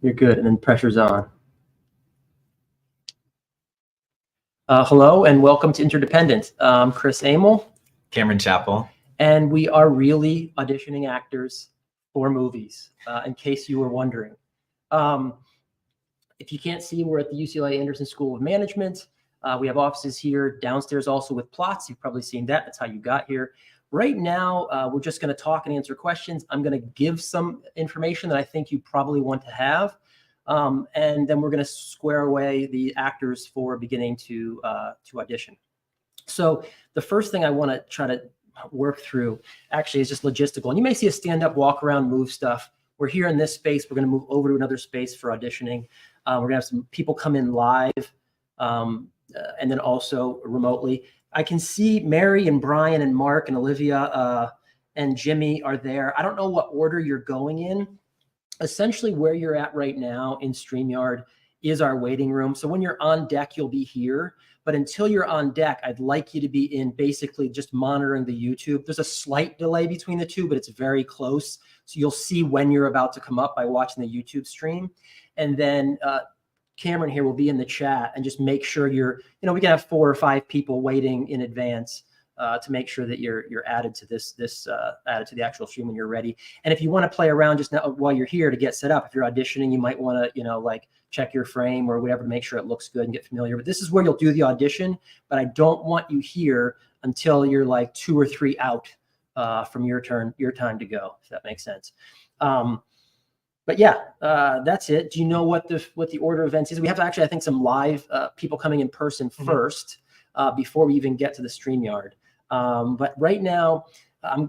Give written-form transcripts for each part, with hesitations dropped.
You're good. And then pressure's on. Hello and welcome to Interdependent. I'm Chris Amel. Cameron Chappell. And we are really auditioning actors for movies, in case you were wondering. If you can't see, we're at the UCLA Anderson School of Management. We have offices here downstairs also with plots. You've probably seen that. That's how you got here. Right now, we're just going to talk and answer questions. I'm going to give some information that I think you probably want to have. And then we're going to square away the actors for beginning to audition. So the first thing I want to try to work through actually is just logistical. And you may see a stand up, walk around, move stuff. We're here in this space. We're going to move over to another space for auditioning. We're going to have some people come in live and then also remotely. I can see Mary and Brian and Mark and Olivia and Jimmy are there. I don't know what order you're going in. Essentially where you're at right now in StreamYard is our waiting room. So when you're on deck, you'll be here. But until you're on deck, I'd like you to be in basically just monitoring the YouTube. There's a slight delay between the two, but it's very close. So you'll see when you're about to come up by watching the YouTube stream. And then Cameron here will be in the chat and just make sure you're, we can have 4 or 5 people waiting in advance to make sure that you're added to added to the actual stream when you're ready. And if you want to play around just now while you're here to get set up, if you're auditioning, you might want to, like check your frame or whatever to make sure it looks good and get familiar. But this is where you'll do the audition, but I don't want you here until you're like 2 or 3 out from your time to go, if that makes sense. But yeah, that's it. Do you know what the order of events is? We have to actually, I think, some live people coming in person first before we even get to the StreamYard. But right now,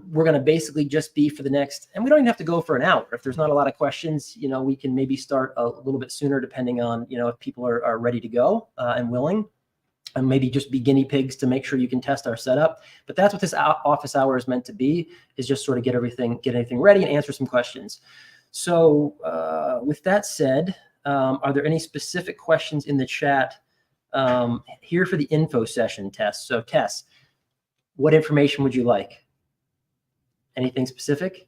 we're going to basically just be for the next, and we don't even have to go for an hour. If there's not a lot of questions, we can maybe start a little bit sooner depending on, if people are ready to go and willing, and maybe just be guinea pigs to make sure you can test our setup. But that's what this office hour is meant to be, is just sort of get everything ready and answer some questions. So with that said, are there any specific questions in the chat here for the info session, Tess? So Tess, what information would you like? Anything specific?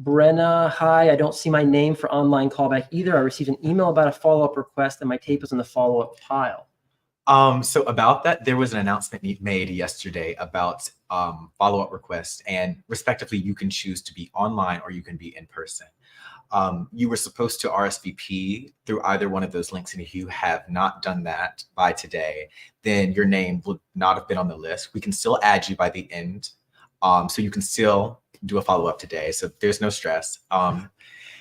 Brenna, hi, I don't see my name for online callback either. I received an email about a follow-up request and my tape is in the follow-up pile. So about that, there was an announcement made yesterday about follow-up requests, and respectively, you can choose to be online or you can be in person. You were supposed to RSVP through either one of those links, and if you have not done that by today, then your name would not have been on the list. We can still add you by the end, so you can still do a follow-up today, so there's no stress.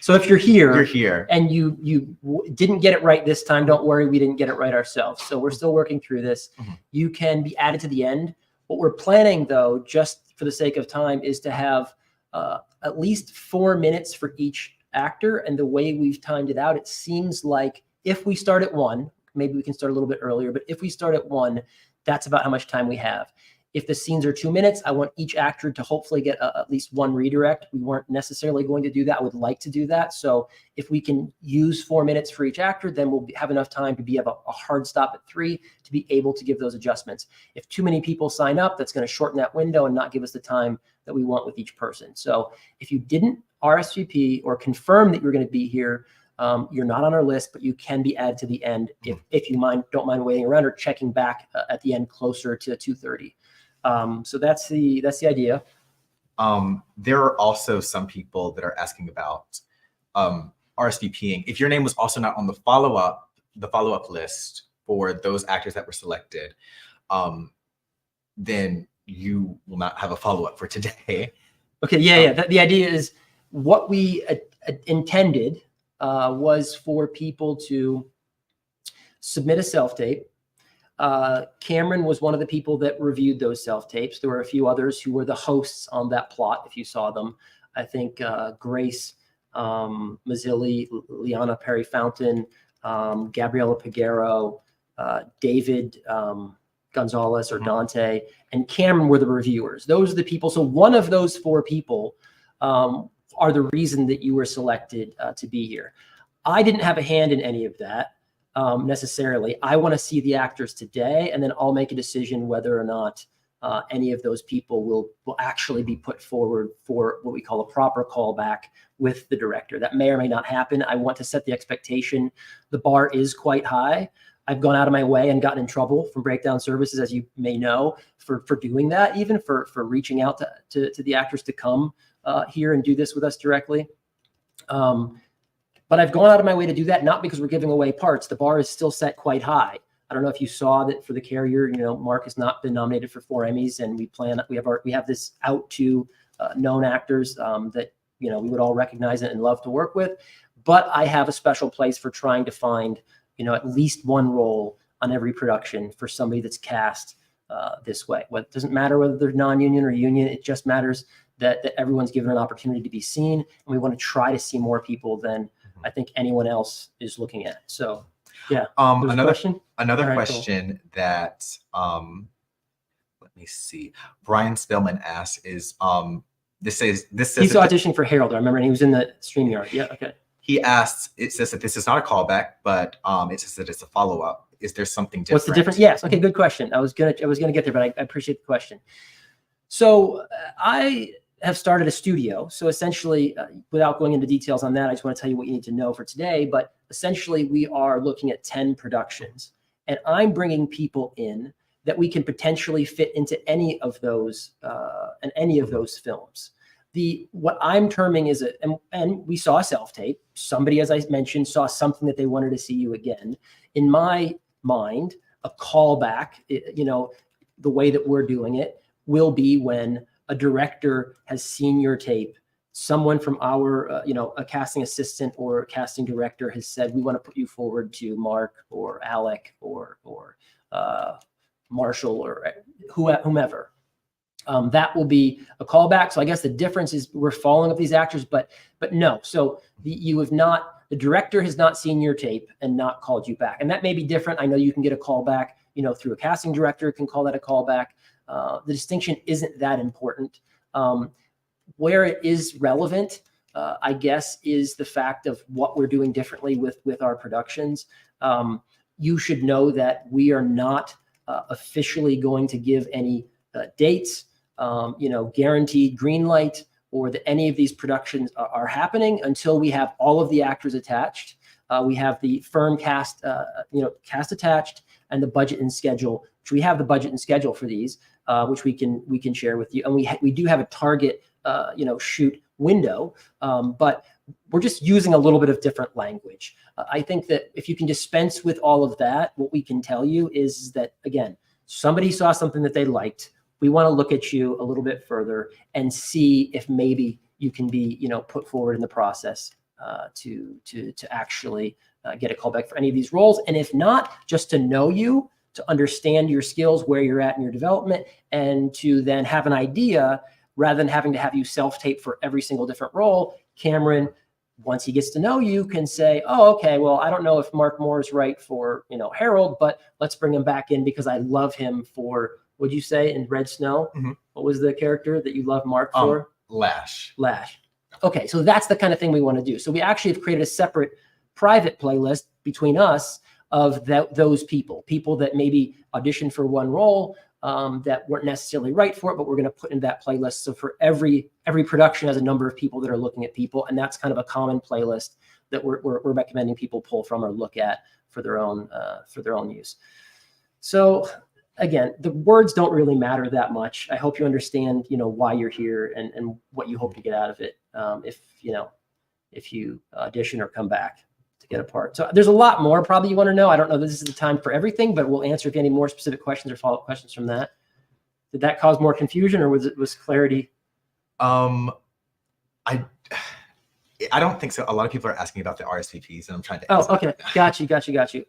So if you're here, and you didn't get it right this time, don't worry, we didn't get it right ourselves. So we're still working through this. You can be added to the end. What we're planning, though, just for the sake of time, is to have at least 4 minutes for each actor. And the way we've timed it out, it seems like if we start at 1, maybe we can start a little bit earlier, but if we start at 1, that's about how much time we have. If the scenes are 2 minutes, I want each actor to hopefully get at least 1 redirect. We weren't necessarily going to do that. I would like to do that. So if we can use 4 minutes for each actor, then we'll have enough time to have a hard stop at 3 to be able to give those adjustments. If too many people sign up, that's going to shorten that window and not give us the time that we want with each person. So if you didn't RSVP or confirm that you're going to be here, you're not on our list, but you can be added to the end if you don't mind waiting around or checking back at the end closer to 2:30. So that's the idea. There are also some people that are asking about RSVPing. If your name was also not on the follow-up list for those actors that were selected, then you will not have a follow-up for today. Okay, yeah. The idea is what we intended was for people to submit a self-tape. Cameron was one of the people that reviewed those self-tapes. There were a few others who were the hosts on that plot, if you saw them. I think Grace Mazzilli, Liana Perry-Fountain, Gabriella Piguero, David Gonzalez or Dante, and Cameron were the reviewers. Those are the people. So one of those 4 people are the reason that you were selected to be here. I didn't have a hand in any of that. Necessarily. I want to see the actors today, and then I'll make a decision whether or not any of those people will actually be put forward for what we call a proper callback with the director. That may or may not happen. I want to set the expectation. The bar is quite high. I've gone out of my way and gotten in trouble from Breakdown Services, as you may know, for doing that, even for reaching out to the actors to come here and do this with us directly. But I've gone out of my way to do that, not because we're giving away parts. The bar is still set quite high. I don't know if you saw that for The Carrier, Mark has not been nominated for 4 Emmys, and we have this out to known actors that we would all recognize and love to work with. But I have a special place for trying to find at least one role on every production for somebody that's cast this way. It doesn't matter whether they're non-union or union. It just matters that everyone's given an opportunity to be seen, and we want to try to see more people than I think anyone else is looking at. So, yeah. Another question question that let me see. Brian Spellman asks is this says he's auditioning for Harold. I remember, and he was in the StreamYard. Yeah. Okay. He asks. It says that this is not a callback, but it says that it's a follow-up. Is there something different? What's the difference? Yes. Okay. Good question. I was gonna get there, but I appreciate the question. So I have started a studio. So essentially, without going into details on that, I just want to tell you what you need to know for today. But essentially, we are looking at 10 productions, and I'm bringing people in that we can potentially fit into any of those films. What I'm terming is and we saw a self-tape. Somebody, as I mentioned, saw something that they wanted to see you again. In my mind, a callback, the way that we're doing it will be when a director has seen your tape, someone from our, a casting assistant or casting director has said, we want to put you forward to Mark or Alec or Marshall or whomever. That will be a callback. So I guess the difference is we're following up these actors, but no. So the director has not seen your tape and not called you back. And that may be different. I know you can get a callback, through a casting director can call that a callback. The distinction isn't that important. Where it is relevant, I guess, is the fact of what we're doing differently with our productions. You should know that we are not officially going to give any dates, guaranteed green light, or that any of these productions are happening until we have all of the actors attached. We have the firm cast attached, and the budget and schedule. Which we have the budget and schedule for these, which we can share with you, and we do have a target shoot window, but we're just using a little bit of different language. I think that if you can dispense with all of that, what we can tell you is that, again, somebody saw something that they liked. We want to look at you a little bit further and see if maybe you can be, put forward in the process to actually get a callback for any of these roles. And if not, just to know you, to understand your skills, where you're at in your development, and to then have an idea rather than having to have you self-tape for every single different role. Cameron, once he gets to know you, can say, oh, okay, well, I don't know if Mark Moore is right for, Harold, but let's bring him back in because I love him for, what'd you say in Red Snow? Mm-hmm. What was the character that you love Mark for? Lash. Okay, so that's the kind of thing we want to do. So we actually have created a separate private playlist between us of those people that maybe auditioned for one role that weren't necessarily right for it, but we're going to put in that playlist. So for every production has a number of people that are looking at people, and that's kind of a common playlist that we're recommending people pull from or look at for their own use. So again, the words don't really matter that much. I hope you understand, why you're here and what you hope to get out of it. If you audition or come back to get a part. So there's a lot more probably you want to know. I don't know that this is the time for everything, but we'll answer if you have any more specific questions or follow-up questions from that. Did that cause more confusion, or was clarity? I don't think so. A lot of people are asking about the RSVPs, and I'm trying to. Oh, okay. Got you.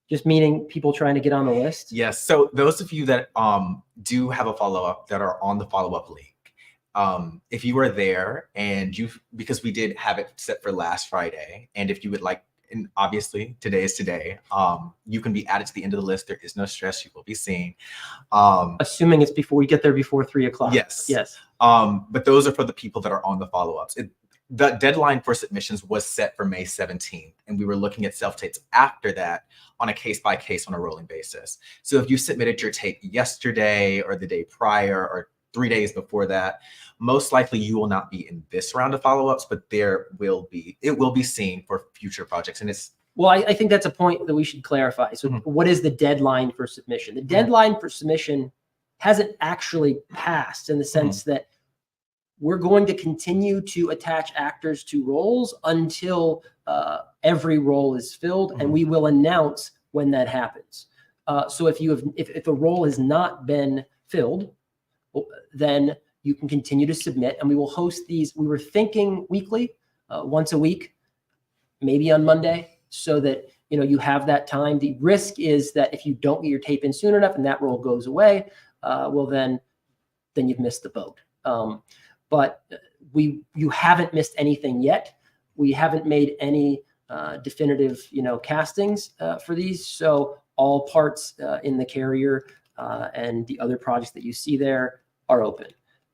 Just meaning people trying to get on the list? Yes. So those of you that do have a follow-up that are on the follow-up link, if you are there and because we did have it set for last Friday, and if you would like, and obviously today is today, you can be added to the end of the list. There is no stress. You will be seen. Assuming it's we get there before 3 o'clock. Yes. Yes. But those are for the people that are on the follow-ups. the deadline for submissions was set for May 17th, and we were looking at self-tapes after that on a case-by-case on a rolling basis. So if you submitted your tape yesterday or the day prior or 3 days before that, most likely you will not be in this round of follow-ups, but it will be seen for future projects. And it's well, I think that's a point that we should clarify. So what is the deadline for submission? The deadline for submission hasn't actually passed in the sense that we're going to continue to attach actors to roles until every role is filled, and we will announce when that happens. So if a role has not been filled, then you can continue to submit, and we will host these. We were thinking weekly, once a week, maybe on Monday, so that you have that time. The risk is that if you don't get your tape in soon enough and that role goes away, well then you've missed the boat. But you haven't missed anything yet. We haven't made any definitive castings for these. So all parts in the carrier and the other projects that you see there are open.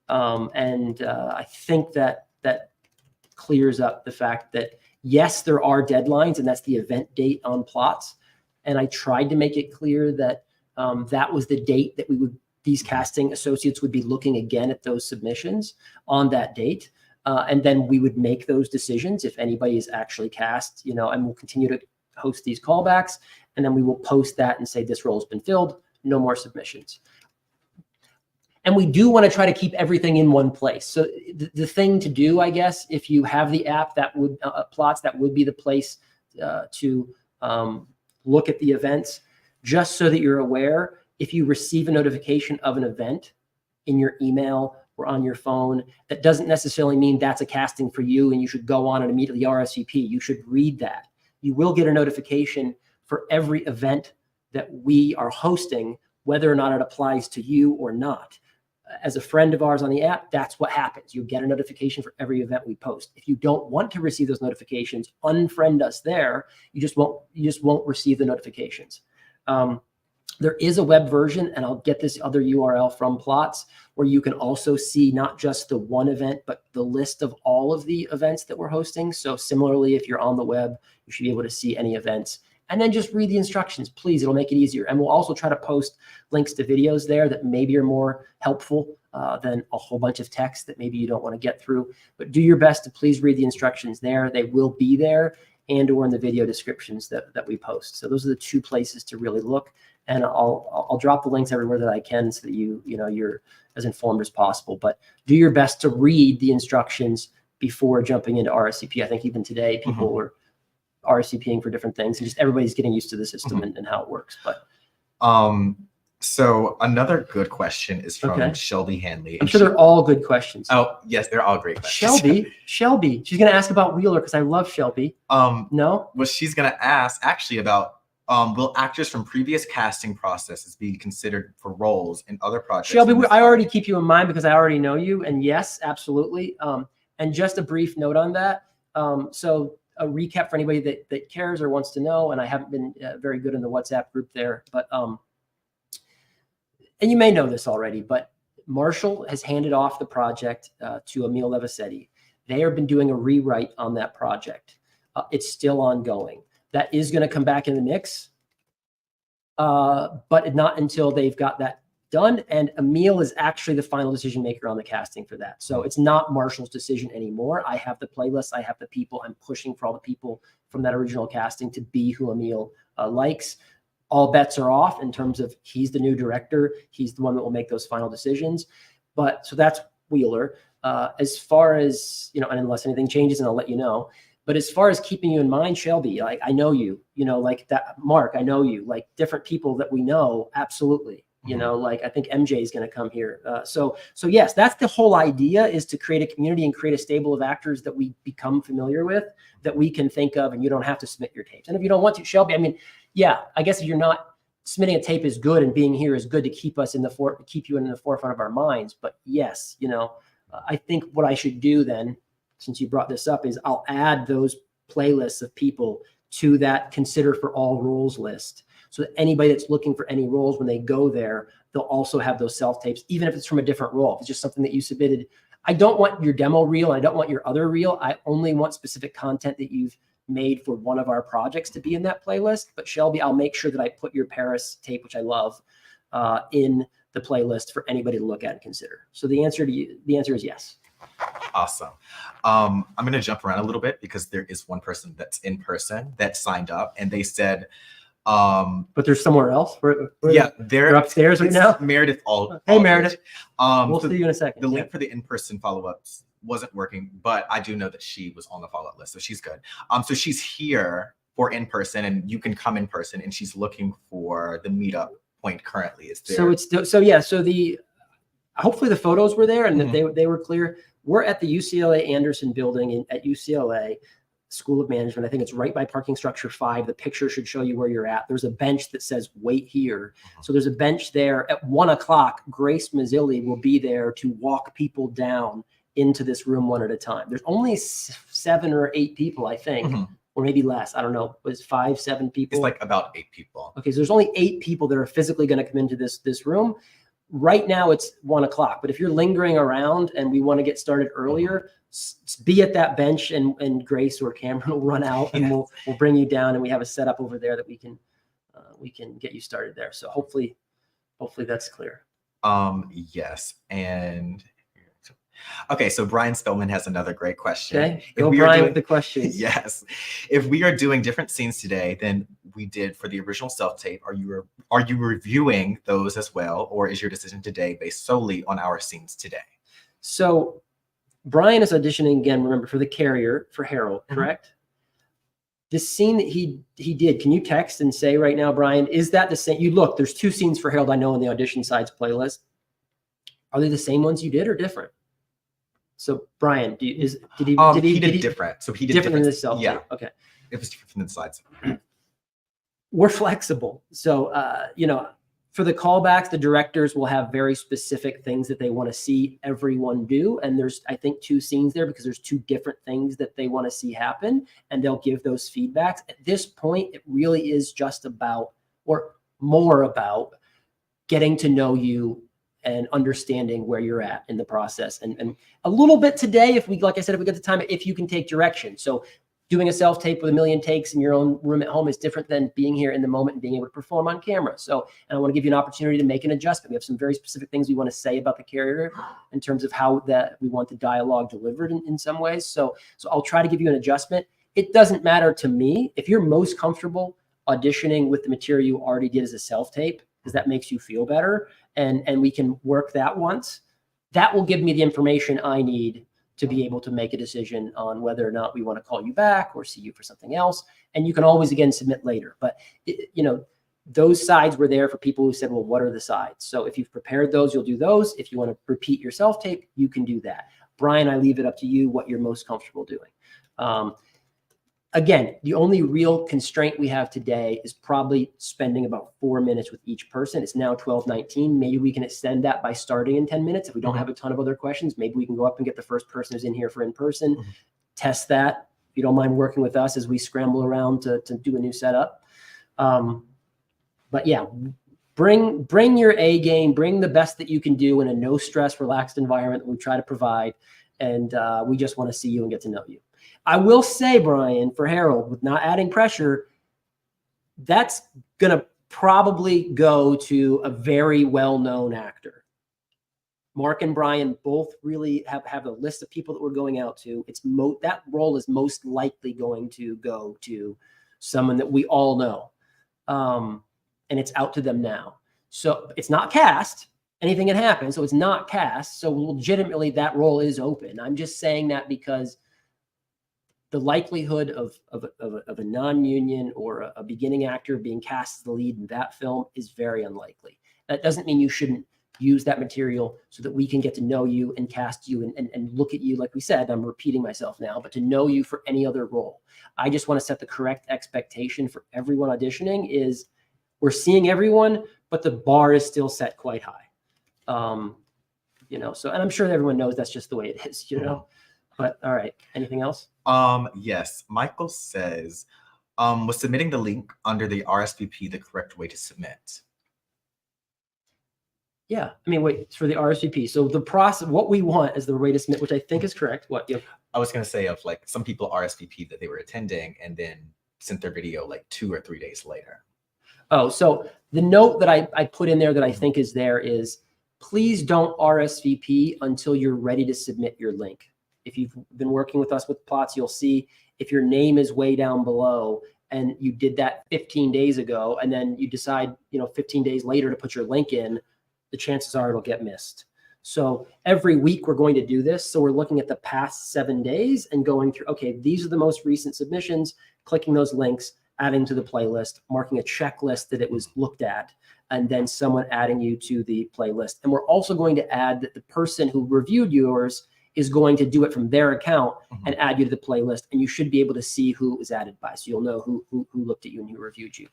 And I think that clears up the fact that yes, there are deadlines, and that's the event date on plots. And I tried to make it clear that that was the date that these casting associates would be looking again at those submissions on that date. And then we would make those decisions if anybody is actually cast, and we'll continue to host these callbacks. And then we will post that and say, this role has been filled, no more submissions. And we do want to try to keep everything in one place. So the thing to do, I guess, if you have the app, that would plots, that would be the place to look at the events, just so that you're aware. If you receive a notification of an event in your email or on your phone, that doesn't necessarily mean that's a casting for you and you should go on and immediately RSVP. You should read that. You will get a notification for every event that we are hosting, whether or not it applies to you or not. As a friend of ours on the app, that's what happens. You get a notification for every event we post. If you don't want to receive those notifications, unfriend us there. You just won't receive the notifications. There is a web version, and I'll get this other URL from Plots, where you can also see not just the one event, but the list of all of the events that we're hosting. So similarly, if you're on the web, you should be able to see any events. And then just read the instructions, please. It'll make it easier. And we'll also try to post links to videos there that maybe are more helpful than a whole bunch of text that maybe you don't want to get through. But do your best to please read the instructions there. They will be there, and or in the video descriptions that we post. So those are the two places to really look. And I'll drop the links everywhere that I can so that you're as informed as possible. But do your best to read the instructions before jumping into RSVP. I think even today people were RSVPing for different things, and just everybody's getting used to the system and how it works. But so another good question is from Shelby Hanley. I'm sure they're all good questions. Oh yes, they're all great questions. Shelby, she's gonna ask about Wheeler because I love Shelby. No, well, she's gonna ask actually about will actors from previous casting processes be considered for roles in other projects? Shelby, I already keep you in mind because I already know you, and yes, absolutely. And just a brief note on that. So a recap for anybody that cares or wants to know, and I haven't been very good in the WhatsApp group there, but and you may know this already, but Marshall has handed off the project to Emil Levisetti. They have been doing a rewrite on that project. It's still ongoing. That is going to come back in the mix, but not until they've got that done. And Emil is actually the final decision maker on the casting for that. So it's not Marshall's decision anymore. I have the playlist. I have the people. I'm pushing for all the people from that original casting to be who Emil likes. All bets are off in terms of he's the new director. He's the one that will make those final decisions. But so that's Wheeler. As far as, and unless anything changes, and I'll let you know. But as far as keeping you in mind, Shelby, like I know you, like that, Mark, I know you, like different people that we know, absolutely. Like I think MJ is going to come here. So yes, that's the whole idea, is to create a community and create a stable of actors that we become familiar with, that we can think of, and you don't have to submit your tapes. And if you don't want to, Shelby, I mean, yeah, I guess if you're not submitting a tape is good, and being here is good to keep us keep you in the forefront of our minds. But yes, I think what I should do then, since you brought this up, is I'll add those playlists of people to that consider for all roles list. So that anybody that's looking for any roles, when they go there, they'll also have those self tapes, even if it's from a different role. If it's just something that you submitted I don't want your demo reel. I don't want your other reel. I only want specific content that you've made for one of our projects to be in that playlist. But Shelby, I'll make sure that I put your Paris tape, which I love, in the playlist for anybody to look at and consider. So the answer is yes. Awesome. I'm going to jump around a little bit because there is one person that's in person that signed up, and they said, but there's somewhere else. Yeah, they're upstairs right now. Meredith. Hey, Meredith. We'll so see you in a second. The link for the in-person follow-ups wasn't working, but I do know that she was on the follow-up list, so she's good. So she's here for in-person, and you can come in person, and she's looking for the meetup point currently. Is there? So hopefully the photos were there and that they were clear. We're at the UCLA Anderson building at UCLA School of Management. I think it's right by parking structure 5. The picture should show you where you're at. There's a bench that says wait here. So there's a bench there at 1 o'clock. Grace Mazzilli will be there to walk people down into this room one at a time. There's only 7 or 8 people, I think, or maybe less. I don't know. It was 5, 7 people. It's like about 8 people. Okay. So there's only 8 people that are physically going to come into this room. Right now it's 1 o'clock, but if you're lingering around and we want to get started earlier, be at that bench and Grace or Cameron will run out and we'll bring you down, and we have a setup over there that we can get you started there. So hopefully that's clear. Yes. And okay, so Brian Spellman has another great question. Okay, go Brian with the questions. Yes. If we are doing different scenes today than we did for the original self-tape, are you reviewing those as well, or is your decision today based solely on our scenes today? So Brian is auditioning again, remember, for the Carrier for Harold, correct? This scene that he did, can you text and say right now, Brian, is that the same? You look, there's 2 scenes for Harold I know in the audition sides playlist. Are they the same ones you did or different? So Brian, did he did different? So he did different than the self-tape? Yeah. Okay. It was different from the slides. We're flexible. So, for the callbacks, the directors will have very specific things that they want to see everyone do. And there's, I think, 2 scenes there because there's 2 different things that they want to see happen, and they'll give those feedbacks. At this point, it really is just about, or more about, getting to know you and understanding where you're at in the process. And a little bit today, like I said, if we get the time, if you can take direction. So doing a self-tape with 1 million takes in your own room at home is different than being here in the moment and being able to perform on camera. So, and I want to give you an opportunity to make an adjustment. We have some very specific things we want to say about the Carrier in terms of how that we want the dialogue delivered in some ways. So I'll try to give you an adjustment. It doesn't matter to me. If you're most comfortable auditioning with the material you already did as a self-tape, because that makes you feel better, and we can work that once, that will give me the information I need to be able to make a decision on whether or not we want to call you back or see you for something else. And you can always, again, submit later. But, those sides were there for people who said, well, what are the sides? So if you've prepared those, you'll do those. If you want to repeat your self-tape, you can do that. Brian, I leave it up to you what you're most comfortable doing. Again, the only real constraint we have today is probably spending about 4 minutes with each person. It's now 12:19. Maybe we can extend that by starting in 10 minutes. If we don't have a ton of other questions, maybe we can go up and get the first person who's in here for in-person, test that. If you don't mind working with us as we scramble around to do a new setup. But yeah, bring your A game, bring the best that you can do in a no stress, relaxed environment that we try to provide. And we just want to see you and get to know you. I will say, Brian, for Harold, with not adding pressure, that's going to probably go to a very well-known actor. Mark and Brian both really have a list of people that we're going out to. That role is most likely going to go to someone that we all know. And it's out to them now. So it's not cast. Anything can happen. So it's not cast. So legitimately that role is open. I'm just saying that because the likelihood of a non-union or a beginning actor being cast as the lead in that film is very unlikely. That doesn't mean you shouldn't use that material so that we can get to know you and cast you and look at you. Like we said, I'm repeating myself now, but to know you for any other role. I just want to set the correct expectation for everyone auditioning is we're seeing everyone, but the bar is still set quite high. So, and I'm sure everyone knows that's just the way it is, But all right, anything else? Yes. Michael says, was submitting the link under the RSVP the correct way to submit? Yeah. I mean, wait, it's for the RSVP. So the process, what we want is the way to submit, which I think is correct. What? Yep. I was going to say of like some people RSVP that they were attending and then sent their video like 2 or 3 days later. Oh, so the note that I put in there that I think is there is, please don't RSVP until you're ready to submit your link. If you've been working with us with plots, you'll see if your name is way down below and you did that 15 days ago, and then you decide, 15 days later to put your link in, the chances are it'll get missed. So every week we're going to do this. So we're looking at the past 7 days and going through, okay, these are the most recent submissions, clicking those links, adding to the playlist, marking a checklist that it was looked at, and then someone adding you to the playlist. And we're also going to add that the person who reviewed yours is going to do it from their account and add you to the playlist. And you should be able to see who it was added by. So you'll know who looked at you and who reviewed you.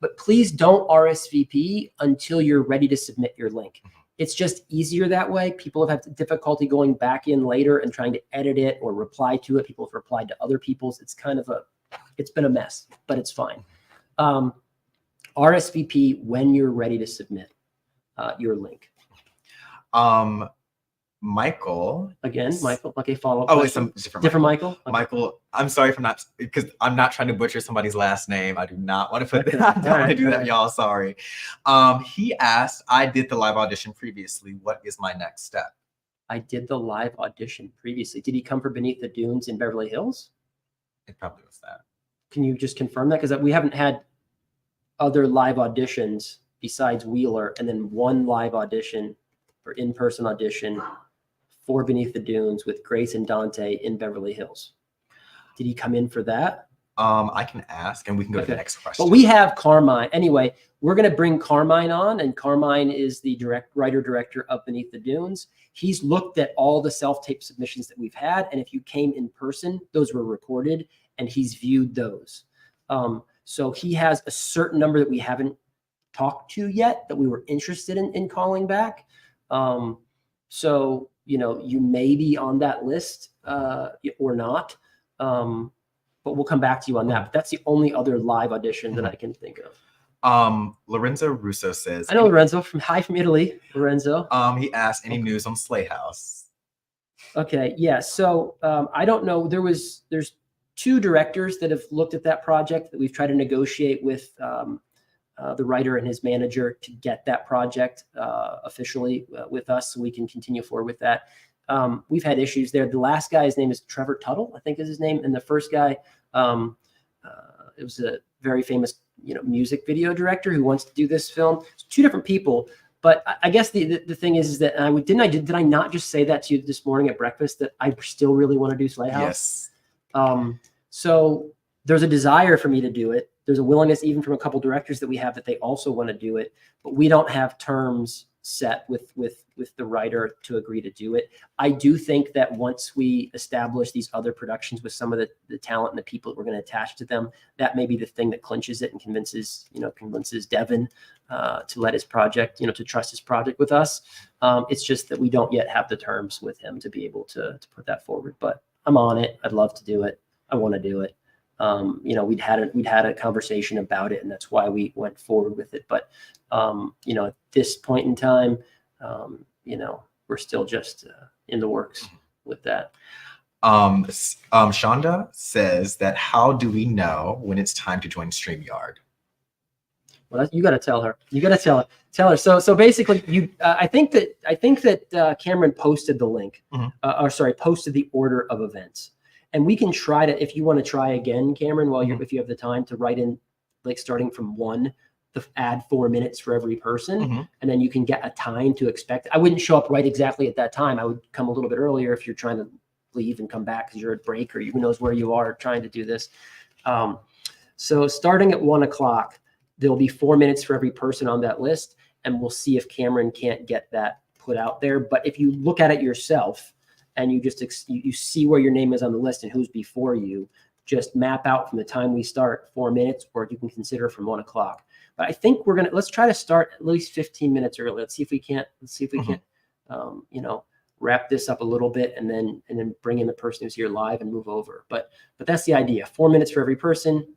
But please don't RSVP until you're ready to submit your link. It's just easier that way. People have had difficulty going back in later and trying to edit it or reply to it. People have replied to other people's. It's been a mess, but it's fine. RSVP when you're ready to submit your link. Michael. Again, Michael. Okay, follow up. Oh, it's some different Michael. Okay. Michael, I'm sorry for not, because I'm not trying to butcher somebody's last name. I do not want to put that. I don't want to do that, y'all. Sorry. He asked, I did the live audition previously. What is my next step? I did the live audition previously. Did he come for Beneath the Dunes in Beverly Hills? It probably was that. Can you just confirm that? Because we haven't had other live auditions besides Wheeler, and then one live audition for in-person audition for Beneath the Dunes with Grace and Dante in Beverly Hills. Did he come in for that? I can ask, and we can go to the next question. But we have Carmine. Anyway, we're going to bring Carmine on, and Carmine is the writer-director of Beneath the Dunes. He's looked at all the self-tape submissions that we've had, and if you came in person, those were recorded, and he's viewed those. So he has a certain number that we haven't talked to yet that we were interested in calling back. So, you may be on that list or not. But we'll come back to you on that. But that's the only other live audition that I can think of. Lorenzo Russo says, I know Lorenzo from Italy. Lorenzo. He asked, any news on Slay House? Okay, yeah. So I don't know. There's 2 directors that have looked at that project that we've tried to negotiate with the writer and his manager to get that project officially with us, so we can continue forward with that. We've had issues there. The last guy, his name is Trevor Tuttle, I think is his name. And the first guy, it was a very famous, music video director who wants to do this film. It's 2 different people. But I guess the thing is that did I not just say that to you this morning at breakfast, that I still really want to do Slay House? Yes. So there's a desire for me to do it. There's a willingness even from a couple directors that we have that they also want to do it, but we don't have terms set with the writer to agree to do it. I do think that once we establish these other productions with some of the talent and the people that we're going to attach to them, that may be the thing that clinches it and convinces Devin to let his project, to trust his project with us. It's just that we don't yet have the terms with him to be able to put that forward, but I'm on it. I'd love to do it. I want to do it. We'd had a conversation about it, and that's why we went forward with it. But, at this point in time, we're still just in the works with that. Shonda says that, how do we know when it's time to join StreamYard? Well, you got to tell her. You got to tell her. So basically, I think that Cameron posted the link, posted the order of events. And we can try to, if you want to try again, Cameron, if you have the time to write in, like starting from 1, to add 4 minutes for every person, and then you can get a time to expect. I wouldn't show up right exactly at that time. I would come a little bit earlier if you're trying to leave and come back because you're at break or who knows where you are trying to do this. So starting at 1 o'clock, there'll be 4 minutes for every person on that list, and we'll see if Cameron can't get that put out there. But if you look at it yourself, and you just you see where your name is on the list and who's before you, just map out from the time we start 4 minutes, or you can consider from 1 o'clock. But I think let's try to start at least 15 minutes early. Let's see if we can't, wrap this up a little bit and then bring in the person who's here live and move over. But that's the idea. 4 minutes for every person,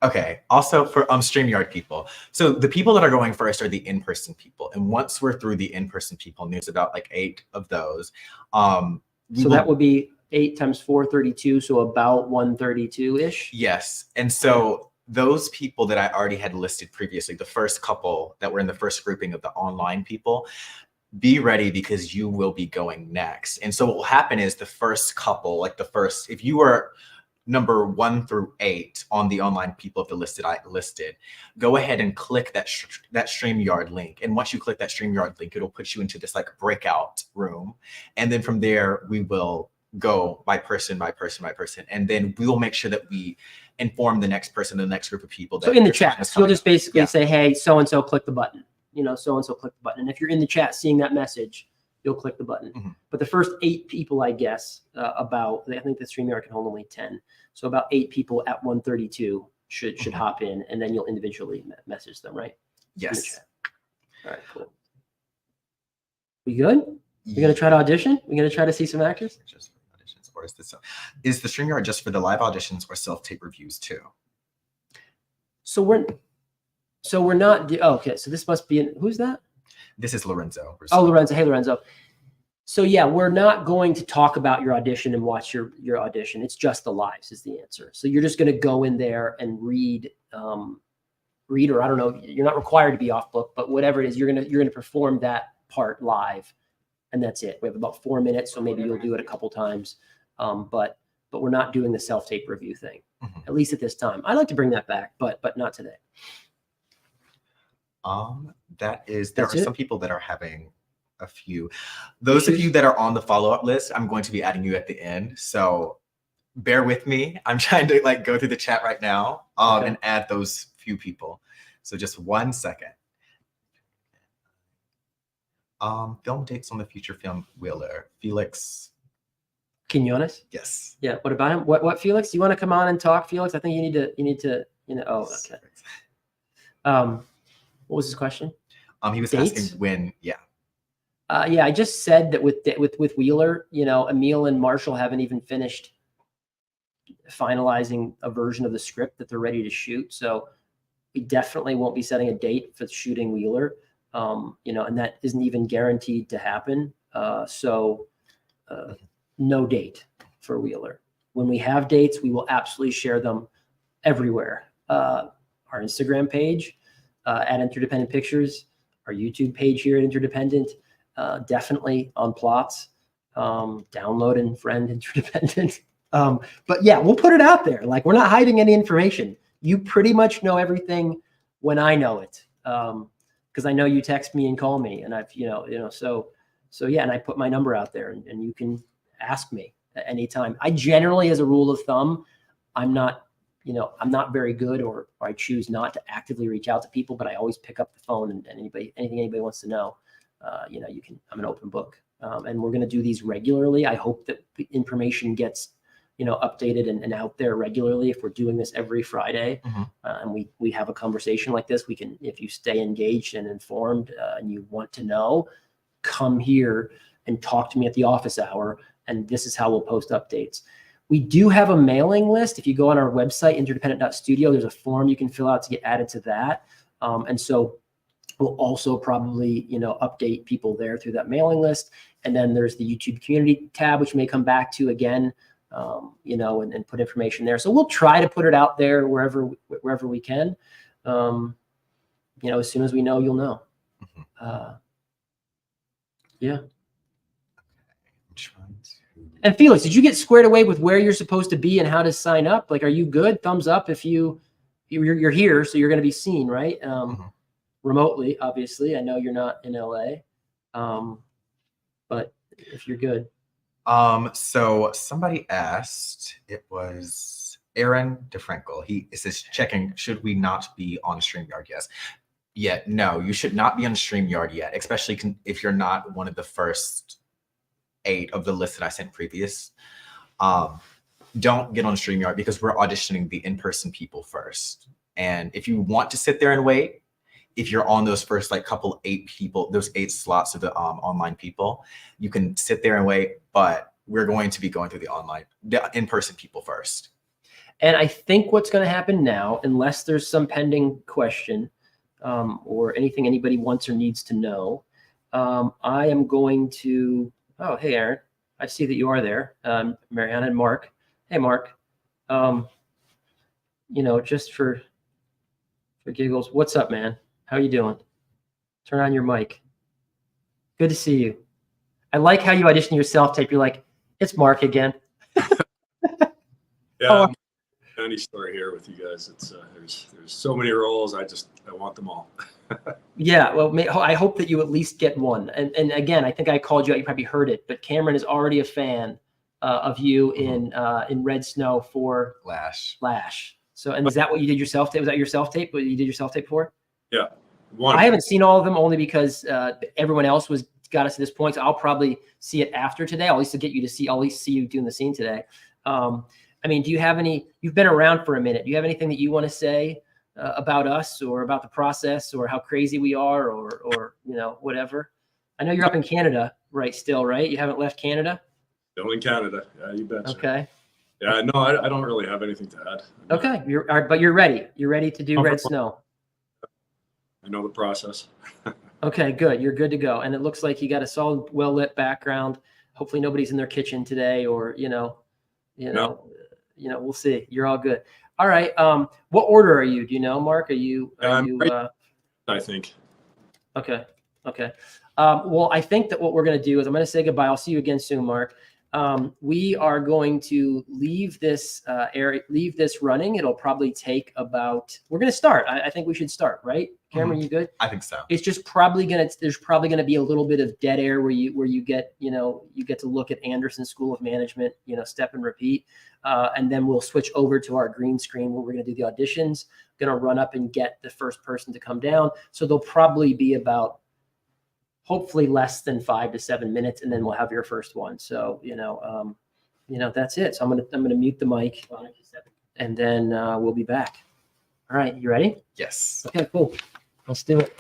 Okay. Also for StreamYard people. So the people that are going first are the in-person people. And once we're through the in-person people, and there's about like 8 of those, So that would be 8 times 4, 32. So about 132-ish. yes. And so those people that I already had listed previously, the first couple that were in the first grouping of the online people, be ready because you will be going next. And so what will happen is the first couple, like if you were number 1 through 8 on the online people of the listed, go ahead and click that StreamYard link. And once you click that StreamYard link, it'll put you into this like breakout room. And then from there, we will go by person, by person, by person. And then we will make sure that we inform the next person, the next group of people. So in the chat, you'll just basically say, hey, so-and-so click the button. So-and-so click the button. And if you're in the chat seeing that message, you'll click the button. Mm-hmm. But the first 8 people, I guess, I think the StreamYard can hold only 10. So about 8 people at 132 should hop in, and then you'll individually message them, right? Yes. All right, cool. We good? We're going to try to audition? We're going to try to see some actors? Just for auditions, or is the StreamYard just for the live auditions or self-tape reviews too? So we're not, okay, so this must be, who's that? This is Lorenzo. Oh, Lorenzo. Hey, Lorenzo. So yeah, we're not going to talk about your audition and watch your audition. It's just the lives is the answer. So you're just going to go in there and read, or I don't know, you're not required to be off book, but whatever it is, you're going to perform that part live, and that's it. We have about 4 minutes, so maybe you'll do it a couple times, but we're not doing the self-tape review thing, at least at this time. I'd like to bring that back, but not today. There are some people that are having a few. Those of you that are on the follow-up list, I'm going to be adding you at the end. So bear with me. I'm trying to like go through the chat right now and add those few people. So just 1 second. Film dates on the future film Wheeler. Felix Quinones? Yes. Yeah. What about him? What Felix? You want to come on and talk, Felix? I think you need to, oh, okay. What was his question? He was dates? asking when, yeah. Yeah, I just said that with Wheeler, Emil and Marshall haven't even finished finalizing a version of the script that they're ready to shoot. So we definitely won't be setting a date for shooting Wheeler, and that isn't even guaranteed to happen. No date for Wheeler. When we have dates, we will absolutely share them everywhere. Our Instagram page at Interdependent Pictures, our YouTube page here at Interdependent, definitely on Plots, download and friend Interdependent. But yeah, we'll put it out there. Like, we're not hiding any information. You pretty much know everything when I know it. Because I know you text me and call me, and I've, so yeah, and I put my number out there, and you can ask me at any time. I generally, as a rule of thumb, I'm not very good, or I choose not to actively reach out to people, but I always pick up the phone, and anything anybody wants to know, I'm an open book. And we're going to do these regularly. I hope that the information gets, updated and out there regularly. If we're doing this every Friday, and we have a conversation like this, if you stay engaged and informed, and you want to know, come here and talk to me at the office hour. And this is how we'll post updates. We do have a mailing list. If you go on our website, INTERDEPENDENT.studio, there's a form you can fill out to get added to that. And so we'll also probably, update people there through that mailing list. And then there's the YouTube community tab, which may come back to again, and put information there. So we'll try to put it out there wherever we can. As soon as we know, you'll know. Yeah. And Felix, did you get squared away with where you're supposed to be and how to sign up? Like, are you good? Thumbs up if you're here, so you're going to be seen, right? Remotely, obviously. I know you're not in LA, but if you're good. So somebody asked, it was Aaron DeFrankel. He says, checking, should we not be on StreamYard? Yes. Yet, no, you should not be on StreamYard yet, especially if you're not one of the first 8 of the list that I sent previous. Don't get on StreamYard because we're auditioning the in-person people first. And if you want to sit there and wait, if you're on those first couple 8 people, those 8 slots of the online people, you can sit there and wait, but we're going to be going through the in-person people first. And I think what's going to happen now, unless there's some pending question or anything anybody wants or needs to know, I am going to, oh, hey, Aaron, I see that you are there. Mariana and Mark. Hey, Mark. Just for giggles, what's up, man? How you doing? Turn on your mic. Good to see you. I like how you audition your self-tape. You're like, it's Mark again. Yeah, any story here with you guys. It's there's so many roles. I want them all. Yeah, well, I hope that you at least get one. And again, I think I called you out. You probably heard it, but Cameron is already a fan of you in Red Snow for Lash. So, and is that what you did your self-tape? Was that your self-tape? What you did your self-tape for? Yeah. I haven't seen all of them only because everyone else got us to this point. So I'll probably see it after today. I'll at least get you to see. I'll at least see you doing the scene today. I mean, do you have any? You've been around for a minute. Do you have anything that you want to say about us or about the process or how crazy we are or whatever? I know you're up in Canada, right? Still, right? You haven't left Canada. Still in Canada. Yeah, you betcha. Okay. Yeah, no, I don't really have anything to add. Okay, but you're ready. You're ready to do Red Snow. I know the process. Okay, good. You're good to go. And it looks like you got a solid, well-lit background. Hopefully nobody's in their kitchen today or, we'll see. You're all good. All right. What order are you? Do you know, Mark? I think. Okay. Well, I think that what we're going to do is I'm going to say goodbye. I'll see you again soon, Mark. We are going to leave this running. It'll probably take we're going to start. I think we should start, right? Cameron, you good? I think so. It's just there's probably going to be a little bit of dead air where you get, you get to look at Anderson School of Management, step and repeat. And then we'll switch over to our green screen where we're going to do the auditions, going to run up and get the first person to come down. So there'll probably be about, hopefully less than 5 to 7 minutes, and then we'll have your first one. So, that's it. So I'm gonna mute the mic, and then we'll be back. All right, you ready? Yes. Okay, cool. Let's do it.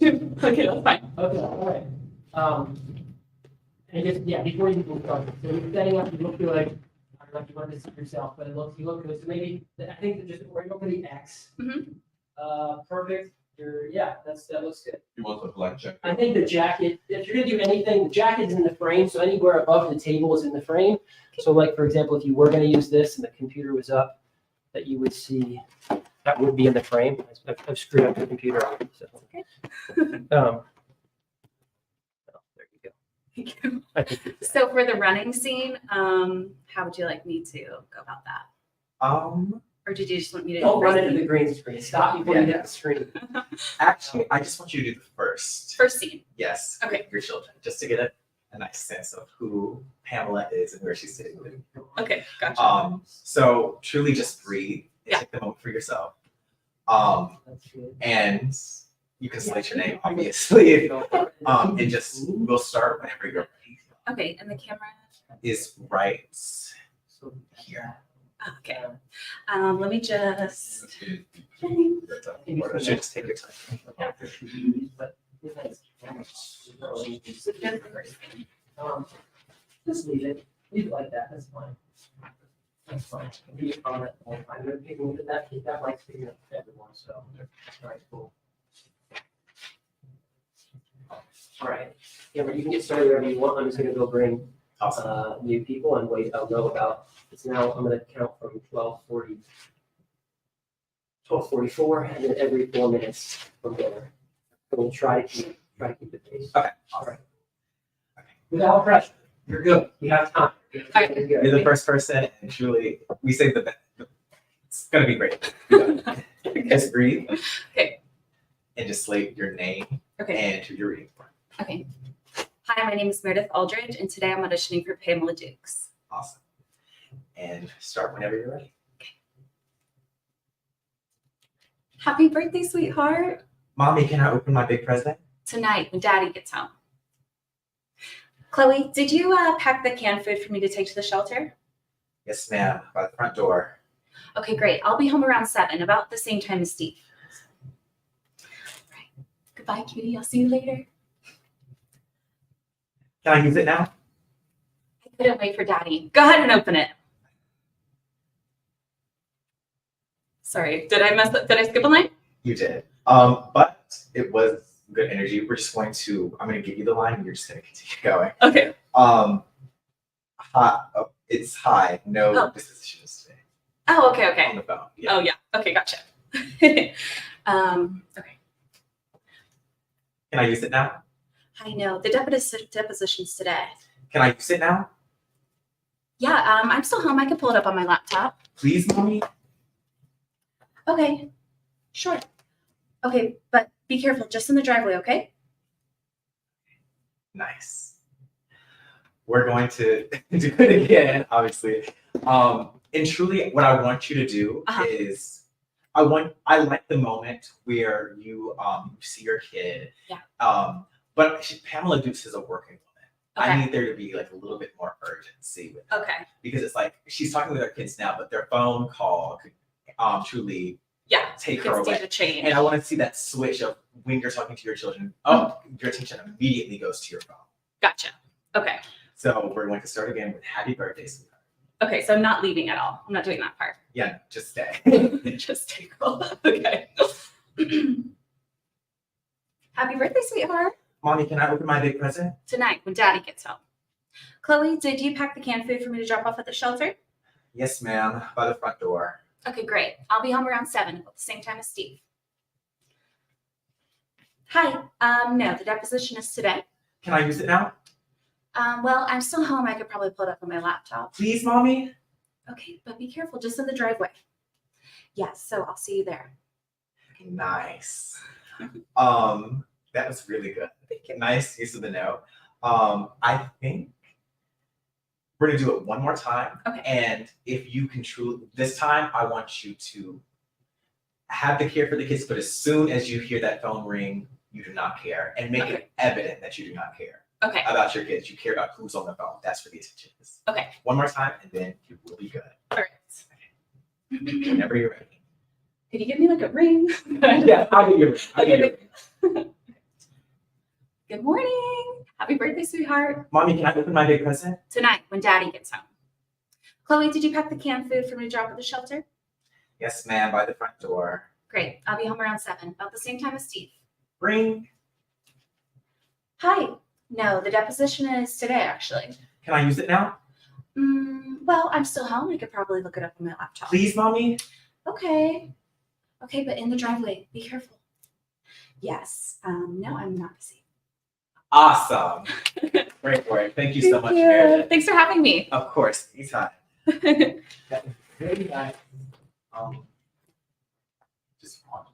Okay, that's fine. Okay, all right. And just, yeah, before you move on, so you're setting up, you look like, I don't know if you want to see yourself, but you look good. So maybe, I think that just, we're going for the X. Mhm. Perfect. Yeah, that looks good. You want the black jacket? I think the jacket, if you're gonna do anything, the jacket's in the frame, so anywhere above the table is in the frame. So like, for example, if you were gonna use this and the computer was up, that you would see, that would be in the frame. I've screwed up the computer. So. Oh, there you go. I think you're good. So for the running scene, how would you like me to go about that? Or did you just want me to Don't do run first into the scene? green screen. Stop before you hit the screen. Actually, I just want you to do the first. First scene. Yes. Okay. With your children, just to get a nice sense of who Pamela is and where she's sitting with you. Okay, gotcha. So truly just breathe and Yeah. take the moment for yourself. That's good. And you can select your name, obviously. And just, we'll start whenever you're ready. Okay, and the camera. Is right So here. Okay. Let me just. Or should just take your time. But just leave it like that, that's fine. That's fine. Be a comment all the time. I'm picking that likes picking up everyone, so, all right, cool. All right, yeah, but you can get started wherever you want. I'm just gonna go bring Awesome. new people and wait, I'll know about, it's now, I'm gonna count from 12:44, and then every 4 minutes from there. We'll try to keep the pace. Okay. All right. Without pressure, you're good, you have time. You're good. You're the first person, and truly, we say the best. It's gonna be great. Just breathe. Okay. And just slate your name Okay. and who you're reading for. Okay. Hi, my name is Meredith Aldridge, and today I'm auditioning for Pamela Dukes. Awesome. And start whenever you're ready. Happy birthday, sweetheart. Mommy, can I open my big present? Tonight when Daddy gets home. Chloe, did you pack the canned food for me to take to the shelter? Yes, ma'am. By the front door. Okay, great. I'll be home around 7, about the same time as Steve. Right. Goodbye, cutie. I'll see you later. Can I use it now? I couldn't wait for Daddy. Go ahead and open it. Sorry, did I skip a line? You did. But it was good energy. We're just going to, I'm going to give you the line and you're just going to continue going. Okay. It's hi. No Oh. dispositions today. Oh, okay, On okay. the phone. Yeah. Oh, yeah. Okay, gotcha. Okay. Can I use it now? I know. The deposition's today. Can I use it now? Yeah, I'm still home. I can pull it up on my laptop. Please, mommy. Okay. Sure. Okay, but be careful. Just in the driveway, okay? Nice. We're going to do it again, obviously. And truly, what I want you to do is, I like the moment where you see your kid. Yeah. But Pamela Dukes is a working woman. Okay. I need there to be like a little bit more urgency with her. Okay. Because it's like she's talking with her kids now, but their phone call could truly Yeah. take her It's away. to change. And I want to see that switch of when you're talking to your children, your attention immediately goes to your phone. Gotcha. Okay. So we're going to start again with happy birthday, sweetheart. Okay, so I'm not leaving at all. I'm not doing that part. Yeah, just stay. Just take roll. Okay. Happy birthday, sweetheart. Mommy, can I open my big present? Tonight when Daddy gets home. Chloe, did you pack the canned food for me to drop off at the shelter? Yes, ma'am, by the front door. Okay, great. I'll be home around 7, about the same time as Steve. Hi. No, the deposition is today. Can I use it now? Well, I'm still home. I could probably pull it up on my laptop. Please, mommy. Okay, but be careful, just in the driveway. Yes, so I'll see you there. Nice. That was really good. Nice use of the no. I think we're gonna do it one more time. Okay. And if you can truly, this time I want you to have the care for the kids, but as soon as you hear that phone ring, you do not care, and make it evident that you do not care Okay. about your kids. You care about who's on the phone. That's where the attention is. Okay. One more time, and then you will be good. All right. Whenever you're ready. Could you give me like a ring? Yeah, I'll give you. Okay. Good morning. Happy birthday, sweetheart. Mommy, can I open my big present? Tonight, when Daddy gets home. Chloe, did you pack the canned food for me to drop at the shelter? Yes, ma'am, by the front door. Great. I'll be home around 7, about the same time as Steve. Ring. Hi. No, the deposition is today, actually. Can I use it now? Well, I'm still home. I could probably look it up on my laptop. Please, Mommy? Okay. Okay, but in the driveway. Be careful. Yes. No, I'm not busy. Awesome. Great work. Thank you so much, Meredith. Thanks for having me. Of course, anytime. Very nice. Just want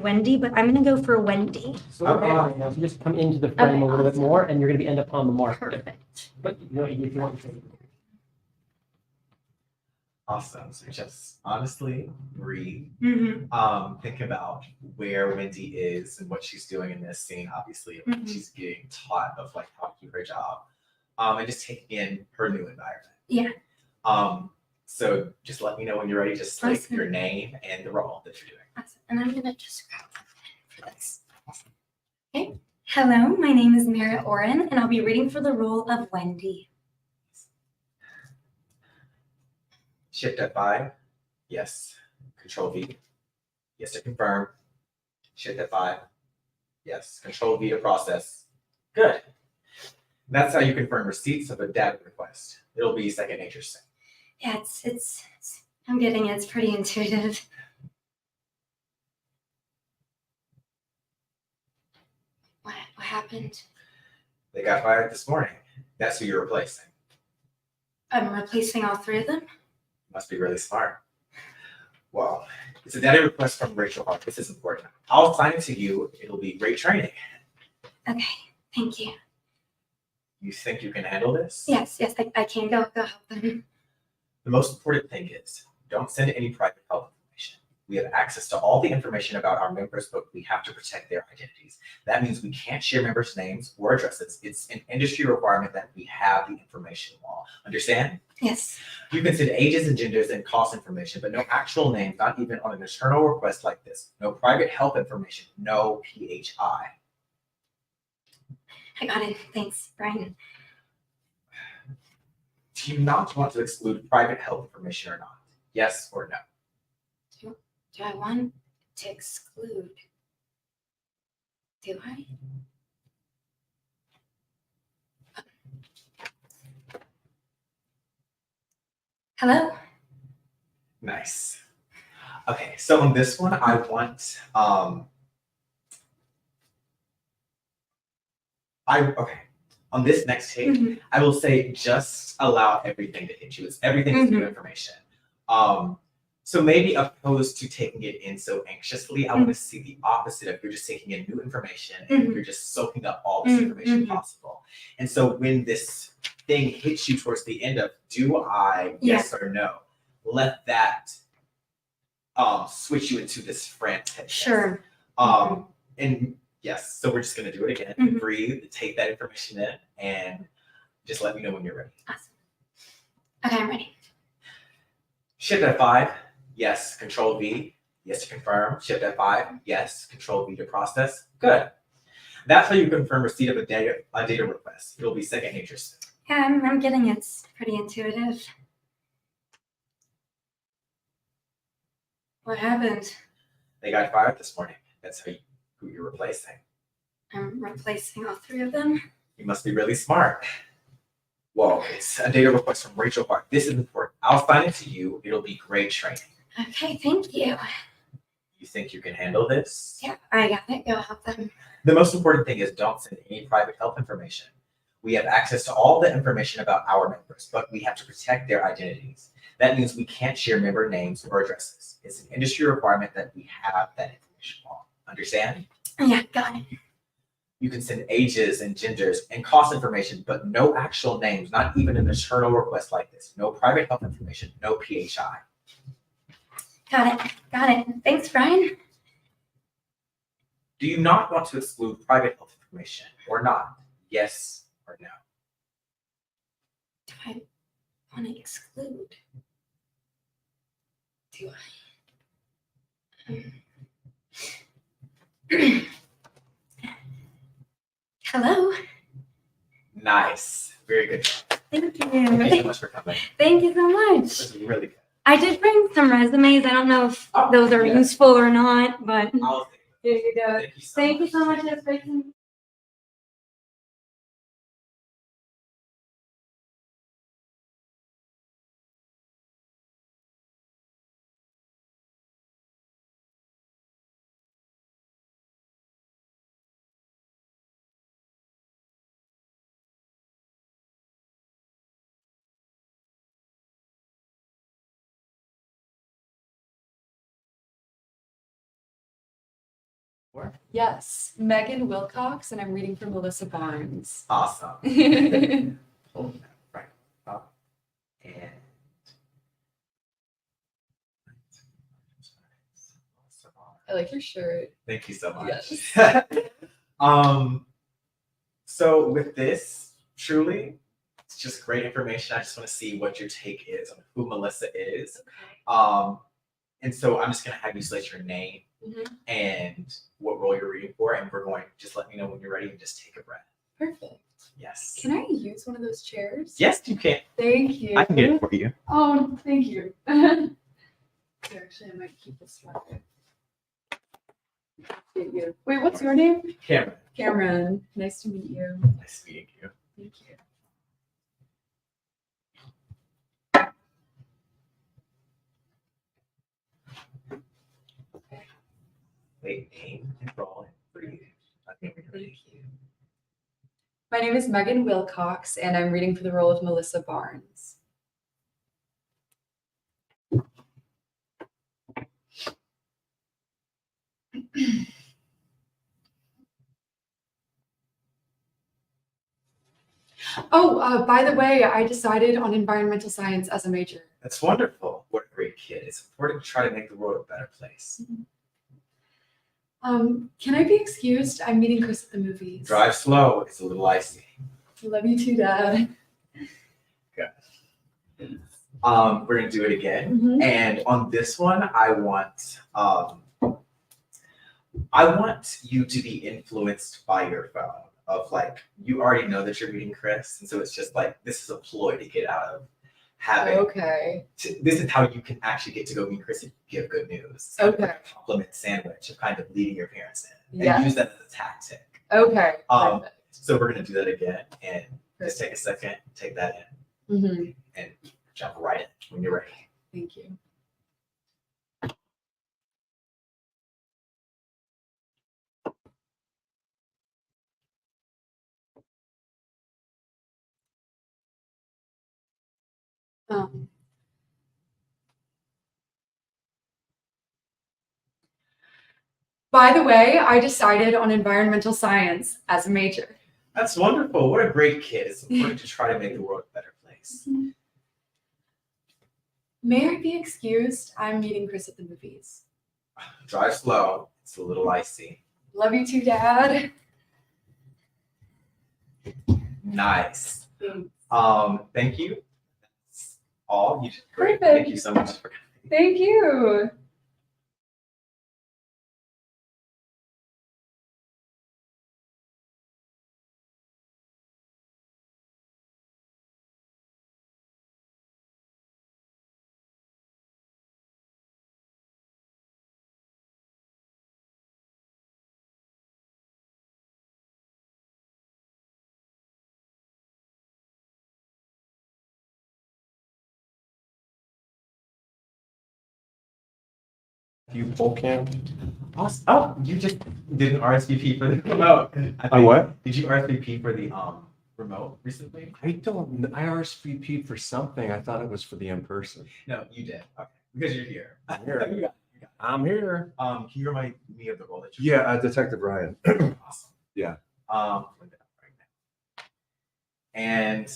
Wendy, but I'm gonna go for Wendy. So now, so just come into the frame Okay, a little bit awesome. more, and you're going to end up on the mark. Perfect. But you know, if you want to. Awesome. So just honestly breathe. Mm-hmm. Think about where Wendy is and what she's doing in this scene. Obviously, she's getting taught of like how to keep her job, and just take in her new environment. Yeah. So just let me know when you're ready. Just like Awesome. your name and the role that you're doing. Awesome. And I'm gonna just grab a pen for this. Okay. Hello, my name is Mara Oren, and I'll be reading for the role of Wendy. Shift F5. Yes. Control V. Yes to confirm. Shift F5. Yes. Control V to process. Good. That's how you confirm receipts of a data request. It'll be second nature soon. Yeah, I'm getting it. It's pretty intuitive. What happened? They got fired this morning. That's who you're replacing. I'm replacing all three of them? Must be really smart. Well, it's a data request from Rachel Hart. This is important. I'll assign it to you. It'll be great training. Okay, thank you. You think you can handle this? Yes, I can go help them. The most important thing is don't send any private health information. We have access to all the information about our members, but we have to protect their identities. That means we can't share members' names or addresses. It's an industry requirement that we have the information law. Understand? Yes. You can send ages and genders and cost information, but no actual names, not even on an internal request like this. No private health information, no PHI. I got it. Thanks, Brian. Do you not want to exclude private health information or not? Yes or no? Do I want to exclude? Do I? Hello? Nice. Okay, so on this one, I want, on this next take, I will say just allow everything to hit you. It's everything is new information. So maybe opposed to taking it in so anxiously, I want to see the opposite of you're just taking in new information and you're just soaking up all this information possible. And so when this thing hits you towards the end of do I, yes or no, let that switch you into this frantic. Sure. And yes, so we're just gonna do it again. Breathe, take that information in, and just let me know when you're ready. Awesome. Okay, I'm ready. Shift F5, yes. Control V, yes to confirm. Shift F5, yes. Control V to process. Good. That's how you confirm receipt of a data request. It'll be second nature soon. Yeah, I'm getting it. It's pretty intuitive. What happened? They got fired this morning. That's who you're replacing. I'm replacing all three of them. You must be really smart. Whoa, it's a data request from Rachel Hart. This is important. I'll sign it to you. It'll be great training. Okay, thank you. You think you can handle this? Yeah, I got it. Go help them. The most important thing is don't send any private health information. We have access to all the information about our members, but we have to protect their identities. That means we can't share member names or addresses. It's an industry requirement that we have that information law. Understand? Yeah, got it. You can send ages and genders and cost information, but no actual names, not even an internal request like this. No private health information, no PHI. Got it. Got it. Thanks, Brian. Do you not want to exclude private health information or not? Yes or no? Do I want to exclude? Do I? Hello. Nice. Very good. Thank you. Thank you so much for coming. Thank you so much. This is really good. I did bring some resumes. I don't know if those are useful or not, but I'll here you go. Thank you so much. Thank you so much. It was great. Yes, Megan Wilcox, and I'm reading for Melissa Barnes. Awesome. Hold that right up. And I like your shirt. thank you so much. Yes. So with this, truly, it's just great information. I just want to see what your take is on who Melissa is. And so I'm just gonna have you select your name and what role you're reading for, and we're going to just let me know when you're ready and just take a breath. Perfect. Yes. Can I use one of those chairs? Yes, you can. Thank you. I can get it for you. Oh, thank you. Here, actually, I might keep this one. Thank you. Wait, what's your name? Cameron. Cameron. Nice to meet you. Nice meeting you. Thank you. Wait, name and role and breathe. I think we're ready. Thank you. My name is Megan Wilcox, and I'm reading for the role of Melissa Barnes. Oh, by the way, I decided on environmental science as a major. That's wonderful. What a great kid. It's important to try to make the world a better place. Can I be excused? I'm meeting Chris at the movies. Drive slow. It's a little icy. Love you too, Dad. We're gonna do it again. And on this one, I want you to be influenced by your phone. Of like, you already know that you're reading Chris, and so it's just like this is a ploy to get out of having. Okay. This is how you can actually get to go meet Chris and give good news. It's kind of like a compliment sandwich of kind of leading your parents in, and use that as a tactic. Okay. Perfect. So we're gonna do that again, and just take a second, take that in, and jump right in when you're ready. Thank you. By the way, I decided on environmental science as a major. That's wonderful. What a great kid. It's important to try to make the world a better place. May I be excused? I'm meeting Chris at the movies. Drive slow. It's a little icy. Love you too, Dad. Nice. Thanks. Thank you. That's all. You did great. Perfect. Thank you so much for coming. Thank you. You full camp? Awesome. Oh, you just did an RSVP for the remote. I what? Did you RSVP for the remote recently? I RSVP'd for something. I thought it was for the in-person. No, you did. Okay, because you're here. I'm here. You got it. I'm here. Can you remind me of the role that you're Yeah, Detective Ryan. Awesome. Yeah. Look it up right now. And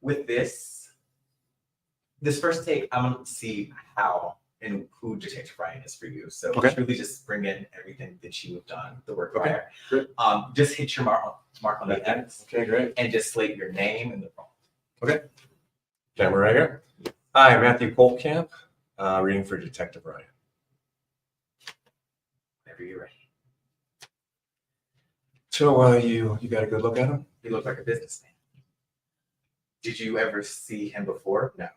with this first take, I'm gonna see how and who Detective Ryan is for you. So Okay. really just bring in everything that you have done, the work Okay, prior. great. Just hit your mark on the X Okay, great. and just slate your name and the prompt. Camera right here. Hi, Matthew Polkamp, reading for Detective Ryan. Whenever you're ready. So you got a good look at him? You look like a businessman. Did you ever see him before? No.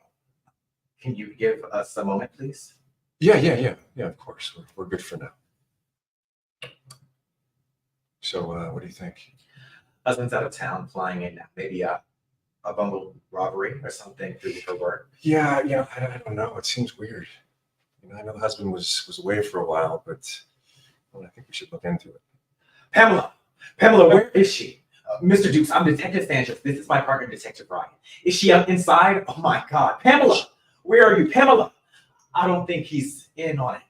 Can you give us a moment, please? Yeah, of course. We're good for now. So what do you think? Husband's out of town, flying in now. Maybe a bungled robbery or something through her work. Yeah, I don't know. It seems weird. I know the husband was away for a while, but I think we should look into it. Pamela, where is she? Mr. Dukes, I'm Detective Sanchez. This is my partner, Detective Ryan. Is she up inside? Oh my God. Pamela, where are you? Pamela, I don't think he's in on it.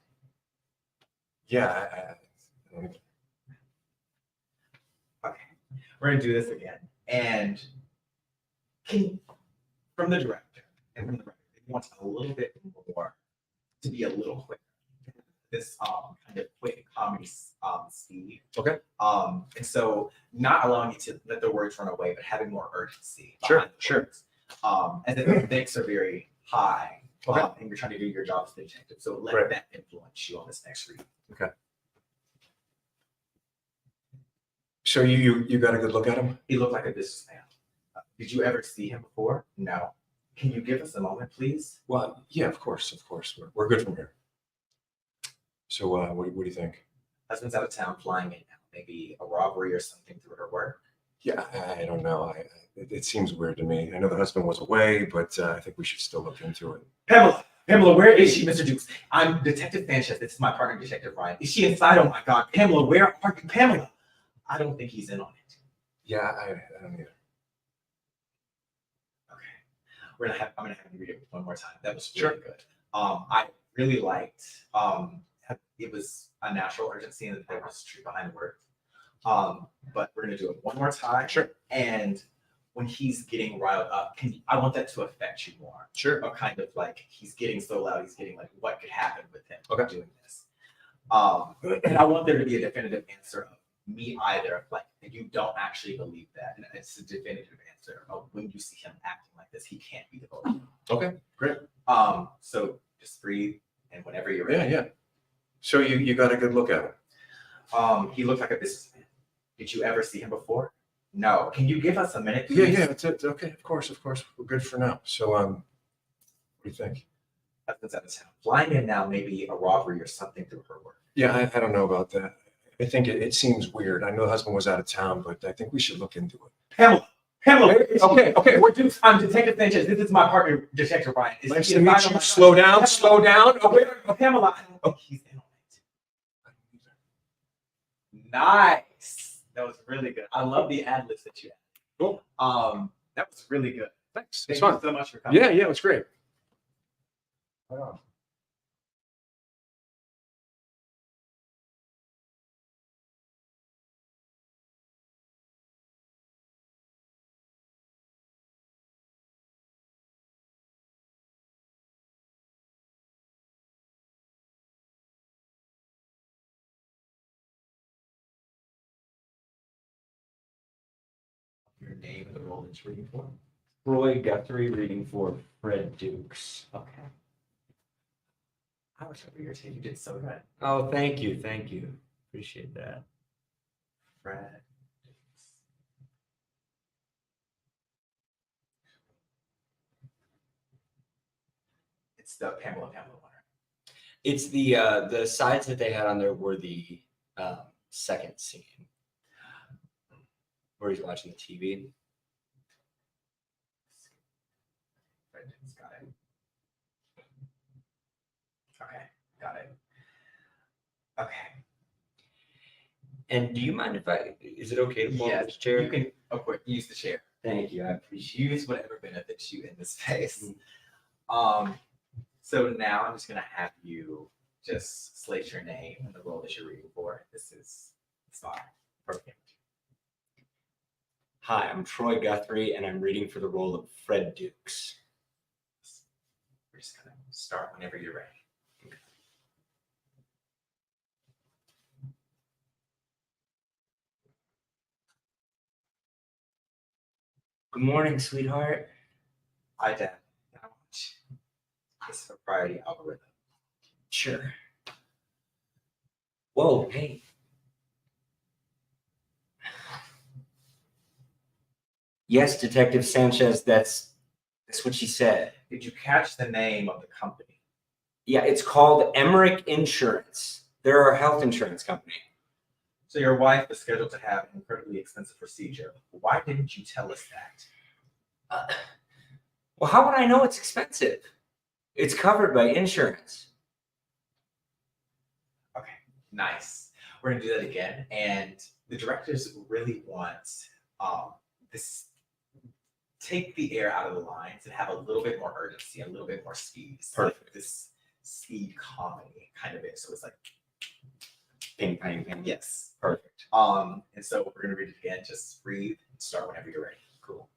Yeah, I don't even. Okay, we're gonna do this again. And from the director and from the writer, they want a little bit more to be a little quicker. This kind of quick comedy speed. Okay. And so not allowing you to let the words run away, but having more urgency. Sure, behind the sure. words. And then the stakes are very high. Okay. And you're trying to do your job as the detective. So let Right. that influence you on this next read. Okay. So you got a good look at him? He looked like a businessman. Did you ever see him before? No. Can you give us a moment, please? Well, yeah, of course. We're good from here. So what do you think? Husband's out of town flying in now. Maybe a robbery or something through her work. Yeah, I don't know. It seems weird to me. I know the husband was away, but I think we should still look into it. Pamela, where is she, Mr. Dukes? I'm Detective Sanchez. This is my partner, Detective Ryan. Is she inside? Oh my God, Pamela, where are you, Pamela? I don't think he's in on it. Yeah, I don't either. Okay, I'm gonna have you read it one more time. That was Sure. really good. I really liked. It was a natural urgency and there was truth behind the words. But we're gonna do it one more time. Sure. And when he's getting riled up, I want that to affect you more. Sure. Or kind of like he's getting so loud, he's getting like what could happen with him Okay. doing this. And I want there to be a definitive answer of me either, like you don't actually believe that. And it's a definitive answer of when you see him acting like this, he can't be the vote. Okay, great. So just breathe and whenever you're Yeah, ready. yeah. So you got a good look at him? He looked like a businessman. Did you ever see him before? No. Can you give us a minute? Yeah, please? yeah. It's okay. Of course. We're good for now. So what do you think? Husband's out of town. Flying in now, maybe a robbery or something through her work. Yeah, I don't know about that. I think it seems weird. I know the husband was out of town, but I think we should look into it. Pamela, Okay. we're Dukes. I'm Detective Sanchez. This is my partner, Detective Ryan. Is Nice he to inside? meet Oh you. my Slow God. down. Slow down. Okay. Pamela, I don't think he's in on it. Nice. That was really good. I love the ad libs that you had. Cool. That was really good. Thanks. Thank It's you fun. so much for coming. Yeah, it was great. Right on. Your name and the role that you're reading for. Roy Guthrie reading for Fred Dukes. Okay. I was over your team. You did so good. Oh, thank you. Appreciate that. Fred. It's the Pamela one. It's the sides that they had on there were the second scene where he's watching the TV. Fred Dukes, got it. Okay, got it. Okay. And do you mind if is it okay to pull Yes, up this chair? You can, of course, use the chair. Thank you. I appreciate Use whatever benefits you in this space. Mm-hmm. So now I'm just gonna have you just slate your name and the role that you're reading for. This is fine. Perfect. Hi, I'm Troy Guthrie, and I'm reading for the role of Fred Dukes. We're just gonna start whenever you're ready. Good morning, sweetheart. Hi, Dad. How much? This is a priority algorithm. Sure. Whoa, hey. Yes, Detective Sanchez, that's what she said. Did you catch the name of the company? Yeah, it's called Emmerich Insurance. They're a health insurance company. So your wife is scheduled to have an incredibly expensive procedure. Why didn't you tell us that? Well, how would I know it's expensive? It's covered by insurance. Okay, nice. We're gonna do that again. And the directors really want this, take the air out of the lines and have a little bit more urgency, a little bit more speed. So Perfect. like this speed comedy kind of it. So it's like, Ping, ping, ping. Yes. Perfect. And so we're gonna read it again. Just breathe and start whenever you're ready. Cool.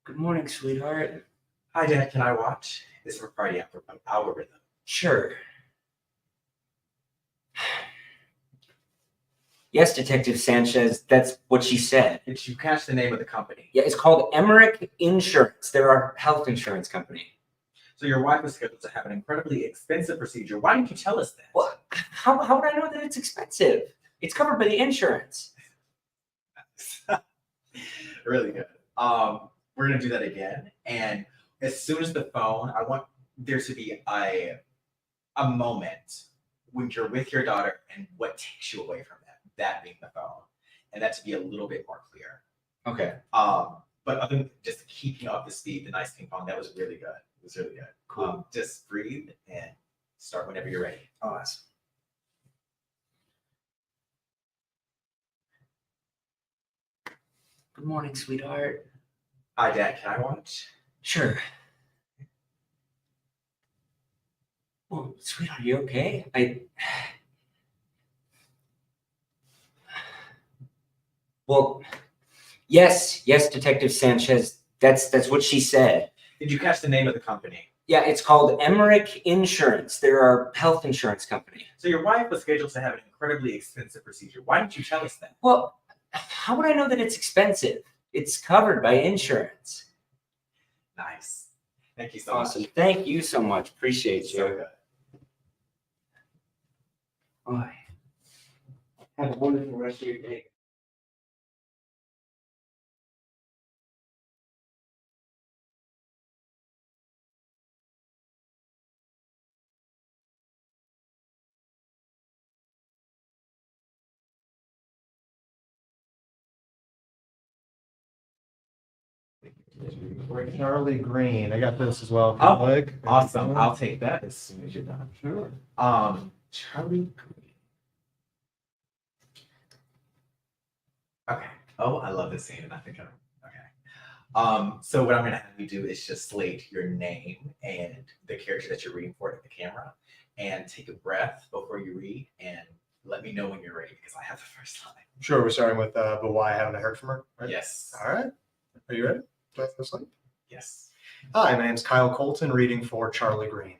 Good morning, sweetheart. Hi, Dad. Can I watch? This is for party algorithm. Sure. Yes, Detective Sanchez, that's what she said. Did you catch the name of the company? Yeah, it's called Emmerich Insurance. They're our health insurance company. So your wife was scheduled to have an incredibly expensive procedure. Why didn't you tell us that? Well, how would I know that it's expensive? It's covered by the insurance. Really good. We're gonna do that again. And as soon as the phone, I want there to be a moment when you're with your daughter and what takes you away from that being the phone. And that to be a little bit more clear. Okay. But other than just keeping up the speed, the nice ping pong, that was really good. It was really good. Cool. Just breathe and start whenever you're ready. Awesome. Good morning, sweetheart. Hi, Dad. Can I watch? Sure. Well, sweetheart, you okay? Well, yes, Detective Sanchez. That's what she said. Did you catch the name of the company? Yeah, it's called Emmerich Insurance. They're our health insurance company. So your wife was scheduled to have an incredibly expensive procedure. Why didn't you tell us that? Well, how would I know that it's expensive? It's covered by insurance. Nice. Thank you so Awesome. much. Thank you so much. Appreciate So you. good. Bye. Have a wonderful rest of your day. Charlie Green. I got this as well. If Oh, you like. Awesome. I'll take that as soon as you're done. Sure. Charlie Green. Okay. Oh, I love this scene, and I think I'm okay. So what I'm gonna have you do is just slate your name and the character that you're reading for at the camera, and take a breath before you read, and let me know when you're ready because I have the first line. Sure. We're starting with but why haven't I heard from her? Right? Yes. All right. Are you ready? Do I have this one? Yes. Hi, my name's Kyle Colton, reading for Charlie Green.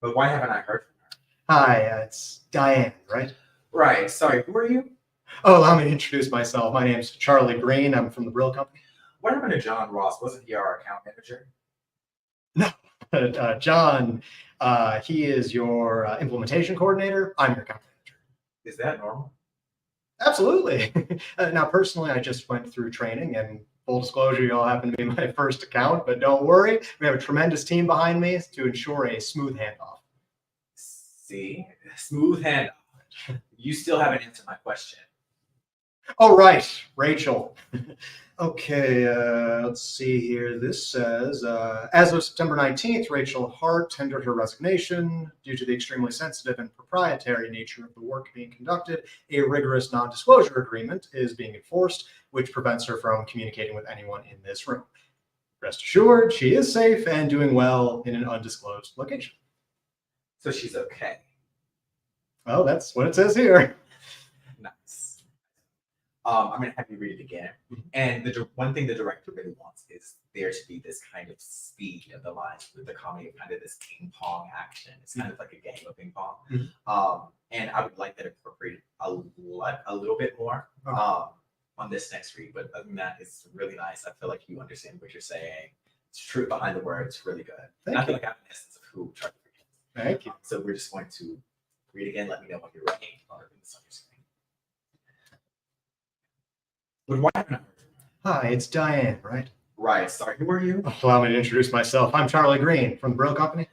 But why haven't I heard from her? Hi, it's Diane, right? Right. Sorry. Who are you? Oh, allow me to introduce myself. My name's Charlie Green. I'm from the Brill Company. What happened to John Ross? Wasn't he our account manager? John, he is your implementation coordinator. I'm your account manager. Is that normal? Absolutely. Now, personally, I just went through training, and full disclosure, you all happen to be my first account, but don't worry. We have a tremendous team behind me to ensure a smooth handoff. See? Smooth handoff. You still haven't answered my question. Oh, right, Rachel. Okay, let's see here. This says, as of September 19th, Rachel Hart tendered her resignation due to the extremely sensitive and proprietary nature of the work being conducted. A rigorous non-disclosure agreement is being enforced, which prevents her from communicating with anyone in this room. Rest assured, she is safe and doing well in an undisclosed location. So she's okay. Well, that's what it says here. Nice. I'm gonna have you read it again. And the one thing the director really wants is there to be this kind of speed of the lines with the comedy of kind of this ping pong action. It's kind of like a game of ping pong. And I would like that incorporated a little bit more on this next read. But other than that, it's really nice. I feel like you understand what you're saying. It's true behind the words, really good. And I feel like I have an essence of who Charlie Green is. Thank you. So we're just going to read again. Let me know when you're ready. I'll open this on your screen. But why haven't I heard from her? Hi, it's Diane, right? Right. Sorry. Who are you? Allow me to introduce myself. I'm Charlie Green from the Brill Company.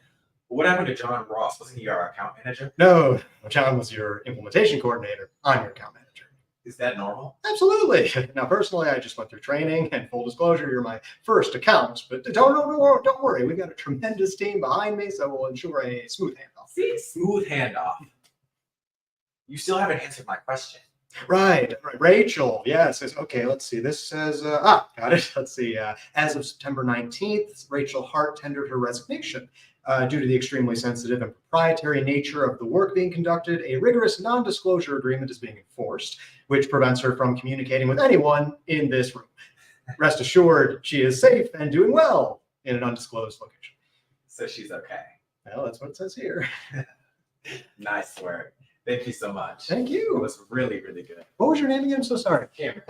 What happened to John Ross? Wasn't he our account manager? No, John was your implementation coordinator. I'm your account manager. Is that normal? Absolutely. Now, personally, I just went through training, and full disclosure, you're my first account. But don't worry, we've got a tremendous team behind me, so we'll ensure a smooth handoff. See, smooth handoff. You still haven't answered my question. Right. Rachel. Yes. Okay. Let's see. This says, got it. Let's see. As of September 19th, Rachel Hart tendered her resignation. Due to the extremely sensitive and proprietary nature of the work being conducted, a rigorous non-disclosure agreement is being enforced, which prevents her from communicating with anyone in this room. Rest assured, she is safe and doing well in an undisclosed location. So she's okay. Well, that's what it says here. Nice work. Thank you so much. Thank It you. was really, really good. What was your name again? I'm so sorry. Cameron.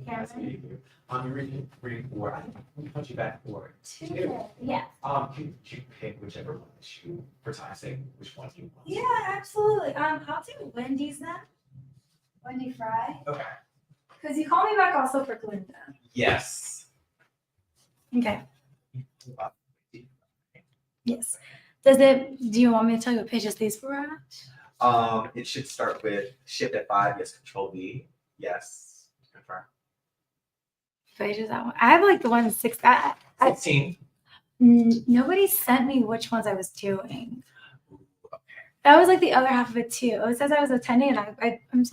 You're reading for, I put you back for two. Yeah. Can you pick whichever one that you, for time's sake, which one you want? Yeah, absolutely. I'll do Wendy's then. Wendy Fry. Okay. Because you call me back also for Glinda. Yes. Okay. Yes. Do you want me to tell you what pages these were at? It should start with shift F5, yes, control V, yes, confirm. Pages that one. I have like the one 6. 16. Nobody sent me which ones I was doing. That was like the other half of it too. It says I was attending, and I'm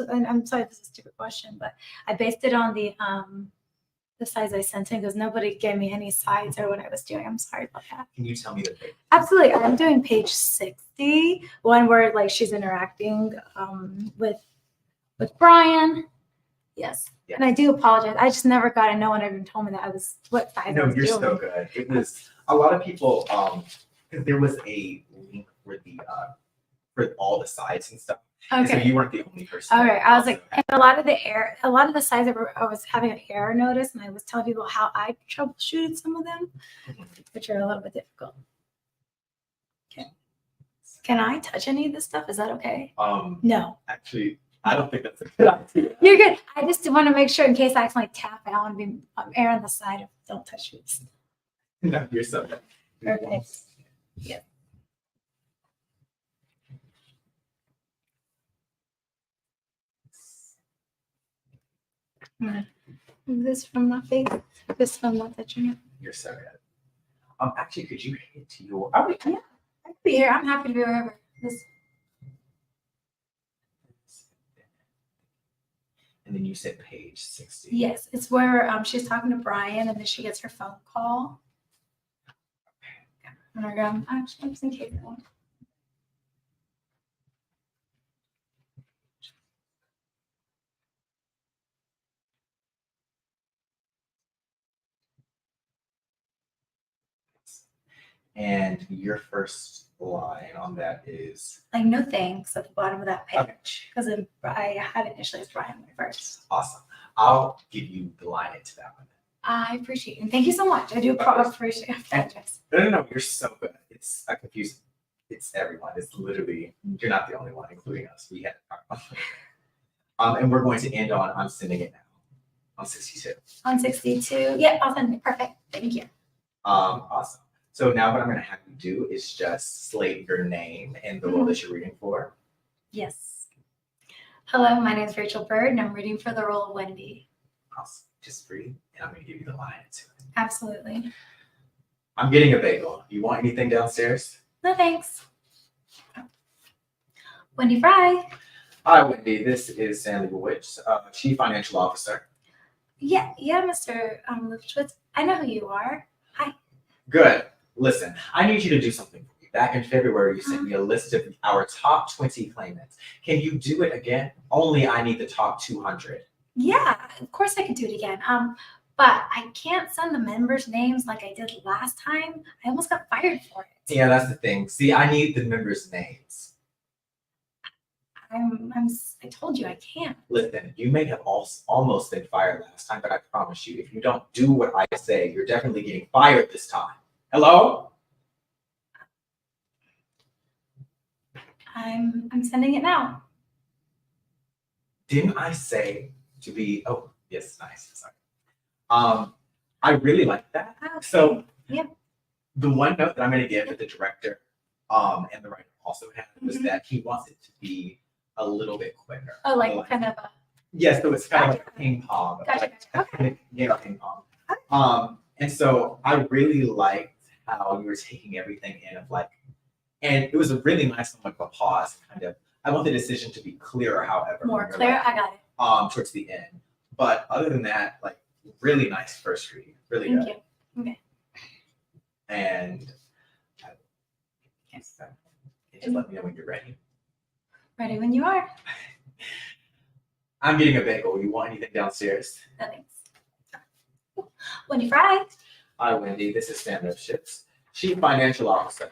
sorry, this is a stupid question, but I based it on the size I sent in because nobody gave me any sides or what I was doing. I'm sorry about that. Can you tell me the page? Absolutely, I'm doing page 60, one where like she's interacting with Brian. Yes. Yeah. And I do apologize. I just never got it. No one ever told me that I was what size I No, was you're doing. so good. It was a lot of people, because there was a link for the for all the sides and stuff. And so Okay. you weren't the only person. All that right. I was also like, had- and a lot of the sides I was having an error notice, and I was telling people how I troubleshooted some of them, which are a little bit difficult. Okay. Can I touch any of this stuff? Is that okay? No. Actually, I don't think that's a good idea. You're good. I just want to make sure in case I accidentally tap it, I want to be err on the side of don't touch this. No, you're so good. Perfect. Yeah. I'm gonna move this from my face. This from not touching it. You're so good. Actually, could you hit your? Yeah, I could be here. I'm happy to be wherever. This. And then you said page 60. Yes, it's where she's talking to Brian, and then she gets her phone call. And I go, actually, just in case. And your first line on that is Like no thanks at the bottom of that page because I had initially as Brian first. awesome. I'll give you the line into that one. I appreciate it. And thank you so much. I do appreciate it. I apologize. No, you're so good. It's confusing. It's everyone. It's literally, you're not the only one, including us. We had and we're going to end on I'm sending it now on 62. On 62. Yeah, I'll send it. Perfect. Thank you. Awesome. So now what I'm going to have you do is just slate your name and the role that you're reading for. Yes. Hello, my name is Rachel Bird, and I'm reading for the role of Wendy. Awesome. Just breathe, and I'm going to give you the line to it. Absolutely. I'm getting a bagel. You want anything downstairs? No thanks. Wendy Fry. Hi, Wendy. This is Stanley Witch, Chief Financial Officer. Yeah, Mr. Lipschwitz. I know who you are. Hi. Good. Listen, I need you to do something for me. Back in February, you sent me a list of our top 20 claimants. Can you do it again? Only I need the top 200. Yeah, of course I could do it again. but I can't send the members' names like I did last time. I almost got fired for it. Yeah, that's the thing. See, I need the members' names. I told you I can't. Listen, you may have almost been fired last time, but I promise you, if you don't do what I say, you're definitely getting fired this time. Hello? I'm sending it now. Didn't I say to be? Oh, yes, nice. Sorry. I really like that. Okay. So, yeah. The one note that I'm going to give that the director, and the writer also had was that he wants it to be a little bit quicker. Oh, like kind of a. Yes, so it's kind of like a ping pong. Gotcha. Like, yeah, ping pong. And so I really liked how you were taking everything in of like, and it was a really nice moment of a pause. Kind of, I want the decision to be clearer, however. More when clear. you're, like, I got it. towards the end. But other than that, like, really nice first reading. Really Thank good. you. Okay. And just let me know when you're ready. Ready when you are. I'm getting a bagel. You want anything downstairs? No thanks. Wendy Fry. Hi, Wendy. This is Sam Lipschitz, Chief Financial Officer.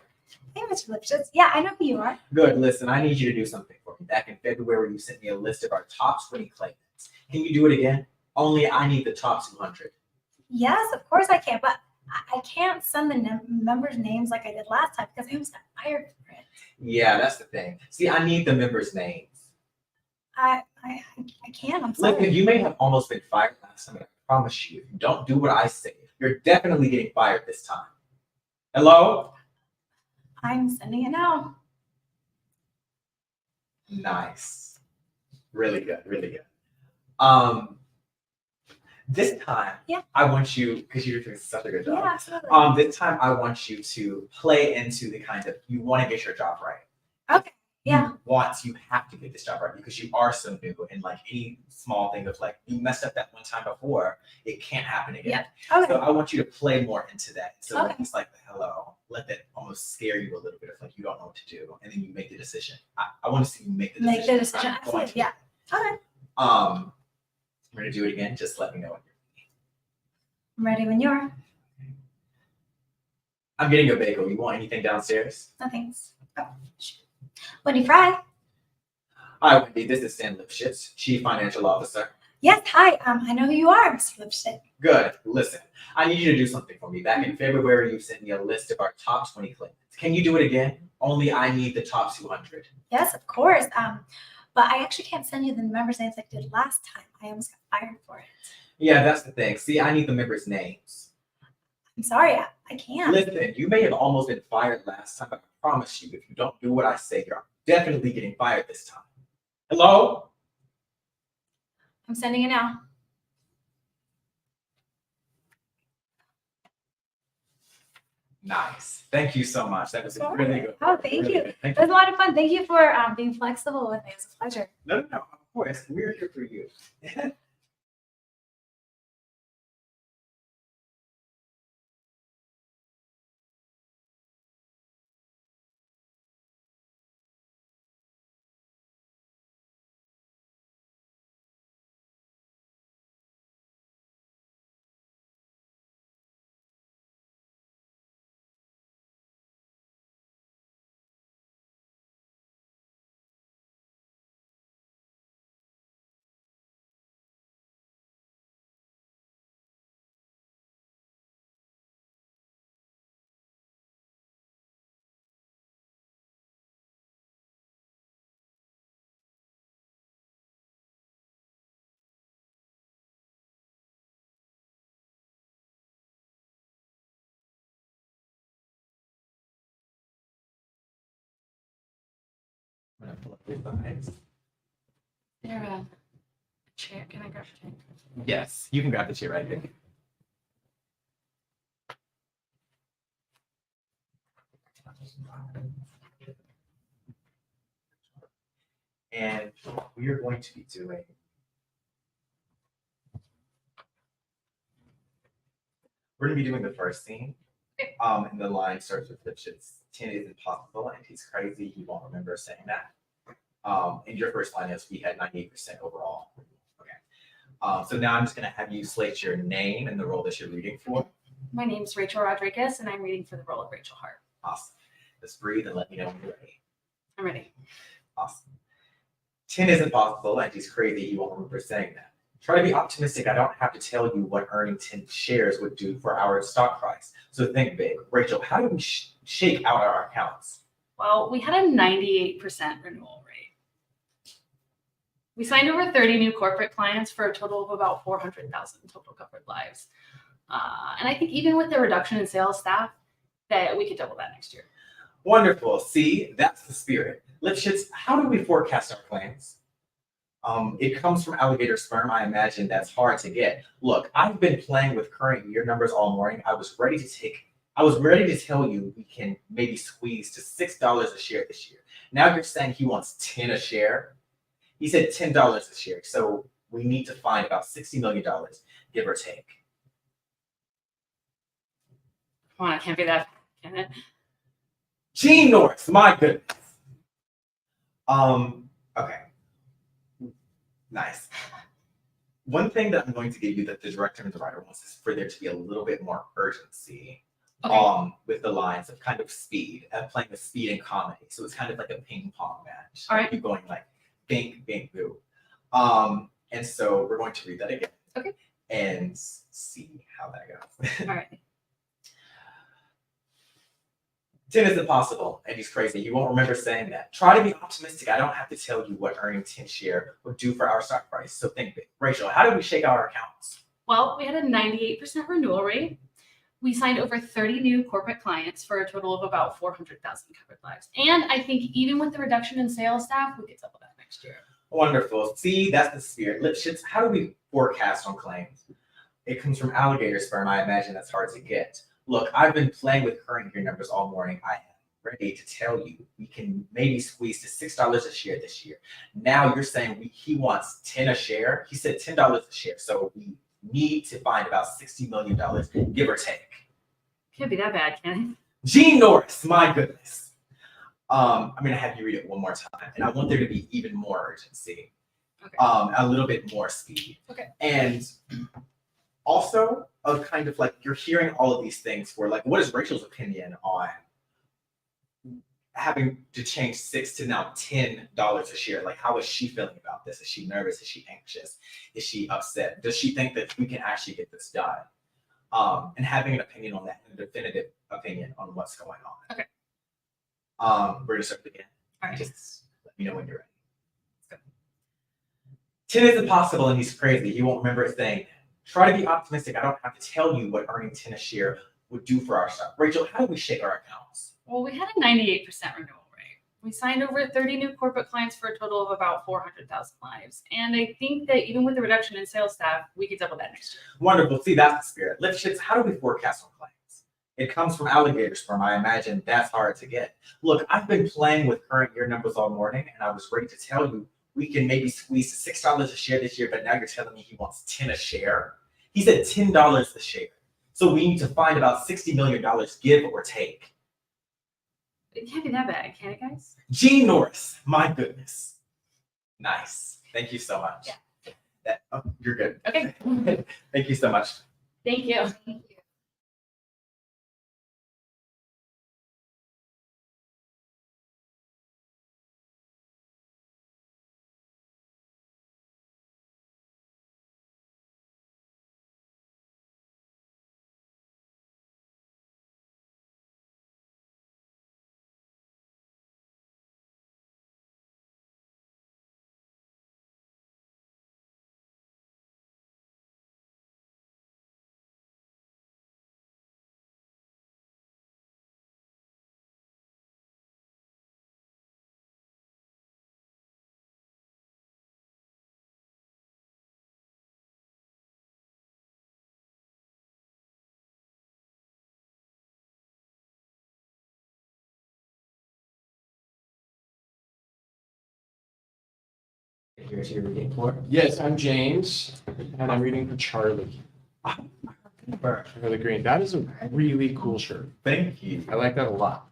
Hey, Mr. Lipschitz. Yeah, I know who you are. Good. Listen, I need you to do something for me. Back in February, you sent me a list of our top 20 claimants. Can you do it again? Only I need the top 200. Yes, of course I can, but I can't send the members' names like I did last time because I almost got fired for it. Yeah, that's the thing. See, I need the members' names. I can't. I'm sorry. Listen, you may have almost been fired last time, but I promise you, if you don't do what I say, you're definitely getting fired this time. Hello? I'm sending it now. Nice. Really good, really good. This time, Yeah. I want you, because you're doing such a good job. Yeah, absolutely. This time I want you to play into the kind of, you want to get your job right. Okay. Yeah. You have to get this job right because you are so new, and like any small thing of like, you messed up that one time before, it can't happen again. Yeah. Okay. So I want you to play more into that. So Okay. it's like the hello, let that almost scare you a little bit of like, you don't know what to do. And then you make the decision. I want to see you make the decision. Make the decision. I'm going Absolutely. to. Yeah. Okay. We're going to do it again. Just let me know when you're I'm ready when you are. I'm getting a bagel. You want anything downstairs? No thanks. Oh, shoot. Wendy Fry. Hi, Wendy. This is Sam Lipschitz, Chief Financial Officer. Yes. Hi. I know who you are, Mr. Lipschitz. Good. Listen, I need you to do something for me. Back in February, you sent me a list of our top 20 claimants. Can you do it again? Only I need the top 200. Yes, of course. But I actually can't send you the members' names like I did last time. I almost got fired for it. Yeah, that's the thing. See, I need the members' names. I'm sorry. I can't. Listen, you may have almost been fired last time, but I promise you, if you don't do what I say, you're definitely getting fired this time. Hello? I'm sending it now. Nice. Thank you so much. That was Sorry. really good. Oh, thank Really you. good. Thank It was a lot of fun. Thank you for being flexible with me. It was a pleasure. No, of course. We're here for you. I'm gonna pull up your slides. Is there a chair? Can I grab a chair? Yes, you can grab the chair right there. And we are going to be doing the first scene. And the line starts with Lipschitz. 10 is impossible and he's crazy. You won't remember saying that. And your first line is we had 98% overall. Okay. So now I'm just going to have you slate your name and the role that you're reading for. My name's Rachel Rodriguez, and I'm reading for the role of Rachel Hart. Awesome. Let's breathe and let me know when you're ready. I'm ready. Awesome. 10 isn't possible, and he's crazy. He won't remember saying that. Try to be optimistic. I don't have to tell you what earning 10 shares would do for our stock price. So think big. Rachel, how do we shake out our accounts? Well, we had a 98% renewal rate. We signed over 30 new corporate clients for a total of about 400,000 total covered lives. And I think even with the reduction in sales staff, that we could double that next year. Wonderful. See, that's the spirit. Lipschitz, how do we forecast our claims? It comes from alligator sperm. I imagine that's hard to get. Look, I've been playing with current year numbers all morning. I was ready to tell you we can maybe squeeze to $6 a share this year. Now you're saying he wants 10 a share. He said $10 a share. So we need to find about $60 million, give or take. Come on, it can't be that, can it? Gene Norris, my goodness. Okay. Nice. One thing that I'm going to give you that the director and the writer wants is for there to be a little bit more urgency. Okay. With the lines of kind of speed. I'm playing with speed and comedy. So it's kind of like a ping pong match. All right. You're going like bing, bing, boo. And so we're going to read that again. Okay. And see how that goes. All right. 10 isn't possible, and he's crazy. He won't remember saying that. Try to be optimistic. I don't have to tell you what earning 10 share would do for our stock price. So think big. Rachel, how do we shake out our accounts? Well, we had a 98% renewal rate. We signed over 30 new corporate clients for a total of about 400,000 covered lives. And I think even with the reduction in sales staff, we could double that next year. Wonderful. See, that's the spirit. Lipschitz, how do we forecast on claims? It comes from alligator sperm. I imagine that's hard to get. Look, I've been playing with current year numbers all morning. I am ready to tell you we can maybe squeeze to $6 a share this year. Now you're saying he wants 10 a share. He said $10 a share. So we need to find about $60 million, give or take. Can't be that bad, can Gene Norris, my goodness. I'm going to have you read it one more time. And I want there to be even more urgency. Okay. A little bit more speed. Okay. And also, of kind of like you're hearing all of these things for like, what is Rachel's opinion on having to change 6 to now $10 a share? Like, how is she feeling about this? Is she nervous? Is she anxious? Is she upset? Does she think that we can actually get this done? And having an opinion on that, and a definitive opinion on what's going on. Okay. We're gonna start again. All right. Just let me know when you're ready. Let's go. 10 isn't possible, and he's crazy. He won't remember a thing. Try to be optimistic. I don't have to tell you what earning 10 a share would do for our stock. Rachel, how do we shake our accounts? Well, we had a 98% renewal rate. We signed over 30 new corporate clients for a total of about 400,000 lives. And I think that even with the reduction in sales staff, we could double that next year. Wonderful. See, that's the spirit. Lipschitz, how do we forecast on claims? It comes from alligator sperm. I imagine that's hard to get. Look, I've been playing with current year numbers all morning, and I was ready to tell you we can maybe squeeze to $6 a share this year, but now you're telling me he wants 10 a share. He said $10 a share. So we need to find about $60 million, give or take. It can't be that bad, can it, guys? Gene Norris, my goodness. Nice. Thank you so much. Yeah. You're good. Okay. Thank you so much. Thank you. Here's your reading for. Yes, I'm James, and I'm reading for Charlie. For the green. That is a really cool shirt. Thank you. I like that a lot.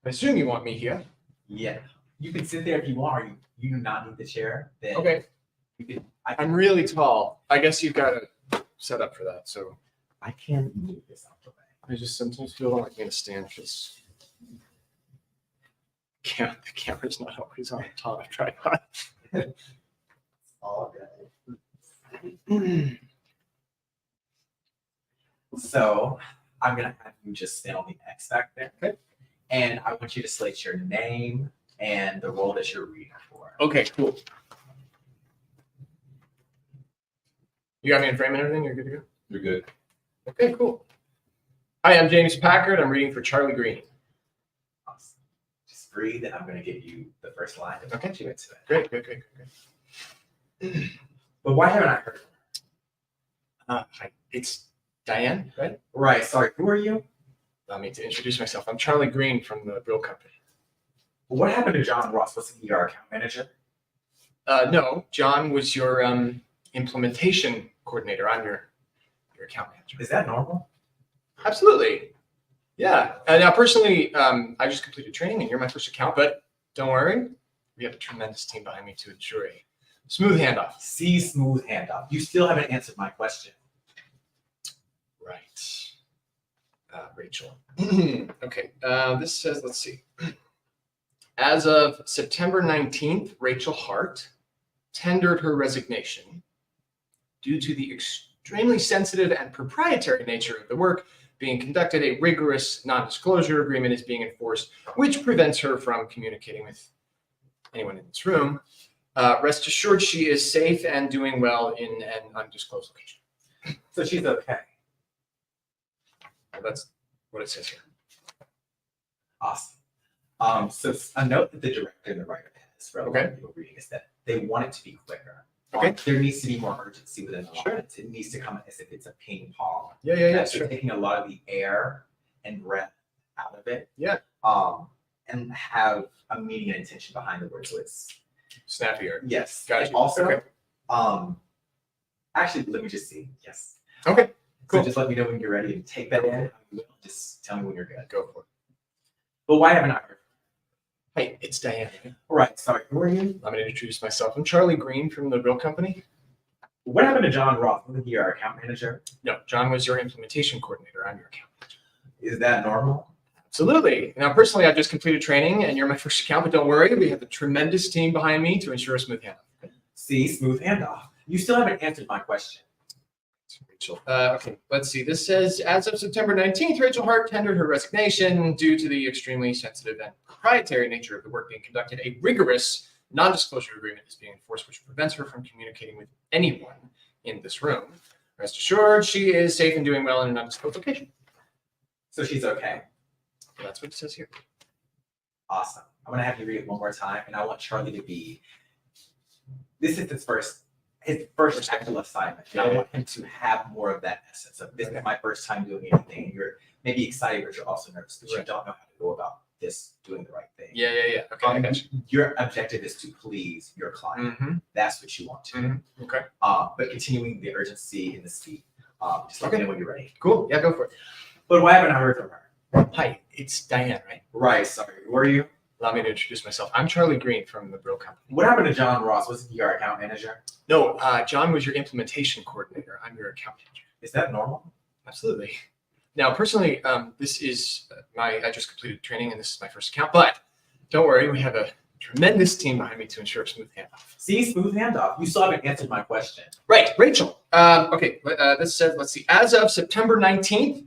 I assume you want me here. Yeah. You can sit there if you want, or you do not need the chair. Then Okay. I'm really tall. I guess you've got to set up for that. So I can move this out the way. I just sometimes feel like I'm going to stand because the camera's not always on the top tripod. All good. So I'm gonna have you just stand on the X back there. Okay. And I want you to slate your name and the role that you're reading for. Okay, cool. You got me in frame and everything? You're good to go? You're good. Okay, cool. Hi, I'm James Packard. I'm reading for Charlie Green. Awesome. Just breathe, and I'm gonna give you the first line. Okay. Get you into it. Great. But why haven't I heard? Hi, it's Diane, right? Right. Sorry. Who are you? Allow me to introduce myself. I'm Charlie Green from the Brill Company. What happened to John Ross? Was he our account manager? No, John was your implementation coordinator. I'm your account manager. Is that normal? Absolutely. Yeah. Now, personally, I just completed training and you're my first account, but don't worry. We have a tremendous team behind me to ensure a smooth handoff. See, smooth handoff. You still haven't answered my question. Right. Rachel. Okay. This says, let's see. As of September 19th, Rachel Hart tendered her resignation due to the extremely sensitive and proprietary nature of the work being conducted. A rigorous non-disclosure agreement is being enforced, which prevents her from communicating with anyone in this room. Rest assured, she is safe and doing well in an undisclosed location. So she's okay. Well, that's what it says here. Awesome. So a note that the director and the writer has for a lot of people reading is that they want it to be quicker. Okay. There needs to be more urgency within the Sure. lines. It needs to come as if it's a ping pong. Yeah, So sure. taking a lot of the air and breath out of it. Yeah. And have a meaning and intention behind the word. So it's Snappier. yes. Got And you. also, Okay. actually, let me just see. Yes. Okay. Cool. So just let me know when you're ready to take that in. Just tell me when you're good. Go for it. But why haven't I heard? Hey, it's Diane. All right. Sorry. Who are you? I'm going to introduce myself. I'm Charlie Green from the Brill Company. What happened to John Roth? Was he our account manager? No, John was your implementation coordinator. I'm your account manager. Is that normal? Absolutely. Now, personally, I've just completed training and you're my first account, but don't worry. We have a tremendous team behind me to ensure a smooth handoff. See, smooth handoff. You still haven't answered my question. Rachel. Okay, let's see. This says, as of September 19th, Rachel Hart tendered her resignation due to the extremely sensitive and proprietary nature of the work being conducted. A rigorous non-disclosure agreement is being enforced, which prevents her from communicating with anyone in this room. Rest assured, she is safe and doing well in an undisclosed location. So she's okay. That's what it says here. Awesome. I'm gonna have you read it one more time, and I want Charlie to be. This is his first actual assignment. And I want him to have more of that essence of this is my first time doing anything. And you're maybe excited, but you're also nervous because you don't know how to go about this doing the right thing. Yeah. Okay, I got you. Your objective is to please your client. Mm-hmm. That's what you want to do. Okay. But continuing the urgency and the speed. Just let me know when you're ready. Cool. Yeah, go for it. But why haven't I heard from her? Hi, it's Diane, right? Right. Sorry. Who are you? Allow me to introduce myself. I'm Charlie Green from the Brill Company. What happened to John Ross? Was he your account manager? No, John was your implementation coordinator. I'm your account manager. Is that normal? Absolutely. Now, personally, this is I just completed training and this is my first account, but don't worry, we have a tremendous team behind me to ensure a smooth handoff. See, smooth handoff. You still haven't answered my question. Right, Rachel. Okay, this says, let's see, as of September 19th,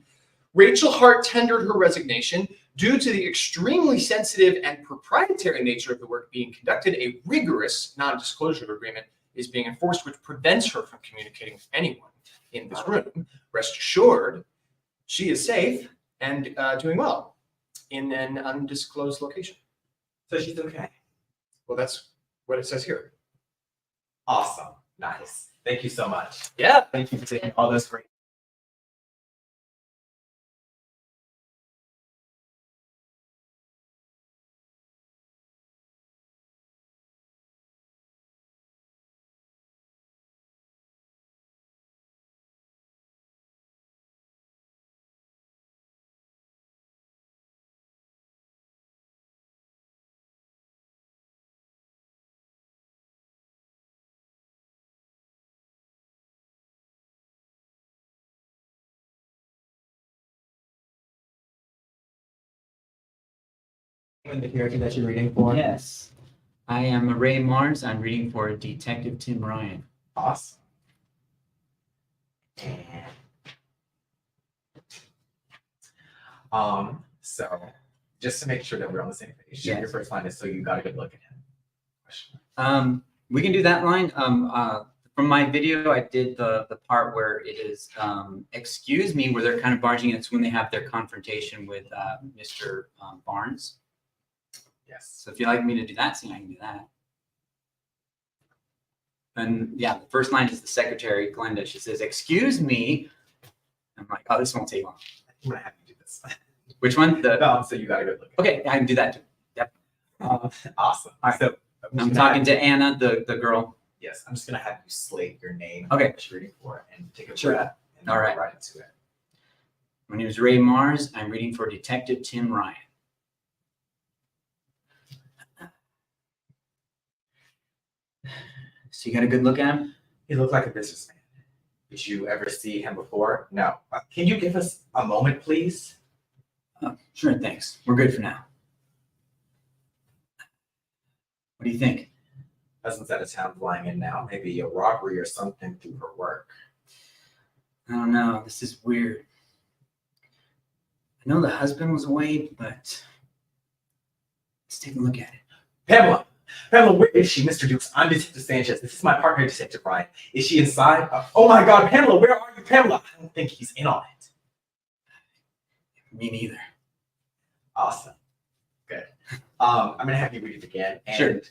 Rachel Hart tendered her resignation due to the extremely sensitive and proprietary nature of the work being conducted. A rigorous non-disclosure agreement is being enforced, which prevents her from communicating with anyone in this room. Rest assured, she is safe and doing well in an undisclosed location. So she's okay. Well, that's what it says here. Awesome. Nice. Thank you so much. Yeah. Thank you for taking all those great And the character that you're reading for? Yes. I am Ray Mars. I'm reading for Detective Tim Ryan. Awesome. So just to make sure that we're on the same page, Yes. your first line is, so you got a good look at him. We can do that line. From my video, I did the part where it is, excuse me, where they're kind of barging in. It's when they have their confrontation with Mr. Barnes. Yes. So if you'd like me to do that scene, I can do that. And yeah, the first line is the secretary, Glenda. She says, excuse me. I'm like, oh, this won't take long. I'm gonna have you do this. Which one? So you got a good look. Okay, I can do that too. Yep. Awesome. All right. So I'm talking to Anna, the girl. Yes, I'm just gonna have you slate your name. Okay. That you're reading for, and take a Sure. breath. And All right. Go right into it. My name is Ray Mars. I'm reading for Detective Tim Ryan. So you got a good look at him? He looked like a businessman. Did you ever see him before? No. Can you give us a moment, please? Sure, thanks. We're good for now. What do you think? Husband's out of town flying in now. Maybe a robbery or something through her work. I don't know. This is weird. I know the husband was away, but let's take a look at it. Pamela! Pamela, where is she, Mr. Dukes? I'm Detective Sanchez. This is my partner, Detective Ryan. Is she inside? Oh my God, Pamela, where are you, Pamela? I don't think he's in on it. Me neither. Awesome. Good. I'm gonna have you read it again. And Sure.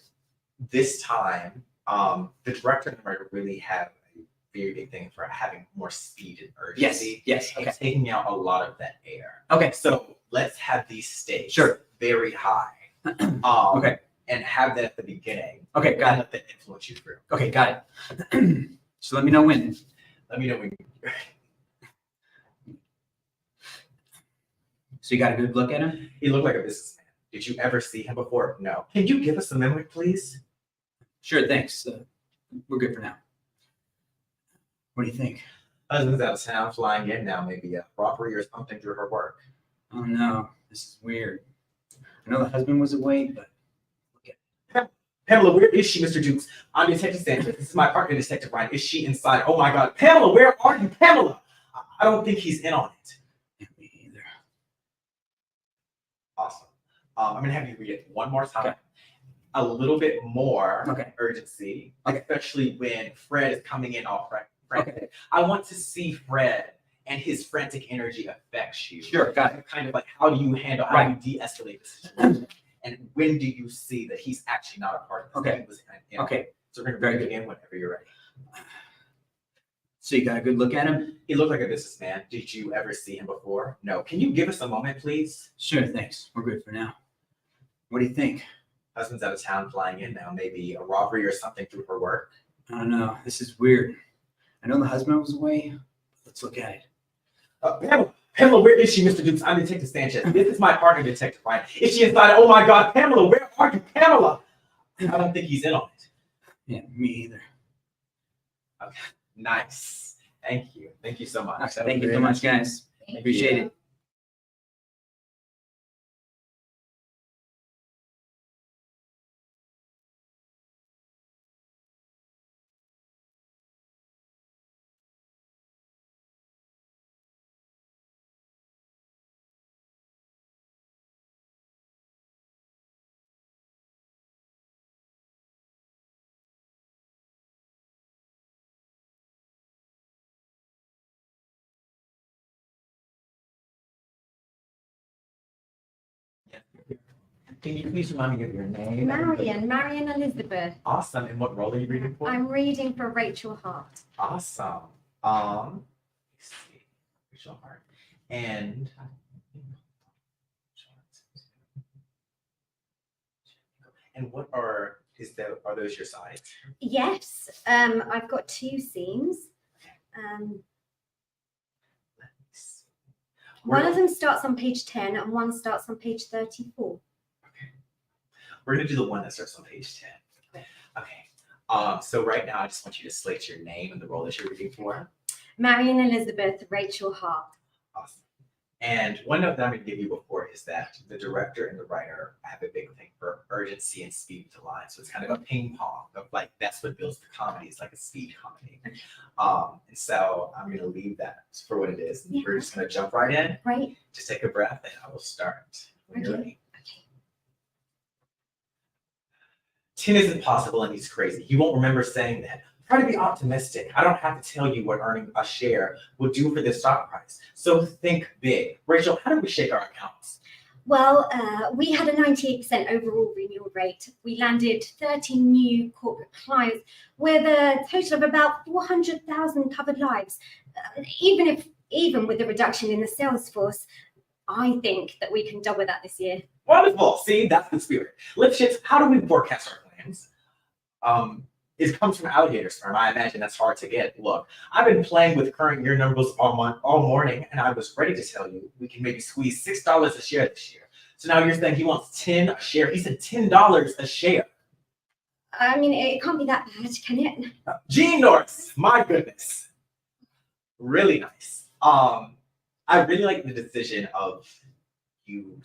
This time, the director and the writer really have a very big thing for having more speed and urgency. Yes. And Okay. taking out a lot of that air. Okay. So let's have these stakes Sure. very high. Okay. And have that at the beginning. Okay, got And it. let that influence you through. Okay, got it. So let me know when. Let me know when. So you got a good look at him? He looked like a businessman. Did you ever see him before? No. Can you give us a memory, please? Sure, thanks. We're good for now. What do you think? Husband's out of town, flying in now. Maybe a robbery or something through her work. Oh no, this is weird. I know the husband was away, but Pamela, where is she, Mr. Dukes? I'm Detective Sanchez. This is my partner, Detective Ryan. Is she inside? Oh my God. Pamela, where are you? Pamela! I don't think he's in on it. yeah, me either. Awesome. I'm going to have you read it one more time. Okay. A little bit more Okay. urgency, Okay. especially when Fred is coming in all frantic. Okay. I want to see Fred and his frantic energy affects you. Sure, got it. Kind of like, how do you handle, how do you de-escalate the situation? And when do you see that he's actually not a part of this? Okay. He was in on it? Okay. So we're going to Very bring it good. in whenever you're ready. So you got a good look at him? He looked like a businessman. Did you ever see him before? No. Can you give us a moment, please? Sure, thanks. We're good for now. What do you think? Husband's out of town, flying in now. Maybe a robbery or something through her work. I don't know. This is weird. I know the husband was away. Let's look at it. Pamela, where is she, Mr. Dukes? I'm Detective Sanchez. This is my partner, Detective Ryan. Is she inside? Oh my God, Pamela, where are you, Pamela? I don't think he's in on it. Yeah, me either. Okay, nice. Thank you. Thank you so much. That was Thank you very so much, nice. guys. Thank Appreciate you. it. Can you please remind me of your name? Marion Elizabeth. Awesome. And what role are you reading for? I'm reading for Rachel Hart. Awesome. Let's see. Rachel Hart. And what are those your sides? Yes, I've got two scenes. One of them starts on page 10 and one starts on page 34. We're gonna do the one that starts on page 10. Okay. So right now I just want you to slate your name and the role that you're reading for. Marion Elizabeth, Rachel Hart. Awesome. And one note that I'm going to give you before is that the director and the writer have a big thing for urgency and speed to line. So it's kind of a ping pong of like, that's what builds the comedy. It's like a speed comedy. And so I'm going to leave that for what it is. And we're just going to jump right in. Right. Just take a breath and I will start when you're ready. 10 isn't possible and he's crazy. You won't remember saying that. Try to be optimistic. I don't have to tell you what earning a share will do for this stock price. So think big. Rachel, how do we shake our accounts? Well, we had a 98% overall renewal rate. We landed 30 new corporate clients with a total of about 400,000 covered lives. Even with the reduction in the sales force, I think that we can double that this year. Wonderful. See, that's the spirit. Lipschitz, how do we forecast our plans? It comes from alligator sperm. I imagine that's hard to get. Look, I've been playing with current year numbers all morning, and I was ready to tell you we can maybe squeeze $6 a share this year. So now you're saying he wants 10 a share. He said $10 a share. I mean, it can't be that bad, can it? Gene Norris, my goodness. Really nice. I really like the decision of you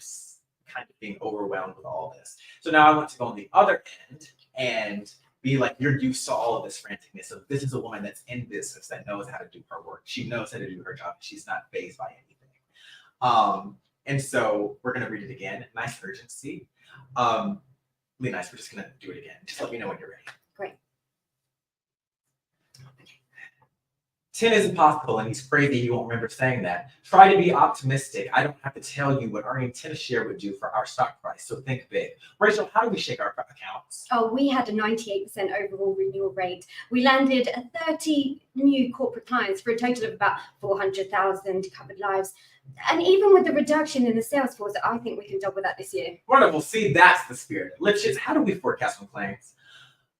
kind of being overwhelmed with all this. So now I want to go on the other end and be like, you're used to all of this franticness. So this is a woman that's in business that knows how to do her work. She knows how to do her job. She's not fazed by anything. And so we're going to read it again. Nice urgency. Really nice. We're just going to do it again. Just let me know when you're ready. Great. 10 isn't possible, and he's crazy. You won't remember saying that. Try to be optimistic. I don't have to tell you what earning 10 a share would do for our stock price, so think big. Rachel, how do we shake our accounts? Oh, we had a 98% overall renewal rate. We landed 30 new corporate clients for a total of about 400,000 covered lives. And even with the reduction in the sales force, I think we can double that this year. Wonderful. See, that's the spirit. Lipschitz, how do we forecast some claims?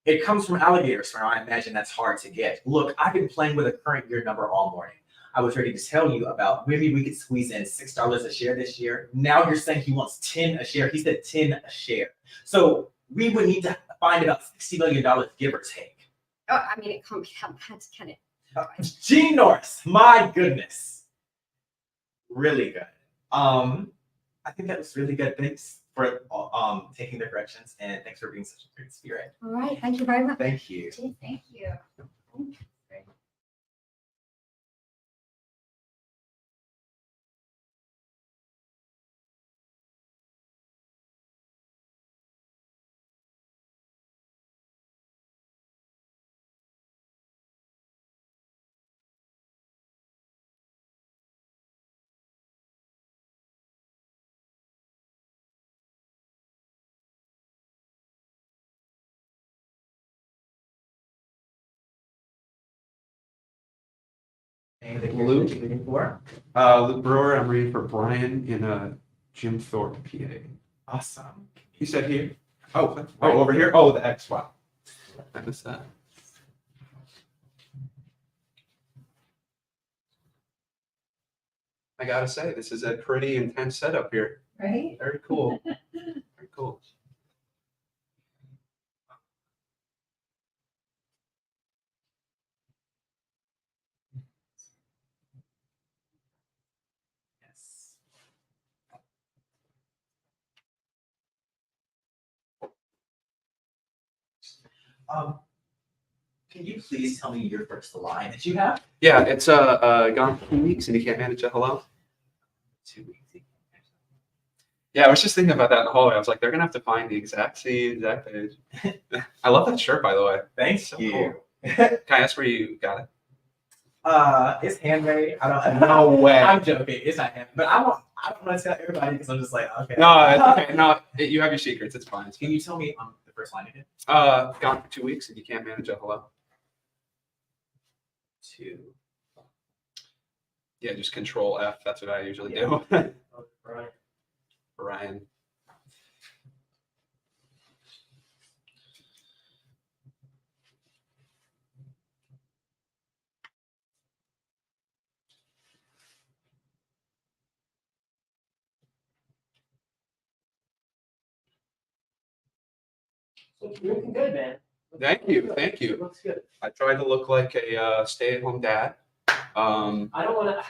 It comes from alligator sperm. I imagine that's hard to get. Look, I've been playing with a current year number all morning. I was ready to tell you about maybe we could squeeze in $6 a share this year. Now you're saying he wants 10 a share. He said 10 a share. So we would need to find about $60 million, give or take. Oh, I mean, it can't be that bad, can it? Gene Norris, my goodness. Really good. I think that was really good. Thanks for taking the corrections, and thanks for being such a great spirit. All right. Thank you very much. Thank you. Thank you. Luke. Luke Brewer. I'm reading for Brian in Jim Thorpe, PA. Awesome. He said here. Oh, over here. Oh, the X. Wow. I missed that. I gotta say, this is a pretty intense setup here. Right? Very cool. Very cool. Can you please tell me your first line that you have? Yeah, it's gone for 2 weeks and you can't manage a hello. 2 weeks. Yeah, I was just thinking about that in the hallway. I was like, they're gonna have to find the exact page. I love that shirt, by the way. Thank So you. cool. Can I ask where you got it? It's handmade. I don't. No way. I'm joking. It's not handmade, but I don't want to tell everybody because I'm just like, okay. No, it's okay. No, you have your secrets. It's fine. Can you tell me the first line again? Gone for 2 weeks and you can't manage a hello. 2. Yeah, just Control F. That's what I usually do. Right. Ryan. You're looking good, man. Thank you. Thank you. Looks good. I try to look like a stay-at-home dad. I don't want to.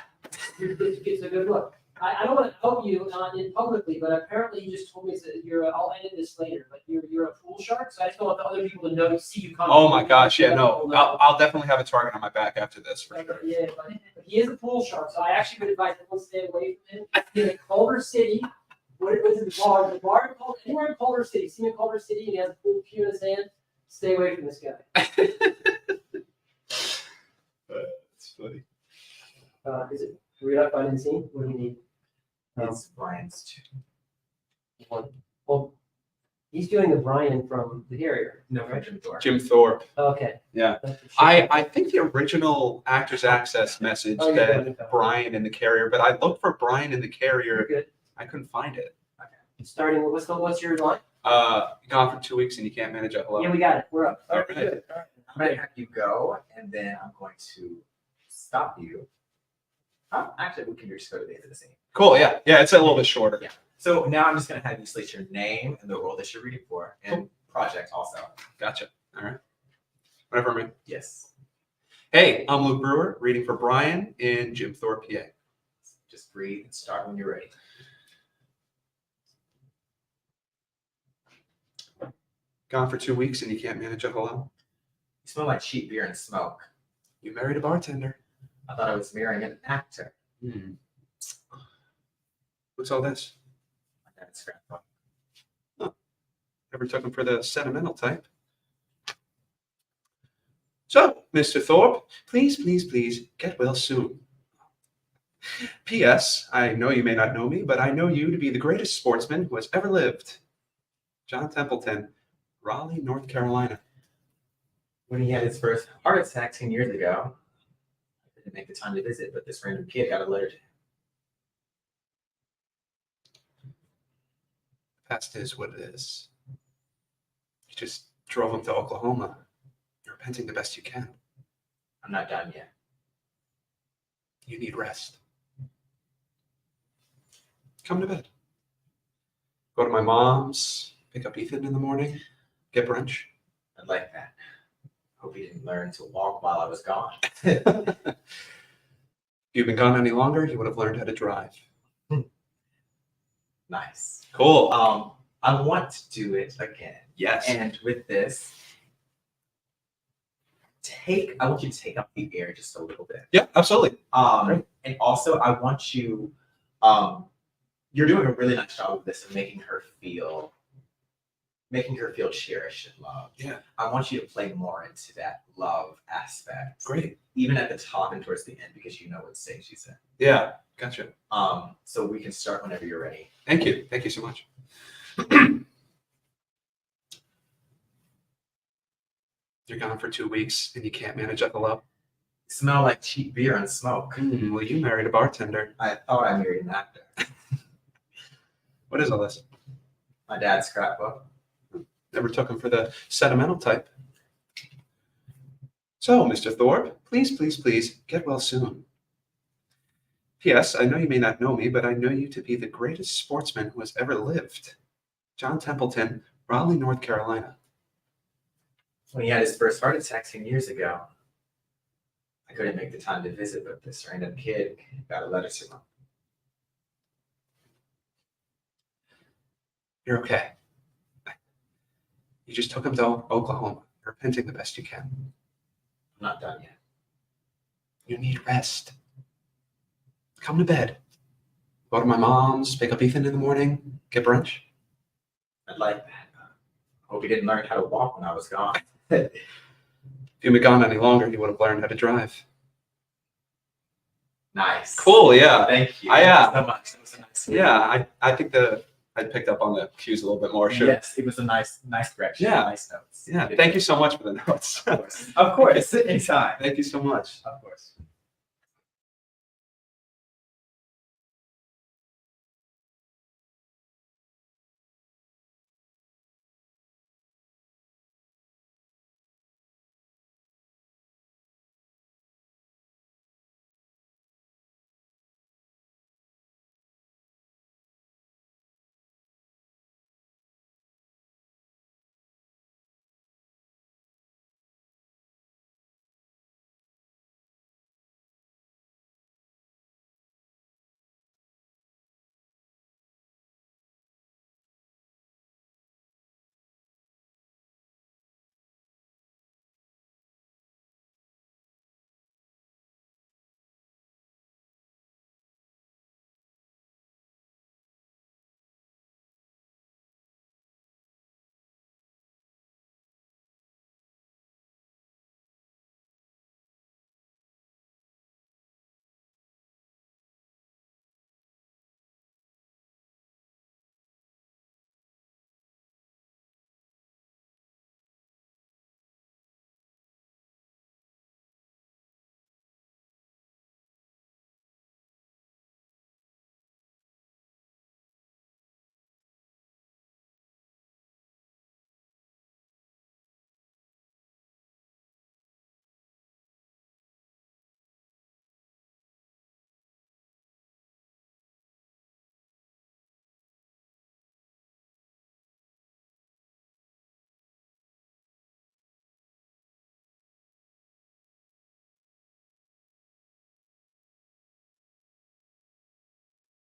It's a good look. I don't want to out you in publicly, but apparently you just told me that I'll edit this later, but you're a pool shark, so I just don't want the other people to know, see you coming. Oh my gosh, yeah, no, People know. I'll definitely have a target on my back after this for sure. Yeah, but he is a pool shark, so I actually would advise everyone to stay away from him. He's in Culver City. What is the bar? The bar in anywhere in Culver City. See him in Culver City, and he has a pool cue in his hand. Stay away from this guy. That's funny. Is it read up on scene? What do you need? It's Brian's too. Well, he's doing the Brian from the Carrier. No, from Jim Thorpe. Jim Thorpe. Okay. Yeah. That's for sure. I think the original Actors Access message Oh, yeah, said Brian in the Carrier, but I looked for Brian in the Carrier. You're good. I couldn't find it. Starting. What's your line? Gone for 2 weeks and you can't manage a hello. Yeah, we got it. We're up. All Okay, right. good. All right. I'm going to have you go, and then I'm going to stop you. Oh, actually, we can just go to the end of the scene. Cool, yeah. Yeah, it's a little bit shorter. Yeah. So now I'm just going to have you slate your name and the role that you're reading for, and project also. Gotcha. All right. Whatever, man. Yes. Hey, I'm Luke Brewer, reading for Brian in Jim Thorpe, PA. Just breathe and start when you're ready. Gone for 2 weeks and you can't manage a hello. You smell like cheap beer and smoke. You married a bartender. I thought I was marrying an actor. What's all this? My dad's grandpa. Never took him for the sentimental type. So, Mr. Thorpe, please, please, please get well soon. P.S. I know you may not know me, but I know you to be the greatest sportsman who has ever lived. John Templeton, Raleigh, North Carolina. When he had his first heart attack 10 years ago, I didn't make the time to visit, but this random kid got a letter to him. Past is what it is. You just drove him to Oklahoma. You're repenting the best you can. I'm not done yet. You need rest. Come to bed. Go to my mom's, pick up Ethan in the morning, get brunch. I'd like that. Hope he didn't learn to walk while I was gone. If you'd been gone any longer, you would have learned how to drive. Nice. Cool. I want to do it again. Yes. And with this, I want you to take up the air just a little bit. Yeah, absolutely. And also I want you, you're doing a really nice job of this and making her feel cherished and loved. Yeah. I want you to play more into that love aspect. Great. Even at the top and towards the end, because you know what stage she's in. Yeah, gotcha. So we can start whenever you're ready. Thank you. Thank you so much. You're gone for 2 weeks and you can't manage a hello. Smell like cheap beer and smoke. Well, you married a bartender. I thought I married an actor. What is all this? My dad's scrapbook. Never took him for the sentimental type. So, Mr. Thorpe, please, please, please get well soon. P.S. I know you may not know me, but I know you to be the greatest sportsman who has ever lived. John Templeton, Raleigh, North Carolina. When he had his first heart attack 10 years ago, I couldn't make the time to visit, but this random kid got a letter to him. You're okay. You just took him to Oklahoma. You're repenting the best you can. I'm not done yet. You need rest. Come to bed. Go to my mom's, pick up Ethan in the morning, get brunch. I'd like that. Hope he didn't learn how to walk when I was gone. If you'd been gone any longer, you would have learned how to drive. Nice. Cool, yeah. Thank you. Yeah. So much. That was a nice Yeah, I think I picked up on the cues a little bit more. Sure. Yes, it was a nice direction. Yeah. Nice notes. Yeah. Thank you so much for the notes. Of course. Of course. Anytime. Thank you so much. Of course.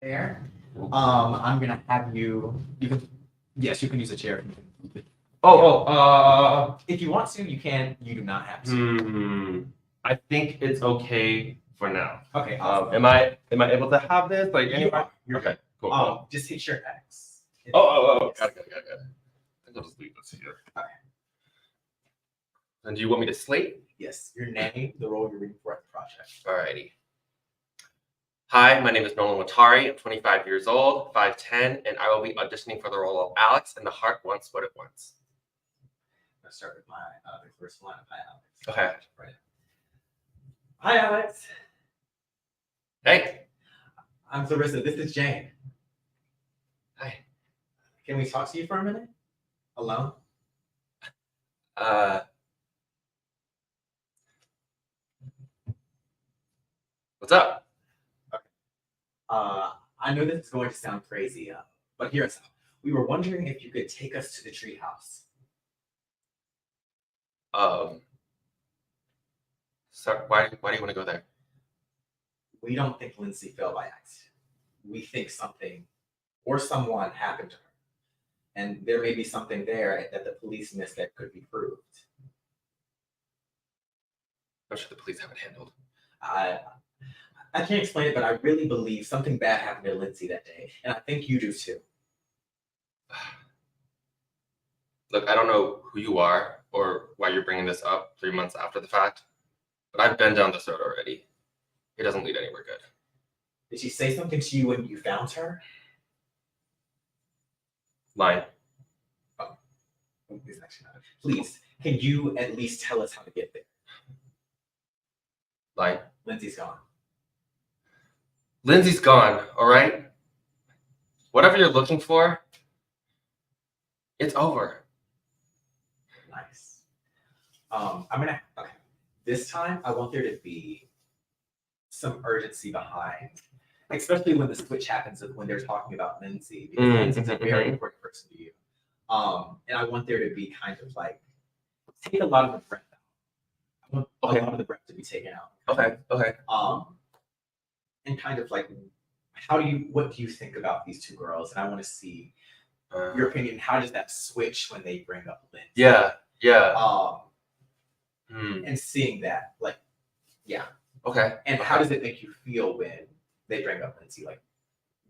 There. I'm gonna have you. You can. Yes, you can use a chair. If you want to, you can. You do not have to. I think it's okay for now. Okay. Awesome. Am I able to have this? Like You anyway? are. You're Okay. good. Cool. Just hit your X. Got Yes. it. I think I'll just leave this here. Okay. And do you want me to slate? Yes. Your name, the role you're reading for at the project. Alrighty. Hi, my name is Nolan Watari. I'm 25 years old, 5'10", and I will be auditioning for the role of Alex in The Heart Wants What It Wants. I'm gonna start with my the first line of Hi, Alex. Okay. Right. Hi, Alex. Hey. I'm Clarissa. This is Jane. Hi. Can we talk to you for a minute? Alone? What's up? I know this is going to sound crazy, but here's how. We were wondering if you could take us to the treehouse. So why do you want to go there? We don't think Lindsay fell by accident. We think something or someone happened to her. And there may be something there that the police missed that could be proved. I'm sure the police have it handled. I can't explain it, but I really believe something bad happened to Lindsay that day. And I think you do too. Look, I don't know who you are or why you're bringing this up 3 months after the fact, but I've been down this road already. It doesn't lead anywhere good. Did she say something to you when you found her? Lying. Oh, it's actually not. Please, can you at least tell us how to get there? Lying. Lindsay's gone. Lindsay's gone, all right? Whatever you're looking for, it's over. Nice. Okay. This time, I want there to be some urgency behind, especially when the switch happens of when they're talking about Lindsay, because Lindsay's a very important person to you. And I want there to be kind of like, take a lot of the breath out. I want a lot of the breath to be taken out. Okay. And kind of like, what do you think about these two girls? And I want to see your opinion. How does that switch when they bring up Lindsay? Yeah. And seeing that, like, yeah. Okay. And how does it make you feel when they bring up Lindsay? Like,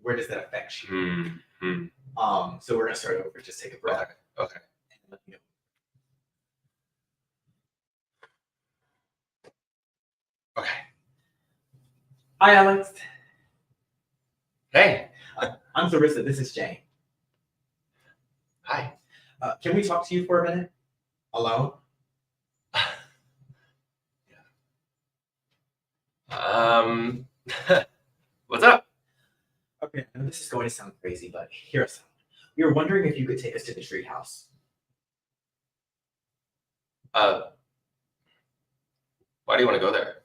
where does that affect you? So we're gonna start over. Just take a breath. Okay. And let me know. Okay. Hi, Alex. Hey. I'm Clarissa. This is Jane. Hi. Can we talk to you for a minute? Alone? What's up? Okay, I know this is going to sound crazy, but here's how. We were wondering if you could take us to the treehouse. Why do you want to go there?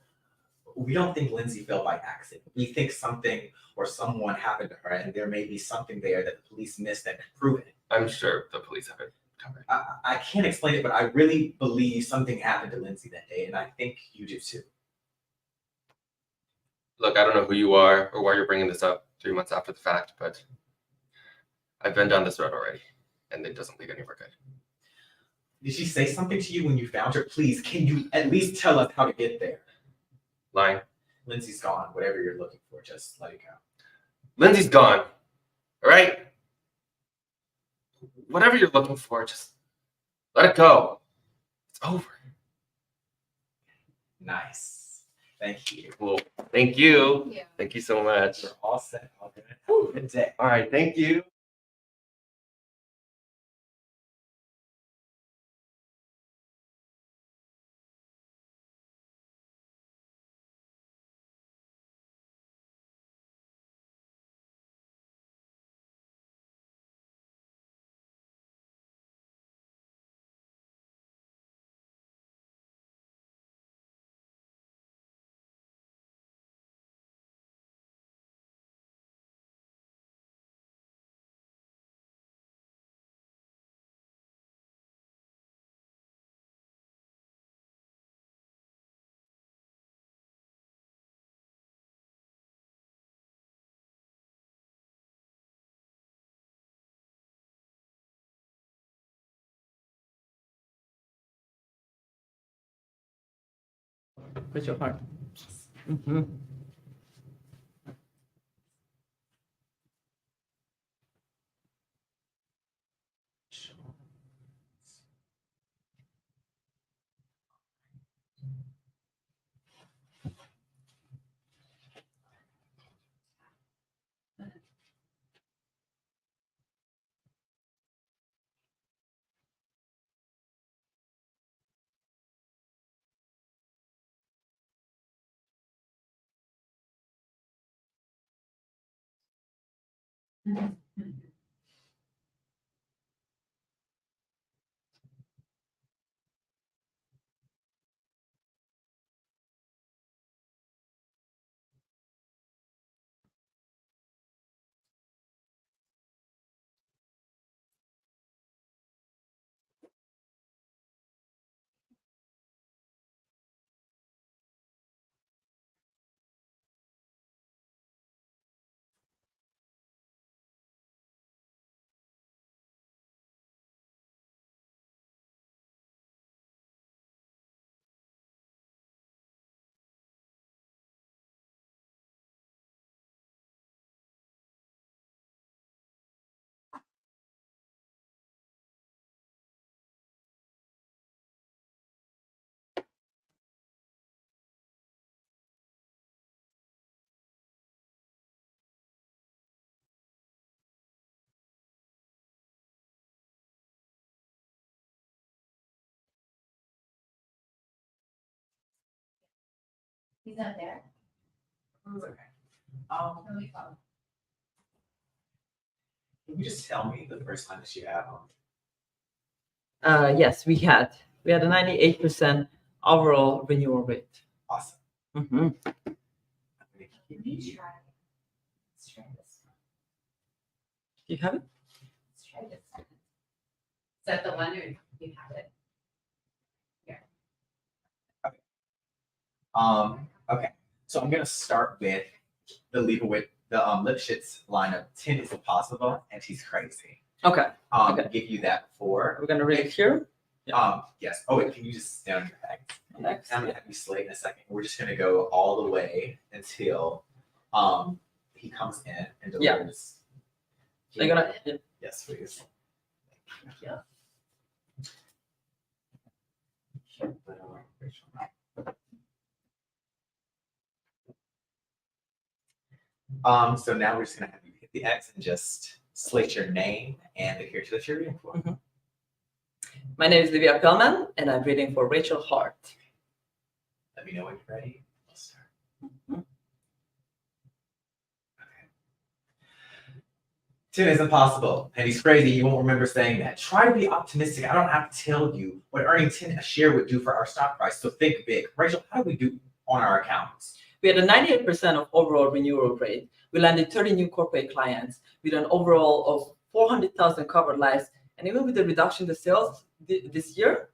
We don't think Lindsay fell by accident. We think something or someone happened to her, and there may be something there that the police missed that could prove it. I'm sure the police have it covered. I can't explain it, but I really believe something happened to Lindsay that day, and I think you do too. Look, I don't know who you are or why you're bringing this up 3 months after the fact, but I've been down this road already, and it doesn't lead anywhere good. Did she say something to you when you found her? Please, can you at least tell us how to get there? Lying. Lindsay's gone. Whatever you're looking for, just let it go. Lindsay's gone. All right? Whatever you're looking for, just let it go. It's over. Nice. Thank you. Well, thank you. Yeah. Thank you so much. We're all set. All good. Have a good day. All right. Thank you. Rachel Hart. Mm-hmm. He's not there. Okay. Can you just tell me the first time that you had Yes, we had a 98% overall renewal rate. Awesome. Mm-hmm. Let's try this. Do you have it? Let's try this. Is that the one or you have it? Okay. So I'm gonna start with the Lipschitz lineup. 10 is impossible, and she's crazy. Okay. Okay. Give you that 4. We're gonna read it here. Yes. Oh wait, can you just stay on your back? Next. I'm gonna have you slate in a second. We're just gonna go all the way until he comes in and delivers. So you're gonna Yes, please. Yeah. So now we're just gonna have you hit the X and just slate your name and the character that you're reading for. Mm-hmm. My name is Livia Pellman, and I'm reading for Rachel Hart. Let me know when you're ready. We'll start. Mm-hmm. Okay. 10 is impossible, and he's crazy. You won't remember saying that. Try to be optimistic. I don't have to tell you what earning 10 a share would do for our stock price. So think big. Rachel, how do we do on our accounts? We had a 98% of overall renewal rate. We landed 30 new corporate clients with an overall of 400,000 covered lives. And even with the reduction in the sales this year,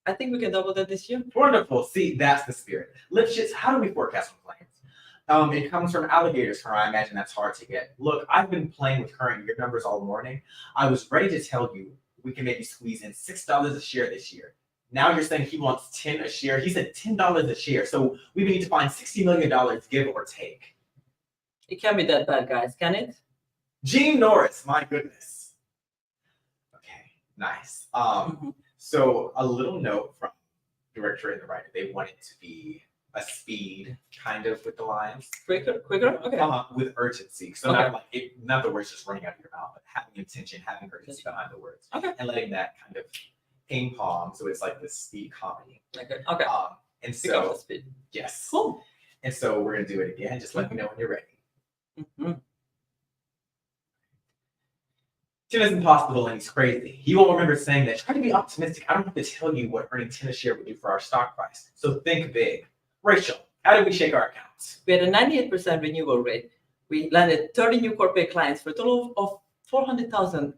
I think we can double that this year. Wonderful. See, that's the spirit. Lipschitz, how do we forecast on claims? It comes from alligators, for I imagine that's hard to get. Look, I've been playing with current year numbers all morning. I was ready to tell you we can maybe squeeze in $6 a share this year. Now you're saying he wants 10 a share. He said $10 a share. So we need to find $60 million, give or take. It can't be that bad, guys, can it? Gene Norris, my goodness. Okay, nice. So a little note from director and the writer. They want it to be a speed kind of with the lines. Quicker? Okay. With urgency. So not like not the words just running out of your mouth, but having intention, having urgency behind the words. Okay. And letting that kind of ping pong. So it's like this speed comedy. Okay. And Pick up so the speed. yes. Cool. And so we're gonna do it again. Just let me know when you're ready. Mm-hmm. 10 is impossible and he's crazy. He won't remember saying that. Try to be optimistic. I don't have to tell you what earning 10 a share would do for our stock price. So think big. Rachel, how did we shake our accounts? We had a 98% renewal rate. We landed 30 new corporate clients for a total of 400,000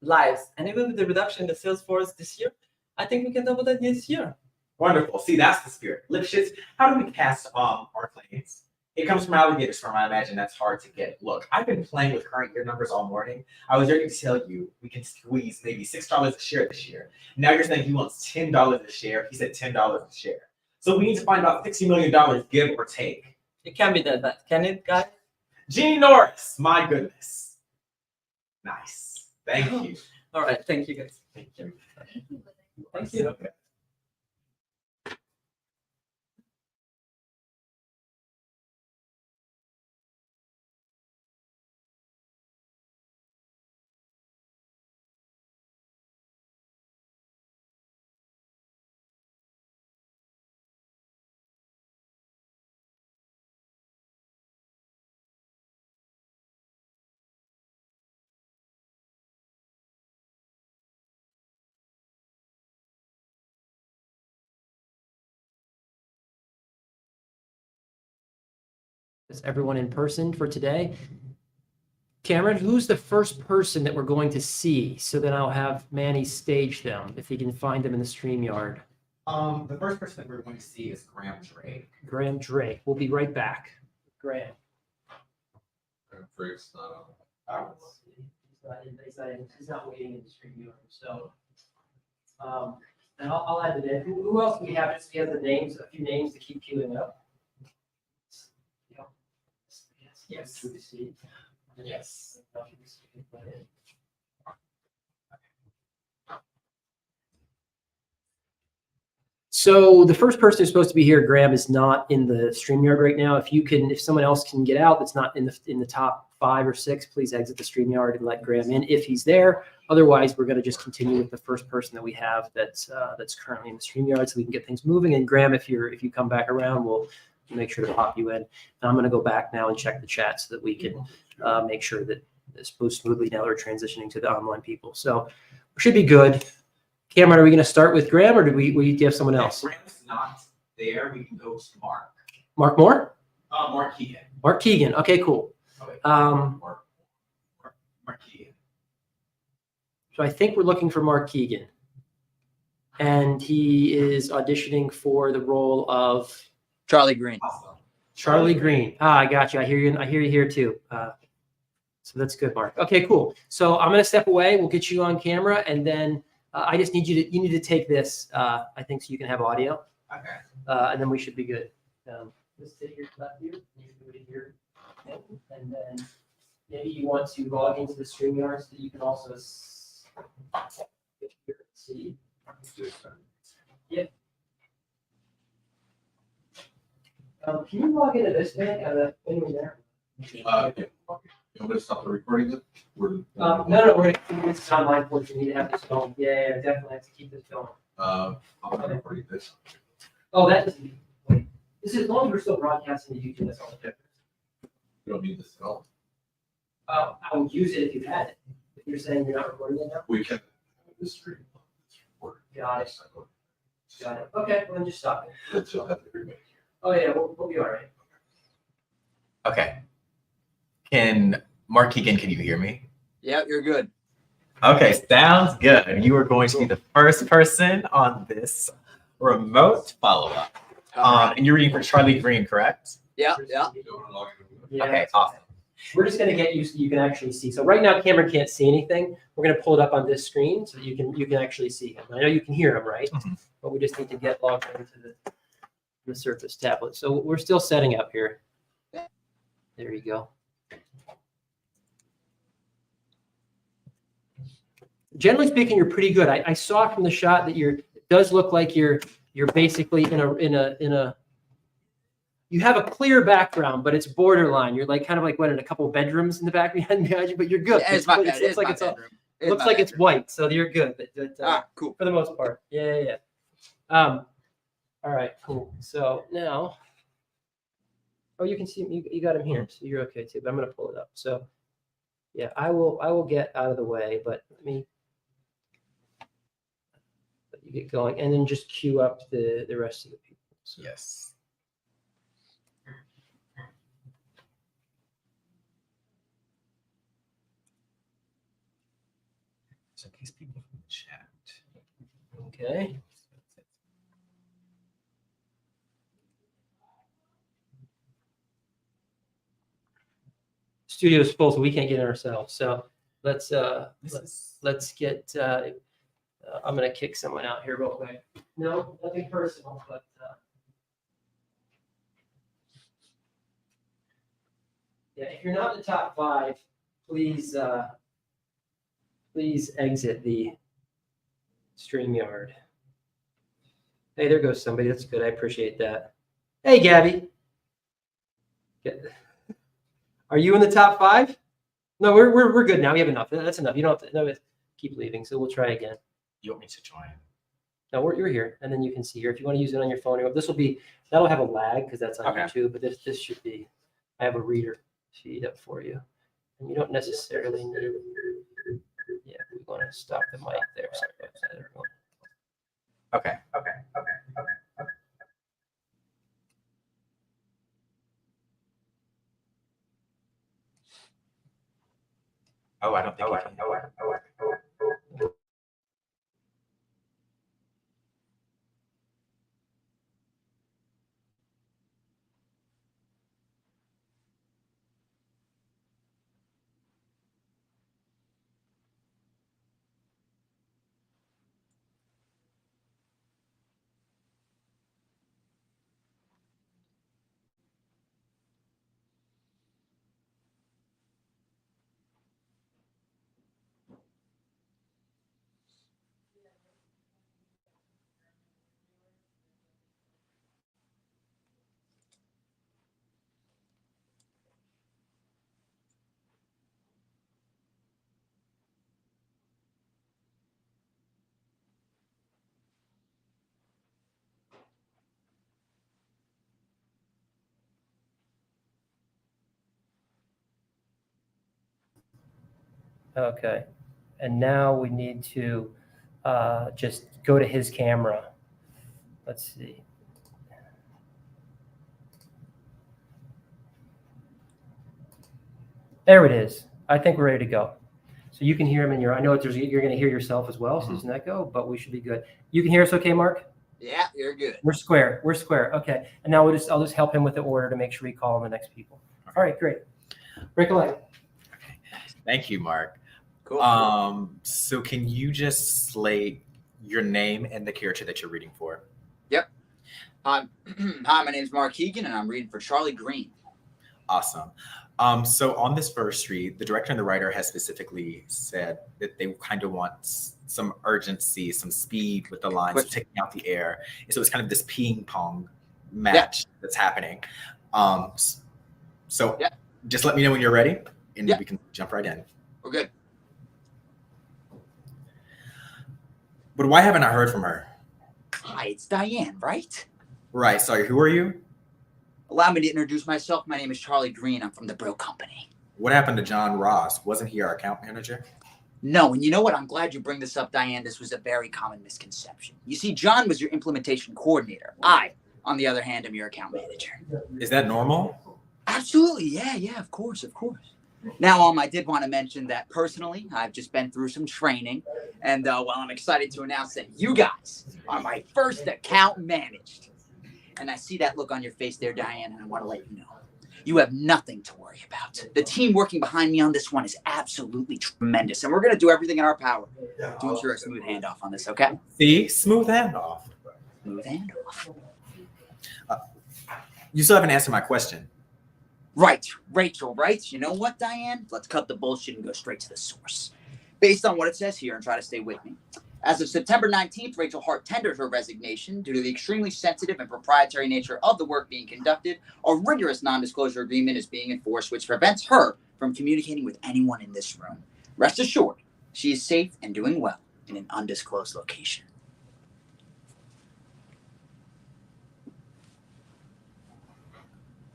lives. And even with the reduction in the sales force this year, I think we can double that this year. Wonderful. See, that's the spirit. Lipschitz, how do we cast our claims? It comes from alligators farm. I imagine that's hard to get. Look, I've been playing with current year numbers all morning. I was ready to tell you we can squeeze maybe $6 a share this year. Now you're saying he wants $10 a share. He said $10 a share. So we need to find about $60 million, give or take. It can be that bad. Can it, guys? Jeannie Norris, my goodness. Nice. Thank you. All right. Thank you, guys. Thank you. Thank you. Okay. Is everyone in person for today? Cameron, who's the first person that we're going to see? So then I'll have Manny stage them if he can find them in the StreamYard. The first person that we're going to see is Graham Drake. Graham Drake. We'll be right back. Graham. Drake's not on. He's not waiting in the StreamYard. So, and I'll add it in. Who else do we have? Just we have the names, a few names to keep queuing up. Yes. Yes. So the first person who's supposed to be here, Graham, is not in the StreamYard right now. If someone else can get out that's not in the top 5 or 6, please exit the StreamYard and let Graham in if he's there. Otherwise, we're going to just continue with the first person that we have that's currently in the StreamYard, so we can get things moving. And Graham, if you come back around, we'll make sure to pop you in. And I'm going to go back now and check the chat so that we can make sure that this moves smoothly now we're transitioning to the online people. So we should be good. Cameron, are we going to start with Graham, or do you have someone else? Graham's not there. We can go to Mark. Mark Moore? Mark Keegan. Mark Keegan. Okay, cool. Mark Keegan. So I think we're looking for Mark Keegan. And he is auditioning for the role of Charlie Green. Awesome. Charlie Green. I got you. I hear you here too. So that's good, Mark. Okay, cool. So I'm going to step away. We'll get you on camera, and then I just need you need to take this, I think, so you can have audio. Okay. And then we should be good. Just sit here left here. You can do it here. And then maybe you want to log into the StreamYard so that you can also see. Yep. Can you log into this thing? Anyway there. Yeah. You want me to stop the recording then? No, we're gonna this is online portion. You need to have this film. Yeah, definitely have to keep this film. I'm not recording this. Oh, that is. Wait. This is as long as we're still broadcasting to YouTube. That's all the difference. You don't need this at all. I would use it if you had it. If you're saying you're not recording it now. We can have this stream. Got it. Got it. Okay, well then just stop it. Then she'll have everybody here. Oh yeah, we'll be all right. Okay. Mark Keegan, can you hear me? Yeah, you're good. Okay, sounds good. You are going to be the first person on this remote follow-up. And you're reading for Charlie Green, correct? Yeah, yeah. Yeah. Okay, awesome. We're just gonna get you so you can actually see. So right now, Cameron can't see anything. We're gonna pull it up on this screen so that you can actually see him. I know you can hear him, right? Mhm. But we just need to get logged into the Surface tablet. So we're still setting up here. There you go. Generally speaking, you're pretty good. I saw from the shot that it does look like you're basically in a you have a clear background, but it's borderline. You're like kind of like in a couple bedrooms in the back behind you, but you're good. Yeah, It looks like it's white, so you're good. Cool. For the most part. Yeah. All right, cool. So now, you can see him. You got him here, so you're okay too. But I'm gonna pull it up. So yeah, I will get out of the way, but let you get going, and then just queue up the rest of the people. So. Yes. So these people from the chat. Okay. Studio's full, so we can't get in ourselves. So let's get. I'm gonna kick someone out here real quick. No, nothing personal, but Yeah, if you're not in the top 5, please please exit the StreamYard. Hey, there goes somebody. That's good. I appreciate that. Hey, Gabby. Are you in the top 5? No, we're good now. We have enough. That's enough. You don't have to no, keep leaving. So we'll try again. You want me to join? No, you're here, and then you can see here. If you want to use it on your phone, that'll have a lag because that's on YouTube. But this should be. I have a reader feed up for you, and you don't necessarily need. Yeah, we want to stop the mic there. Sorry about that, everyone. Okay. Oh, I don't think. Okay, and now we need to just go to his camera. Let's see. There it is. I think we're ready to go. So you can hear him in your. I know you're going to hear yourself as well. So doesn't that go? But we should be good. You can hear us, okay, Mark? Yeah, you're good. We're square. Okay, and now I'll just help him with the order to make sure we call the next people. All right, great. Break a leg. Thank you, Mark. Cool. So can you just slate your name and the character that you're reading for? Yep. Hi, my name's Mark Keegan, and I'm reading for Charlie Green. Awesome. So on this first read, the director and the writer has specifically said that they kind of want some urgency, some speed with the lines, taking out the air. And so it's kind of this ping pong match that's happening. So just let me know when you're ready, and we can jump right in. We're good. But why haven't I heard from her? Hi, it's Diane, right? Right. Sorry, who are you? Allow me to introduce myself. My name is Charlie Green. I'm from the Brill Company. What happened to John Ross? Wasn't he our account manager? No, and you know what? I'm glad you bring this up, Diane. This was a very common misconception. You see, John was your implementation coordinator. I, on the other hand, am your account manager. Is that normal? Absolutely. Yeah, of course. Now, I did want to mention that personally, I've just been through some training, and I'm excited to announce that you guys are my first account managed. And I see that look on your face there, Diane, and I want to let you know. You have nothing to worry about. The team working behind me on this one is absolutely tremendous, and we're going to do everything in our power to ensure a smooth handoff on this, okay? See? Smooth handoff. Smooth handoff. You still haven't answered my question. Right, Rachel, right? You know what, Diane? Let's cut the bullshit and go straight to the source. Based on what it says here, and try to stay with me. As of September 19th, Rachel Hart tendered her resignation due to the extremely sensitive and proprietary nature of the work being conducted. A rigorous non-disclosure agreement is being enforced, which prevents her from communicating with anyone in this room. Rest assured, she is safe and doing well in an undisclosed location.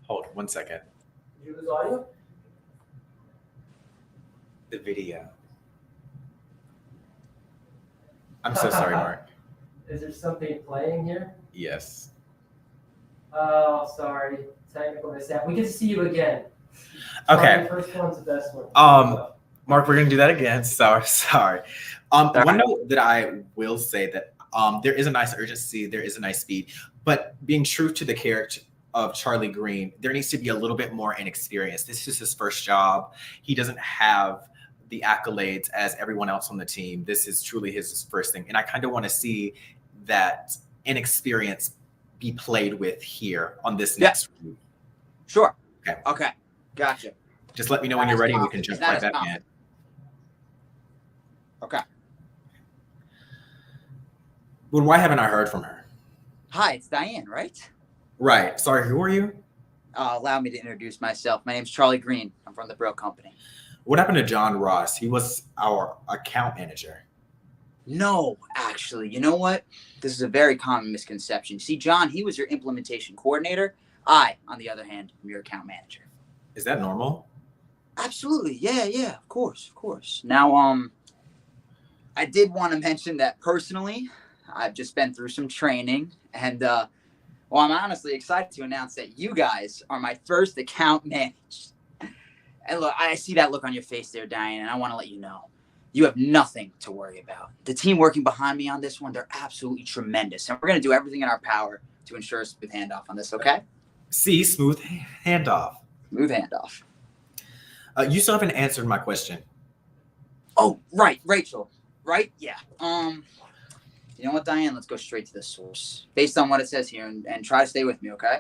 Hold 1 second. Did you lose audio? The video. I'm so sorry, Mark. Is there something playing here? Yes. Oh, sorry. Technical mishap. We get to see you again. Okay. The first one's the best one. Mark, we're gonna do that again. Sorry. One note that I will say that there is a nice urgency, there is a nice speed, but being true to the character of Charlie Green, there needs to be a little bit more inexperience. This is his first job. He doesn't have the accolades as everyone else on the team. This is truly his first thing. And I kind of want to see that inexperience be played with here on this next group. Sure. Okay. Okay. Gotcha. Just let me know when you're ready and we can jump right back in. Okay. Well, why haven't I heard from her? Hi, it's Diane, right? Right. Sorry, who are you? Allow me to introduce myself. My name's Charlie Green. I'm from the Brill Company. What happened to John Ross? He was our account manager. No, actually, you know what? This is a very common misconception. See, John, he was your implementation coordinator. I, on the other hand, am your account manager. Is that normal? Absolutely. Yeah, of course. Now, I did want to mention that personally, I've just been through some training and, well, I'm honestly excited to announce that you guys are my first account managers. And look, I see that look on your face there, Diane, and I want to let you know, you have nothing to worry about. The team working behind me on this one, they're absolutely tremendous. And we're going to do everything in our power to ensure a smooth handoff on this, okay? See, smooth handoff. Smooth handoff. You still haven't answered my question. Oh, right, Rachel. Right? Yeah. You know what, Diane? Let's go straight to the source. Based on what it says here, and try to stay with me, okay?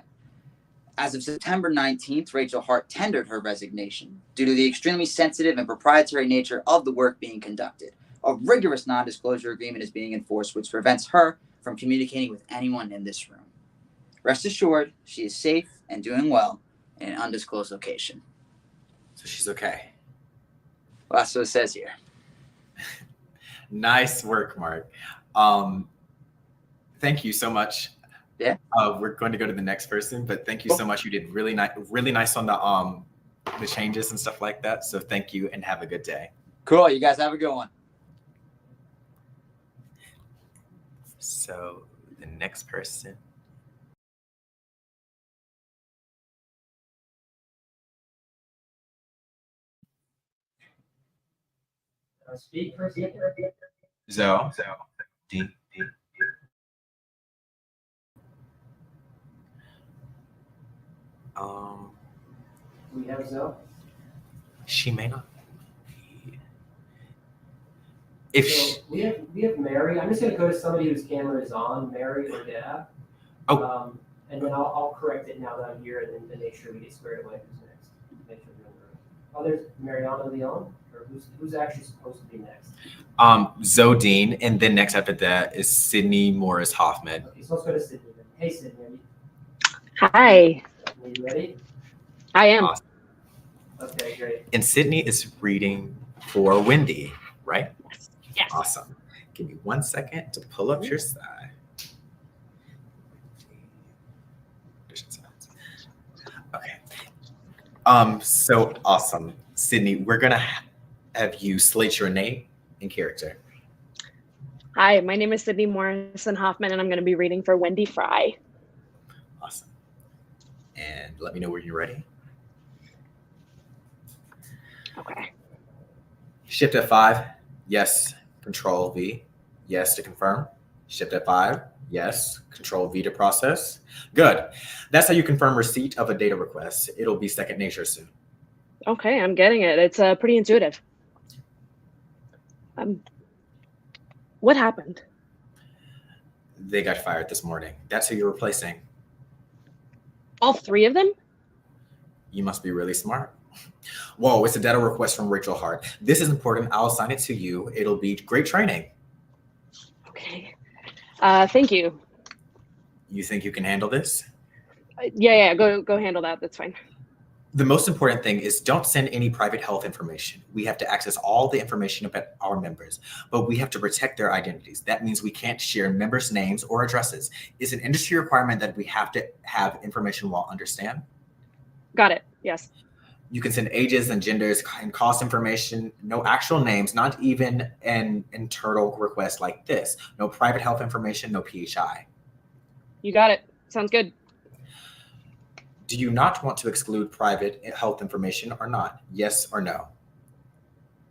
As of September 19th, Rachel Hart tendered her resignation due to the extremely sensitive and proprietary nature of the work being conducted. A rigorous non-disclosure agreement is being enforced, which prevents her from communicating with anyone in this room. Rest assured, she is safe and doing well in an undisclosed location. So she's okay. Well, that's what it says here. Nice work, Mark. Thank you so much. Yeah. We're going to go to the next person, but thank you so much. You did really nice on the changes and stuff like that. So thank you and have a good day. Cool. You guys have a good one. So the next person. Speak for a second. Zoe. D. We have Zoe. She may not be. If So we have Mary. I'm just going to go to somebody whose camera is on, Mary or Deb. Oh. And then I'll correct it now that I'm here, and then make sure we get squared away. Who's next? Make sure we're in the room. Oh, there's Mariana Leon, or who's actually supposed to be next? Zoe Dean, and then next after that is Sydney Morris Hoffman. Okay, so let's go to Sydney then. Hey, Sydney. Hi. Are you ready? I am. Awesome. Okay, great. And Sydney is reading for Wendy, right? Yes. Awesome. Give me 1 second to pull up your side. Okay. So awesome. Sydney, we're gonna have you slate your name and character. Hi, my name is Sydney Morrison Hoffman, and I'm going to be reading for Wendy Fry. Awesome. And let me know when you're ready. Okay. Shift F5, yes. Control V, yes to confirm. Shift F5, yes. Control V to process. Good. That's how you confirm receipt of a data request. It'll be second nature soon. Okay, I'm getting it. It's pretty intuitive. What happened? They got fired this morning. That's who you're replacing. All three of them? You must be really smart. Whoa, it's a data request from Rachel Hart. This is important. I'll assign it to you. It'll be great training. Okay. Thank you. You think you can handle this? Yeah, go handle that. That's fine. The most important thing is don't send any private health information. We have to access all the information about our members, but we have to protect their identities. That means we can't share members' names or addresses. It's an industry requirement that we have to have information law, understand? Got it. Yes. You can send ages and genders and cost information, no actual names, not even an internal request like this. No private health information, no PHI. You got it. Sounds good. Do you not want to exclude private health information or not? Yes or no?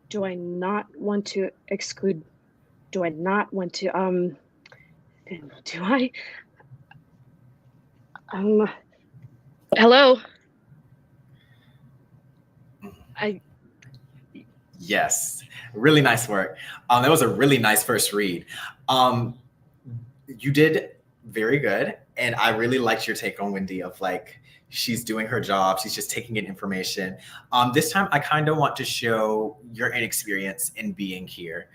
Do I not want to exclude? Do I not want to? Do I? Hello? Yes, really nice work. That was a really nice first read. You did very good. And I really liked your take on Wendy of like, she's doing her job. She's just taking in information. This time I kind of want to show your inexperience in being here,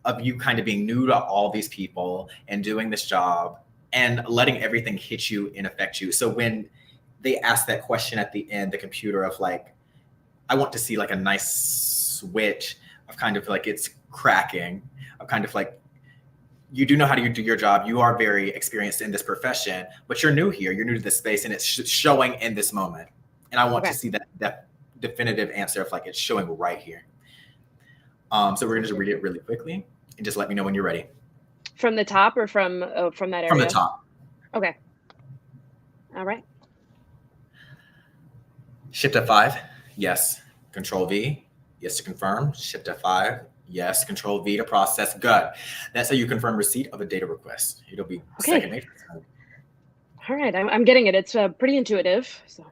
of you kind of being new to all these people and doing this job and letting everything hit you and affect you. So when they ask that question at the end, the computer of like, I want to see like a nice switch of kind of like it's cracking, of kind of like, you do know how to do your job. You are very experienced in this profession, but you're new here. You're new to this space, and it's showing in this moment. And I want to see that definitive answer of like it's showing right here. So we're gonna just read it really quickly and just let me know when you're ready. From the top or from that area? From the top. Okay. All right. Shift F5, yes. Control V, yes to confirm. Shift F5, yes. Control V to process. Good. That's how you confirm receipt of a data request. It'll be second nature. All right. I'm getting it. It's pretty intuitive. So,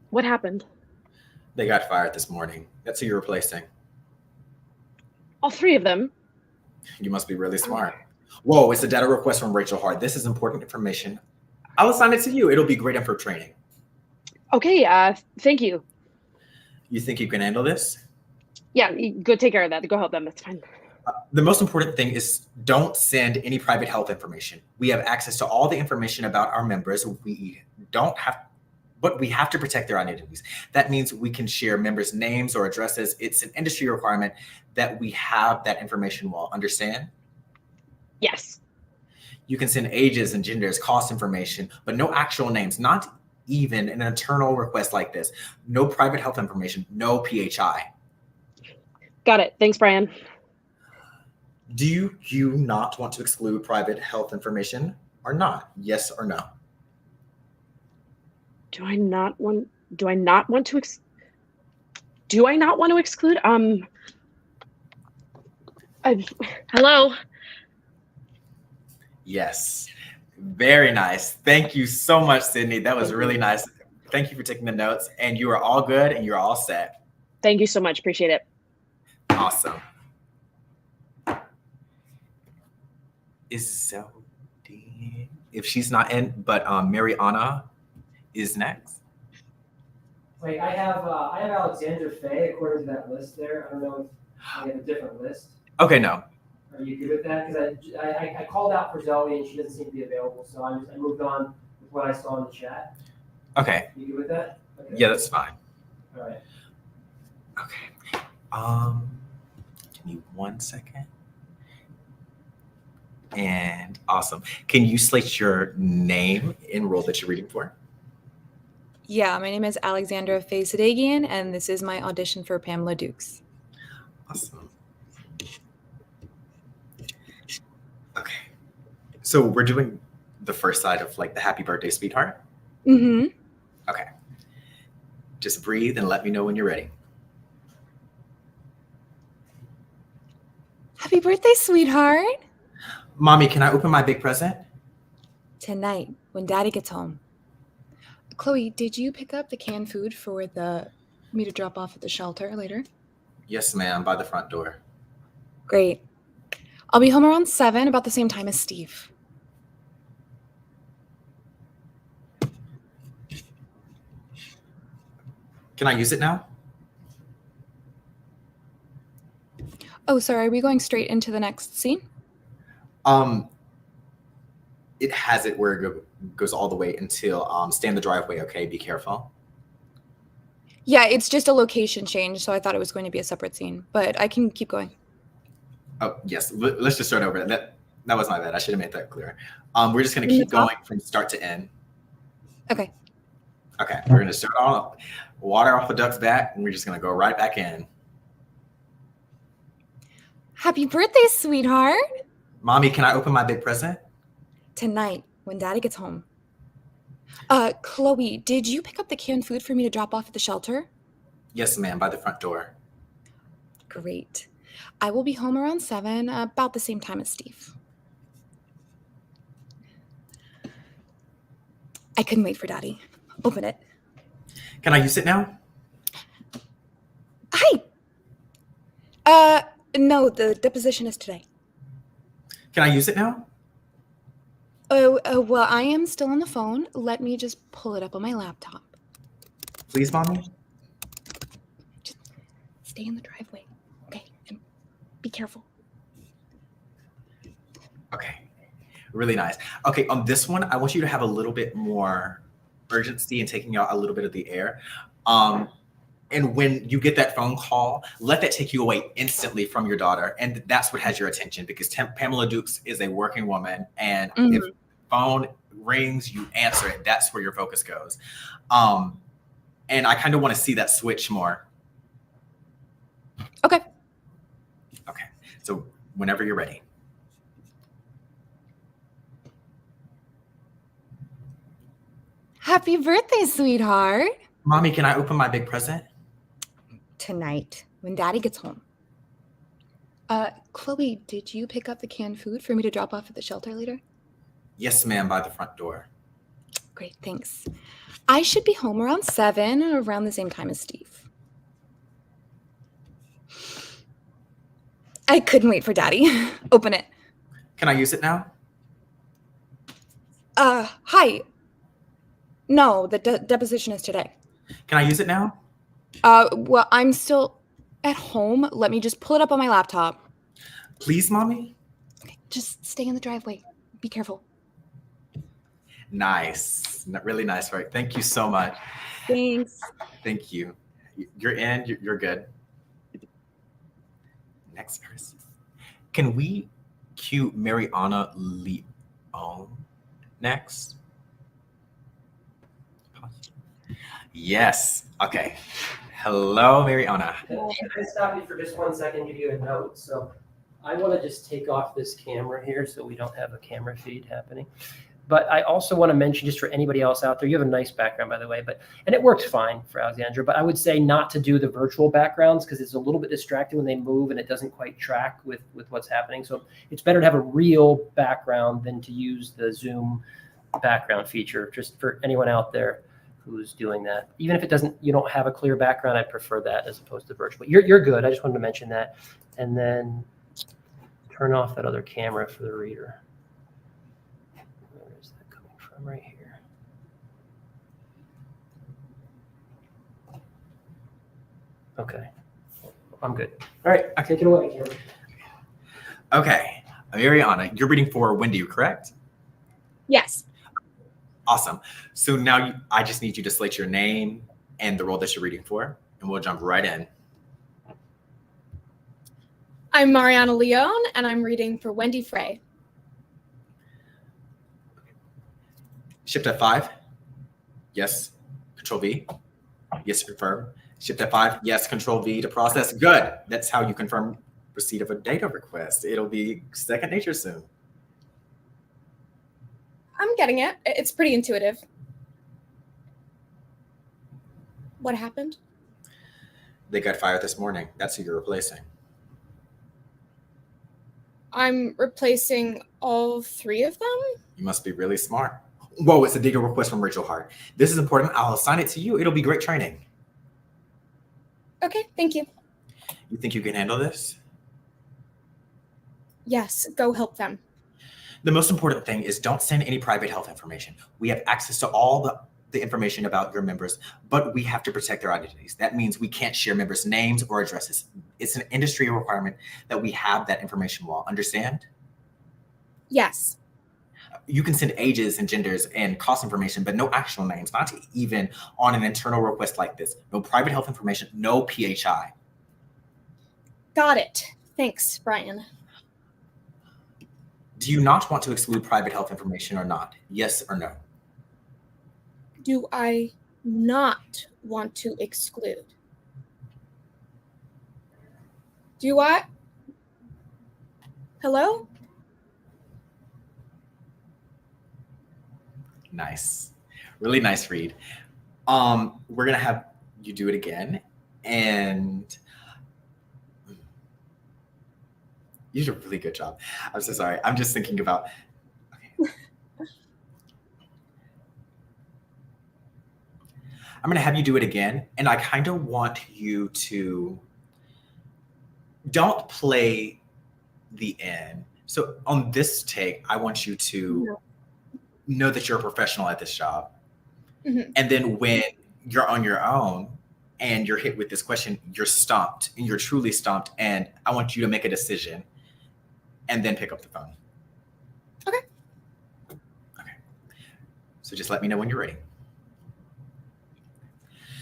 what happened? They got fired this morning. That's who you're replacing. All three of them? You must be really smart. Whoa, it's a data request from Rachel Hart. This is important information. I'll assign it to you. It'll be great info training. Okay, thank you. You think you can handle this? Yeah, go take care of that. Go help them. That's fine. The most important thing is don't send any private health information. We have access to all the information about our members. We have to protect their identities. That means we can share members' names or addresses. It's an industry requirement that we have that information well. Understand? Yes. You can send ages and genders, cost information, but no actual names, not even an internal request like this. No private health information, no PHI. Got it. Thanks, Brian. Do you not want to exclude private health information or not? Yes or no? Do I not want to exclude? Hello? Yes. Very nice. Thank you so much, Sydney. That was really nice. Thank you for taking the notes. And you are all good and you're all set. Thank you so much. Appreciate it. Awesome. Isolde, if she's not in, but Mariana is next. Wait, I have Alexander Fay according to that list there. I don't know if I have a different list. Okay, no. Are you good with that? Because I called out for Zoe and she doesn't seem to be available, so I moved on with what I saw in the chat. Okay. You good with that? Okay. Yeah, that's fine. All right. Okay. Give me 1 second. And awesome. Can you slate your name and role that you're reading for? Yeah, my name is Alexandra Faye-Sadagian, and this is my audition for Pamela Dukes. Awesome. Okay. So we're doing the first side of like the happy birthday, sweetheart. Mm-hmm. Okay. Just breathe and let me know when you're ready. Happy birthday, sweetheart. Mommy, can I open my big present? Tonight, when Daddy gets home. Chloe, did you pick up the canned food for me to drop off at the shelter later? Yes, ma'am, by the front door. Great. I'll be home around 7, about the same time as Steve. Can I use it now? Oh, sorry, are we going straight into the next scene? It has it where it goes all the way until stay in the driveway, okay? Be careful. Yeah, it's just a location change, so I thought it was going to be a separate scene, but I can keep going. Oh, yes. Let's just start over. That was my bad. I should have made that clear. We're just going to keep going from start to end. Okay. Okay. We're going to start on water off the duck's back, and we're just going to go right back in. Happy birthday, sweetheart. Mommy, can I open my big present? Tonight, when Daddy gets home. Chloe, did you pick up the canned food for me to drop off at the shelter? Yes, ma'am, by the front door. Great. I will be home around 7, about the same time as Steve. I couldn't wait for Daddy. Open it. Can I use it now? Hi. No, the deposition is today. Can I use it now? Oh, well, I am still on the phone. Let me just pull it up on my laptop. Please, Mommy? Just stay in the driveway. Okay, and be careful. Okay, really nice. Okay, on this one, I want you to have a little bit more urgency and taking out a little bit of the air. And when you get that phone call, let that take you away instantly from your daughter. And that's what has your attention, because Pamela Dukes is a working woman. And if the phone rings, you answer it. That's where your focus goes. And I kind of want to see that switch more. Okay. Okay, so whenever you're ready. Happy birthday, sweetheart. Mommy, can I open my big present? Tonight, when Daddy gets home. Chloe, did you pick up the canned food for me to drop off at the shelter later? Yes, ma'am, by the front door. Great, thanks. I should be home around 7, around the same time as Steve. I couldn't wait for Daddy. Open it. Can I use it now? Hi. No, the deposition is today. Can I use it now? Well, I'm still at home. Let me just pull it up on my laptop. Please, Mommy? Okay, just stay in the driveway. Be careful. Nice. Really nice, right? Thank you so much. Thanks. Thank you. You're in. You're good. Next person. Can we cue Mariana Leon next? Yes. Okay. Hello, Mariana. Can I stop you for just 1 second, give you a note? So I want to just take off this camera here so we don't have a camera feed happening. But I also want to mention, just for anybody else out there, you have a nice background, by the way, and it works fine for Alexandra, but I would say not to do the virtual backgrounds because it's a little bit distracting when they move and it doesn't quite track with what's happening. So it's better to have a real background than to use the Zoom background feature, just for anyone out there who's doing that. Even if you don't have a clear background, I prefer that as opposed to virtual. But you're good. I just wanted to mention that. And then turn off that other camera for the reader. Where is that coming from? Right here. Okay. I'm good. All right. Take it away, Cameron. Okay. Mariana, you're reading for Wendy, correct? Yes. Awesome. So now I just need you to slate your name and the role that you're reading for, and we'll jump right in. I'm Mariana Leon, and I'm reading for Wendy Frey. Shift F5. Yes. Control V. Yes, confirm. Shift F5. Yes, Control V to process. Good. That's how you confirm receipt of a data request. It'll be second nature soon. I'm getting it. It's pretty intuitive. What happened? They got fired this morning. That's who you're replacing. I'm replacing all 3 of them? You must be really smart. Whoa, it's a data request from Rachel Hart. This is important. I'll assign it to you. It'll be great training. Okay, thank you. You think you can handle this? Yes, go help them. The most important thing is don't send any private health information. We have access to all the information about your members, but we have to protect their identities. That means we can't share members' names or addresses. It's an industry requirement that we have that information wall. Understand? Yes. You can send ages and genders and cost information, but no actual names, not even on an internal request like this. No private health information, no PHI. Got it. Thanks, Brian. Do you not want to exclude private health information or not? Yes or no? Do I not want to exclude? Do I? Hello? Nice. Really nice read. We're going to have you do it again. And you did a really good job. I'm so sorry. I'm just thinking about. Okay. I'm going to have you do it again. And I kind of want you to don't play the end. So on this take, I want you to know that you're a professional at this job. Mhm. And then when you're on your own and you're hit with this question, you're stumped and you're truly stumped. And I want you to make a decision and then pick up the phone. Okay. Okay. So just let me know when you're ready.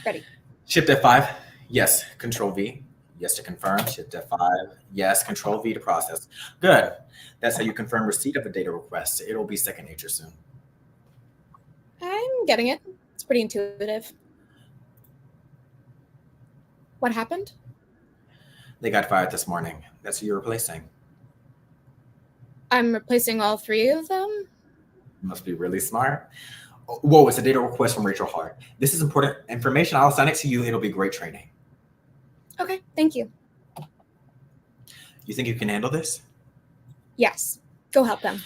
Ready. Shift F5. Yes. Control V. Yes to confirm. Shift F5. Yes. Control V to process. Good. That's how you confirm receipt of a data request. It'll be second nature soon. I'm getting it. It's pretty intuitive. What happened? They got fired this morning. That's who you're replacing. I'm replacing all three of them? You must be really smart. Whoa, it's a data request from Rachel Hart. This is important information. I'll assign it to you. It'll be great training. Okay, thank you. You think you can handle this? Yes, go help them.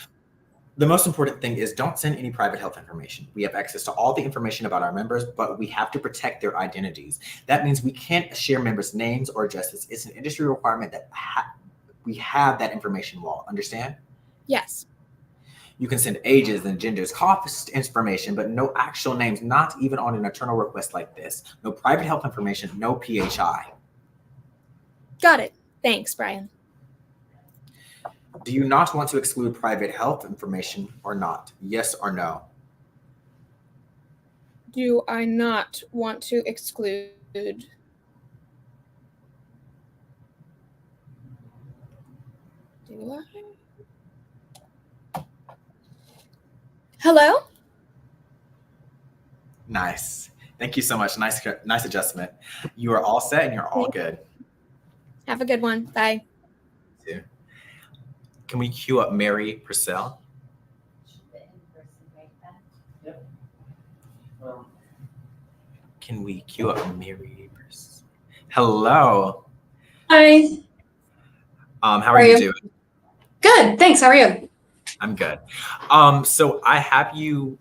The most important thing is don't send any private health information. We have access to all the information about our members, but we have to protect their identities. That means we can't share members' names or addresses. It's an industry requirement that we have that information wall. Understand? Yes. You can send ages and genders, cost information, but no actual names, not even on an internal request like this. No private health information, no PHI. Got it. Thanks, Brian. Do you not want to exclude private health information or not? Yes or no? Do I not want to exclude? Do I? Hello? Nice. Thank you so much. Nice adjustment. You are all set and you're all good. Have a good one. Bye. Can we queue up Mary Purcell? Can we queue up Mary Purcell? Hello. Hi. How are you doing? Good, thanks. How are you? I'm good. So I have you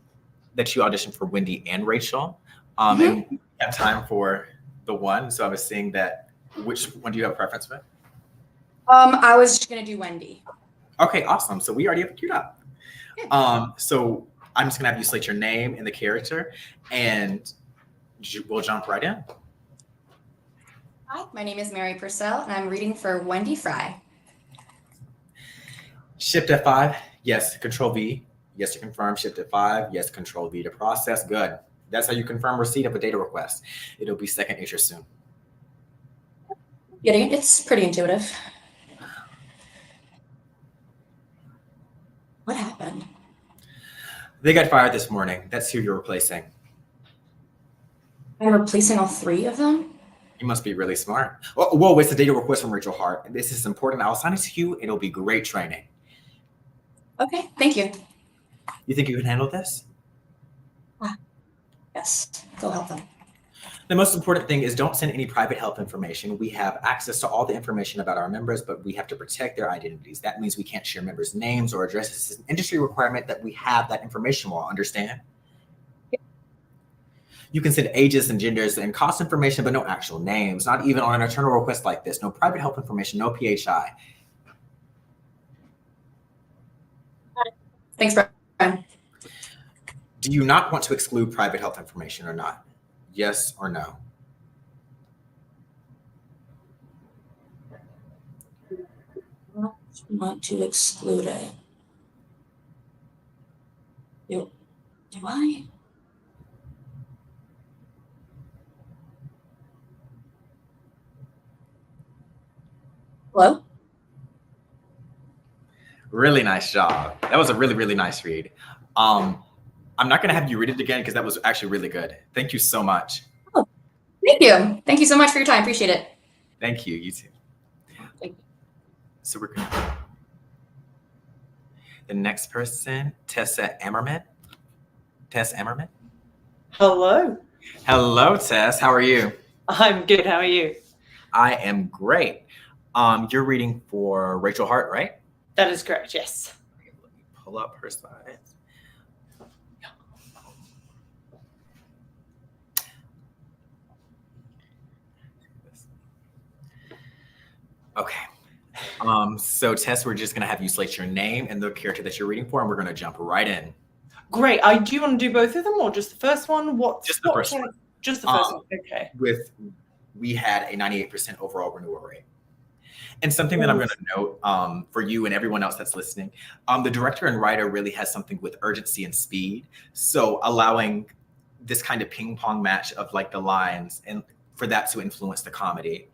that you auditioned for Wendy and Rachel. And we have time for the one. So I was seeing that. Which one do you have a preference with? I was just gonna do Wendy. Okay, awesome. So we already have it queued up. So I'm just gonna have you slate your name and the character, and we'll jump right in. Hi, my name is Mary Purcell, and I'm reading for Wendy Fry. Shift F5. Yes. Control V. Yes to confirm. Shift F5. Yes. Control V to process. Good. That's how you confirm receipt of a data request. It'll be second nature soon. Getting it? It's pretty intuitive. What happened? They got fired this morning. That's who you're replacing. I'm replacing all three of them? You must be really smart. Whoa, it's a data request from Rachel Hart. This is important. I'll assign it to you. It'll be great training. Okay, thank you. You think you can handle this? Yes, go help them. The most important thing is don't send any private health information. We have access to all the information about our members, but we have to protect their identities. That means we can't share members' names or addresses. It's an industry requirement that we have that information wall. Understand? You can send ages and genders and cost information, but no actual names, not even on an internal request like this. No private health information, no PHI. Thanks, Brian. Do you not want to exclude private health information or not? Yes or no? Want to exclude it. Do I? Hello? Really nice job. That was a really, really nice read. I'm not going to have you read it again because that was actually really good. Thank you so much. Oh, thank you. Thank you so much for your time. Appreciate it. Thank you. You too. Thank you. So we're going to... The next person, Tessa Ammerman. Tess Ammerman. Hello. Hello, Tess. How are you? I'm good. How are you? I am great. You're reading for Rachel Hart, right? That is correct, yes. Let me pull up her slides. Okay. So Tess, we're just gonna have you slate your name and the character that you're reading for, and we're gonna jump right in. Great. Do you want to do both of them or just the first one? Just the first one. Just the first one. Okay. We had a 98% overall renewal rate. And something that I'm going to note for you and everyone else that's listening, the director and writer really has something with urgency and speed. So allowing this kind of ping pong match of like the lines and for that to influence the comedy.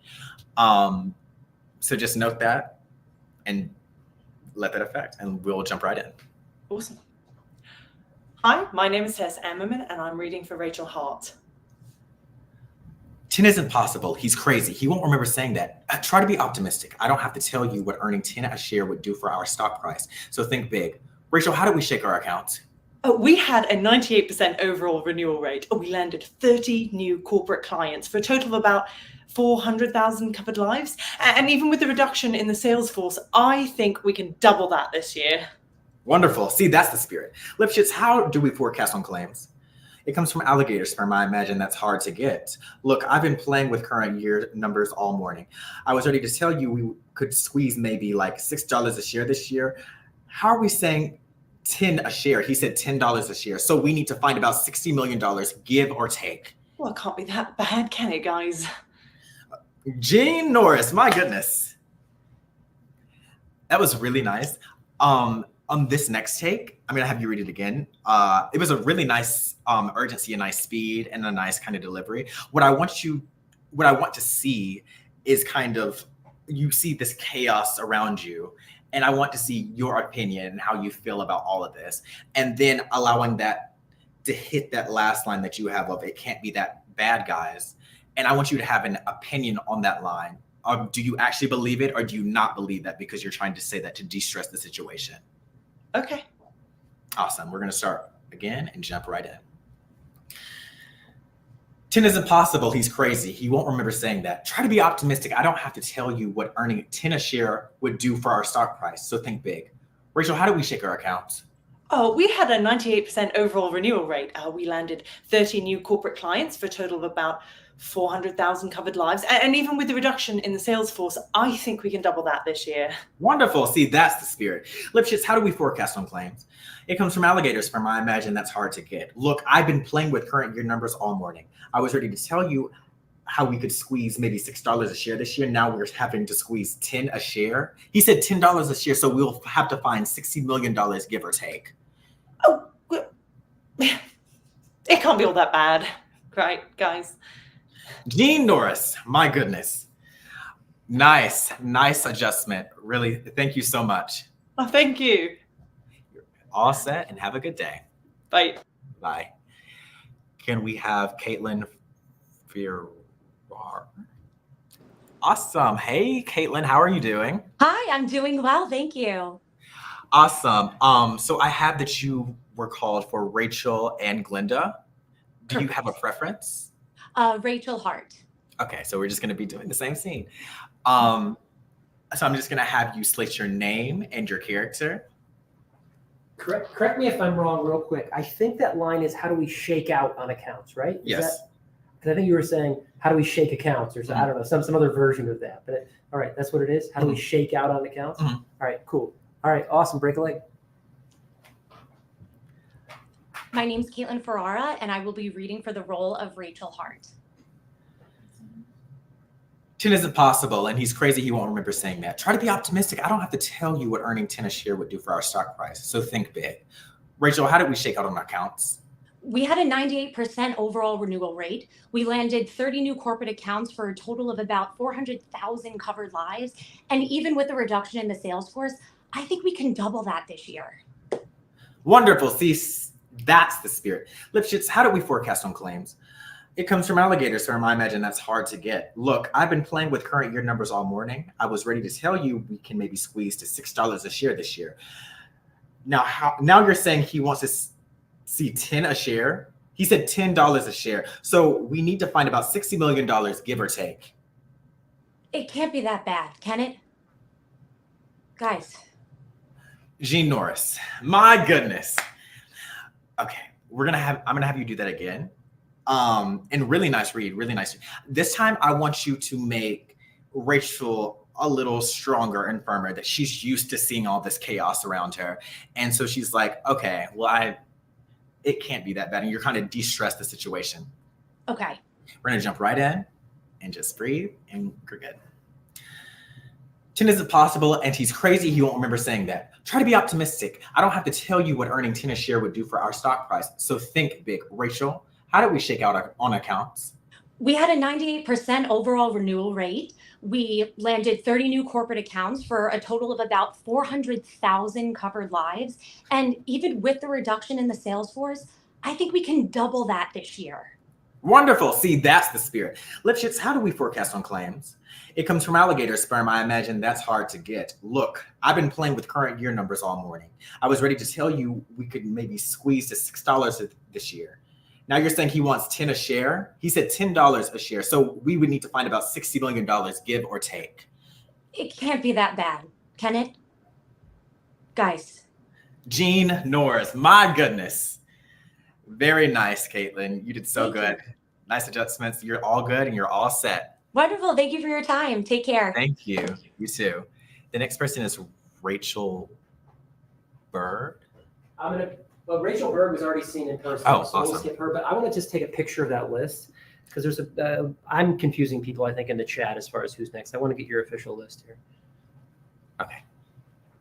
So just note that and let that affect, and we'll jump right in. Awesome. Hi, my name is Tess Ammerman, and I'm reading for Rachel Hart. 10 isn't possible. He's crazy. He won't remember saying that. Try to be optimistic. I don't have to tell you what earning 10 a share would do for our stock price. So think big. Rachel, how did we shake our accounts? We had a 98% overall renewal rate. We landed 30 new corporate clients for a total of about 400,000 covered lives. And even with the reduction in the sales force, I think we can double that this year. Wonderful. See, that's the spirit. Lipschitz, how do we forecast on claims? It comes from alligator's sperm. I imagine that's hard to get. Look, I've been playing with current year numbers all morning. I was ready to tell you we could squeeze maybe like $6 a share this year. How are we saying 10 a share? He said $10 a share. So we need to find about $60 million, give or take. Well, it can't be that bad, can it, guys? Gene Norris, my goodness. That was really nice. On this next take, I'm gonna have you read it again. It was a really nice urgency, a nice speed, and a nice kind of delivery. What I want to see is kind of, you see this chaos around you, and I want to see your opinion and how you feel about all of this, and then allowing that to hit that last line that you have of, it can't be that bad, guys. And I want you to have an opinion on that line. Do you actually believe it, or do you not believe that because you're trying to say that to de-stress the situation? Okay. Awesome. We're going to start again and jump right in. 10 isn't possible. He's crazy. He won't remember saying that. Try to be optimistic. I don't have to tell you what earning 10 a share would do for our stock price. So think big. Rachel, how do we shake our accounts? We had a 98% overall renewal rate. We landed 30 new corporate clients for a total of about 400,000 covered lives. And even with the reduction in the sales force, I think we can double that this year. Wonderful. See, that's the spirit. Lipschitz, how do we forecast on claims? It comes from alligator's sperm. I imagine that's hard to get. Look, I've been playing with current year numbers all morning. I was ready to tell you how we could squeeze maybe $6 a share this year. Now we're having to squeeze 10 a share. He said $10 a share, so we'll have to find $60 million, give or take. Oh, it can't be all that bad. Right, guys? Gene Norris, my goodness. Nice adjustment. Really, thank you so much. Oh, thank you. You're all set and have a good day. Bye. Bye. Can we have Caitlin Ferrar? Awesome. Hey, Caitlin, how are you doing? Hi, I'm doing well, thank you. Awesome. So I have that you were called for Rachel and Glenda. Do you have a preference? Rachel Hart. Okay, so we're just going to be doing the same scene. So I'm just going to have you slate your name and your character. Correct me if I'm wrong real quick. I think that line is, how do we shake out on accounts, right? Yes. Because I think you were saying, how do we shake accounts? Or I don't know, some other version of that. But all right, that's what it is. How do we shake out on accounts? All right, cool. All right, awesome. Break a leg. My name's Caitlin Ferrara, and I will be reading for the role of Rachel Hart. 10 isn't possible, and he's crazy. He won't remember saying that. Try to be optimistic. I don't have to tell you what earning 10 a share would do for our stock price. So think big. Rachel, how did we shake out on our accounts? We had a 98% overall renewal rate. We landed 30 new corporate accounts for a total of about 400,000 covered lives. And even with the reduction in the sales force, I think we can double that this year. Wonderful. See, that's the spirit. Lipschitz, how do we forecast on claims? It comes from alligator's sperm. I imagine that's hard to get. Look, I've been playing with current year numbers all morning. I was ready to tell you we can maybe squeeze to $6 a share this year. Now you're saying he wants to see 10 a share? He said $10 a share. So we need to find about $60 million, give or take. It can't be that bad, can it? Guys. Gene Norris, my goodness. Okay, I'm gonna have you do that again. And really nice read, really nice. This time I want you to make Rachel a little stronger and firmer, that she's used to seeing all this chaos around her. And so she's like, okay, well, it can't be that bad. And you're kind of de-stress the situation. Okay. We're going to jump right in and just breathe, and we're good. 10 isn't possible, and he's crazy. He won't remember saying that. Try to be optimistic. I don't have to tell you what earning 10 a share would do for our stock price. So think big. Rachel, how did we shake out on accounts? We had a 98% overall renewal rate. We landed 30 new corporate accounts for a total of about 400,000 covered lives. And even with the reduction in the sales force, I think we can double that this year. Wonderful. See, that's the spirit. Lipschitz, how do we forecast on claims? It comes from alligator sperm. I imagine that's hard to get. Look, I've been playing with current year numbers all morning. I was ready to tell you we could maybe squeeze to $6 this year. Now you're saying he wants 10 a share? He said $10 a share. So we would need to find about $60 million, give or take. It can't be that bad, can it? Guys. Gene Norris, my goodness. Very nice, Caitlin. You did so good. Nice adjustments. You're all good and you're all set. Wonderful. Thank you for your time. Take care. Thank you. You too. The next person is Rachel Berg. Well, Rachel Berg was already seen in person, Oh, so we'll awesome. skip her. But I want to just take a picture of that list because there's I'm confusing people, I think, in the chat as far as who's next. I want to get your official list here. Okay.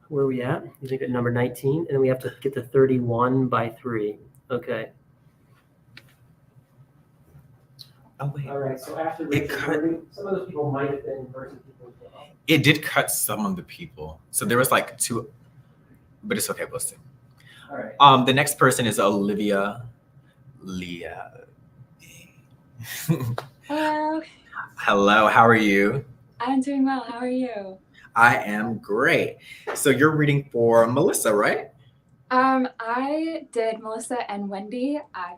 Where are we at? You think at number 19, and then we have to get to 31 by 3. Okay. Oh, wait. All right. So after Rachel Berg, some of those people might have been in person people. It did cut some of the people. So there was like 2, but it's okay. We'll see. All right. The next person is Olivia Leah. Hello, Hello, how are you? I'm doing well. How are you? I am great. So you're reading for Melissa, right? I did Melissa and Wendy. I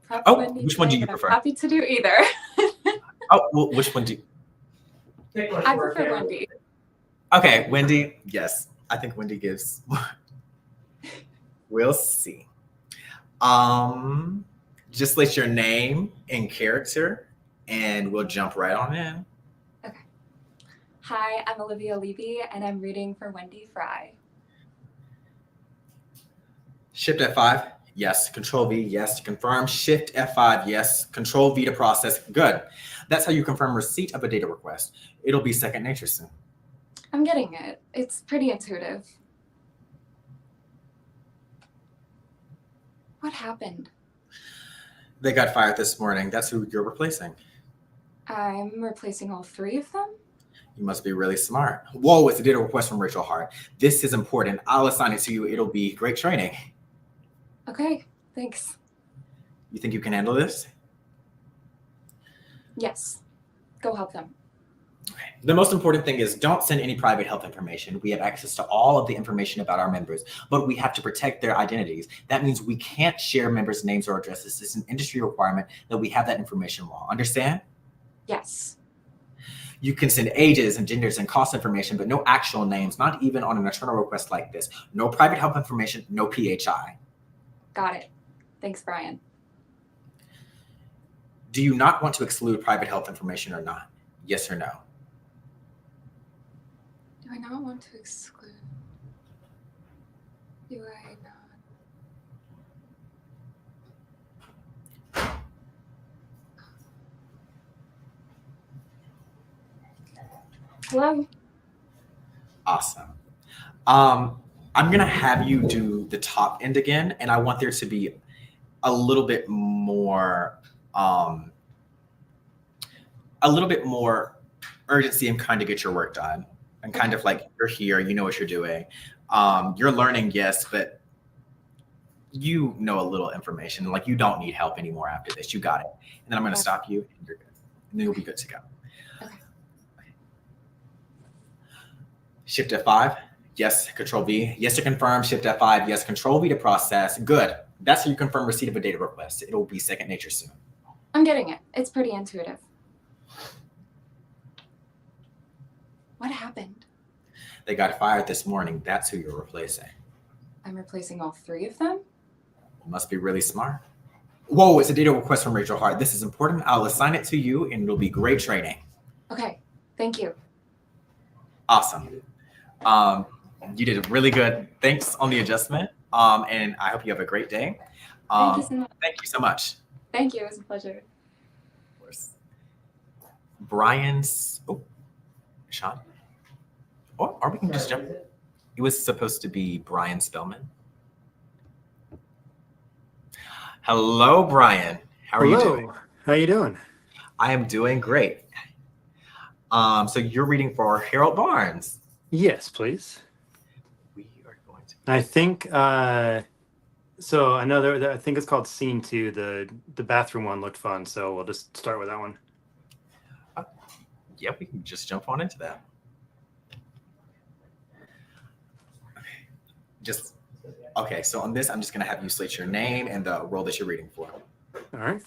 prepped Oh, Wendy which one do today, you but I'm prefer? happy to do either. Oh, well, which one do you? I prefer Wendy. Okay, Wendy. Yes, I think Wendy gives. We'll see. Just list your name and character, and we'll jump right on in. Hi, I'm Olivia Levy, and I'm reading for Wendy Fry. Shift F5, yes. Control V, yes to confirm. Shift F5, yes. Control V to process. Good. That's how you confirm receipt of a data request. It'll be second nature soon. I'm getting it. It's pretty intuitive. What happened? They got fired this morning. That's who you're replacing. I'm replacing all 3 of them? You must be really smart. Whoa, it's a data request from Rachel Hart. This is important. I'll assign it to you. It'll be great training. Okay, thanks. You think you can handle this? Yes, go help them. The most important thing is don't send any private health information. We have access to all of the information about our members, but we have to protect their identities. That means we can't share members' names or addresses. It's an industry requirement that we have that information law. Understand? Yes. You can send ages and genders and cost information, but no actual names, not even on an internal request like this. No private health information, no PHI. Got it. Thanks, Brian. Do you not want to exclude private health information or not? Yes or no? Do I not want to exclude? Do I not? Hello? Awesome. I'm gonna have you do the top end again, and I want there to be a little bit more urgency and kind of get your work done. And kind of like you're here, you know what you're doing. You're learning, yes, but you know a little information. Like you don't need help anymore after this. You got it. And then I'm gonna stop you and you're good. And then you'll be good to go. Shift F5, yes, Control V, yes to confirm, Shift F5, yes, Control V to process. Good. That's how you confirm receipt of a data request. It'll be second nature soon. I'm getting it. It's pretty intuitive. What happened? They got fired this morning. That's who you're replacing. I'm replacing all 3 of them? You must be really smart. Whoa, it's a data request from Rachel Hart. This is important. I'll assign it to you and it'll be great training. Okay, thank you. Awesome. You did really good. Thanks on the adjustment. And I hope you have a great day. Thank you so much. Thank you so much. Thank you. It was a pleasure. Of course. Brian's. Oh, Sean. Or we can just jump. It was supposed to be Brian Spellman. Hello, Brian. How are you doing? How you doing? I am doing great. So you're reading for Harold Barnes. Yes, please. We are going to. I think. So I know I think it's called Scene 2. The bathroom one looked fun, so we'll just start with that one. Yeah, we can just jump on into that. Okay, so on this, I'm just going to have you slate your name and the role that you're reading for. All right.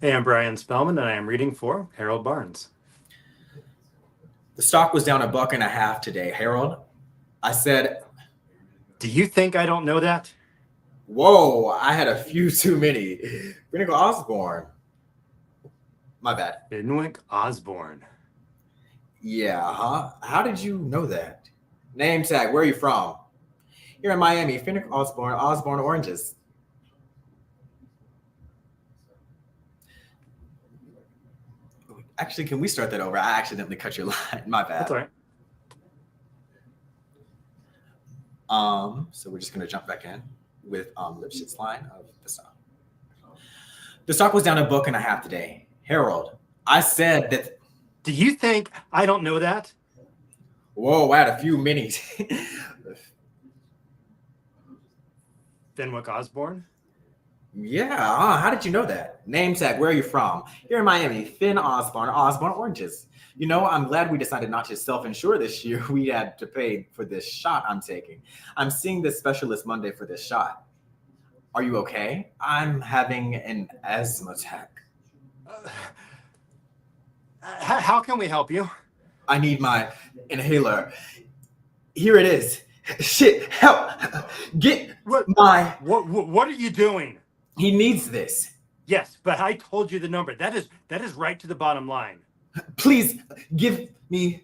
Hey, I'm Brian Spellman, and I am reading for Harold Barnes. The stock was down $1.50 today, Harold. I said... Do you think I don't know that? Whoa, I had a few too many. Fenwick Osborne. My bad. Fenwick Osborne. Yeah, huh? How did you know that? Name tag, where are you from? Here in Miami, Fenwick Osborne Oranges. Actually, can we start that over? I accidentally cut your line. My bad. That's all right. So we're just gonna jump back in with Lipschitz line of the stock. The stock was down $1.50 today. Harold, I said that. Do you think I don't know that? Whoa, I had a few minis. Fenwick Osborne? Yeah, how did you know that? Name tag, where are you from? Here in Miami, Finn Osborne Oranges. You know, I'm glad we decided not to self-insure this year. We had to pay for this shot I'm taking. I'm seeing this specialist Monday for this shot. Are you okay? I'm having an asthma attack. How can we help you? I need my inhaler. Here it is. Shit, help. Get my... What are you doing? He needs this. Yes, but I told you the number. That is right to the bottom line. Please give me...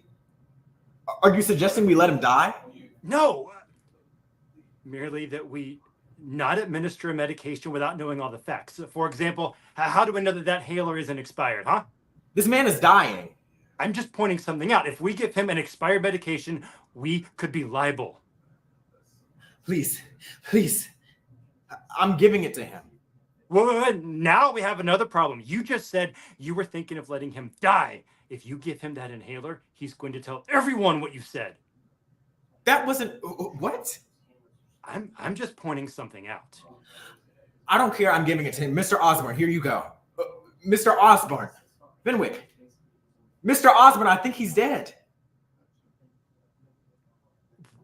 Are you suggesting we let him die? No. Merely that we not administer a medication without knowing all the facts. For example, how do we know that inhaler isn't expired, huh? This man is dying. I'm just pointing something out. If we give him an expired medication, we could be liable. Please. I'm giving it to him. Well, now we have another problem. You just said you were thinking of letting him die. If you give him that inhaler, he's going to tell everyone what you said. That wasn't... What? I'm just pointing something out. I don't care. I'm giving it to him. Mr. Osborne, here you go. Mr. Osborne. Fenwick. Mr. Osborne, I think he's dead.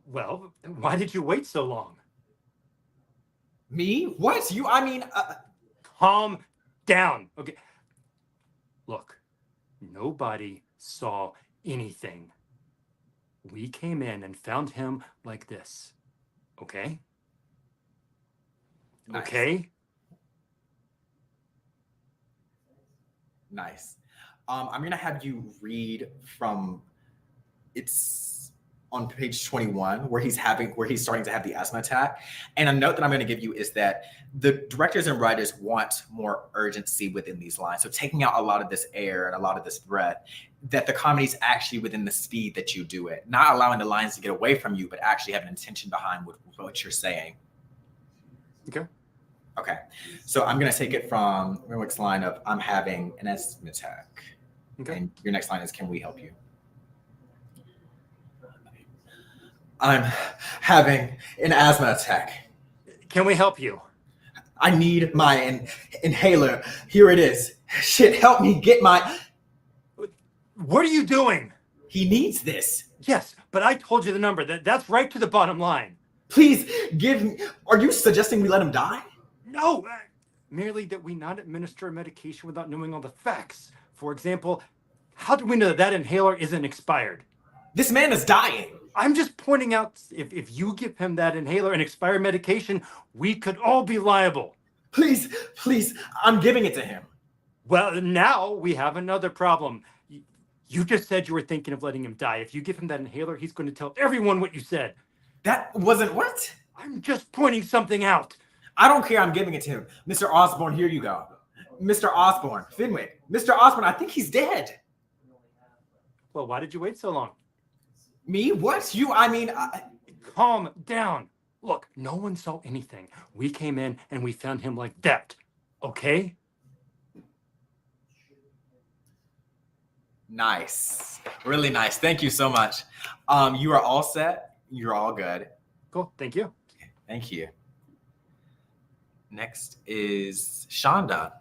Well, why did you wait so long? Me? What? You? I mean... Calm down. Okay. Look, nobody saw anything. We came in and found him like this. Okay? Nice. Okay? Nice. I'm going to have you read from... It's on page 21 where he's starting to have the asthma attack. And a note that I'm going to give you is that the directors and writers want more urgency within these lines. So taking out a lot of this air and a lot of this breath, that the comedy's actually within the speed that you do it, not allowing the lines to get away from you, but actually have an intention behind what you're saying. Okay. So I'm going to take it from Renwick's line of, I'm having an asthma attack. Okay. And your next line is, can we help you? I'm having an asthma attack. Can we help you? I need my inhaler. Here it is. Shit, help me get my... What are you doing? He needs this. Yes, but I told you the number. That's right to the bottom line. Please give me... Are you suggesting we let him die? No, merely that we not administer a medication without knowing all the facts. For example, how do we know that inhaler isn't expired? This man is dying. I'm just pointing out, if you give him that inhaler and expired medication, we could all be liable. Please, I'm giving it to him. Well, now we have another problem. You just said you were thinking of letting him die. If you give him that inhaler, he's going to tell everyone what you said. That wasn't what? I'm just pointing something out. I don't care. I'm giving it to him. Mr. Osborne, here you go. Mr. Osborne, Fenwick. Mr. Osborne, I think he's dead. Well, why did you wait so long? Me? What? You? Calm down. Look, no one saw anything. We came in and we found him like that. Okay? Nice. Really nice. Thank you so much. You are all set. You're all good. Cool. Thank you. Thank you. Next is Shonda.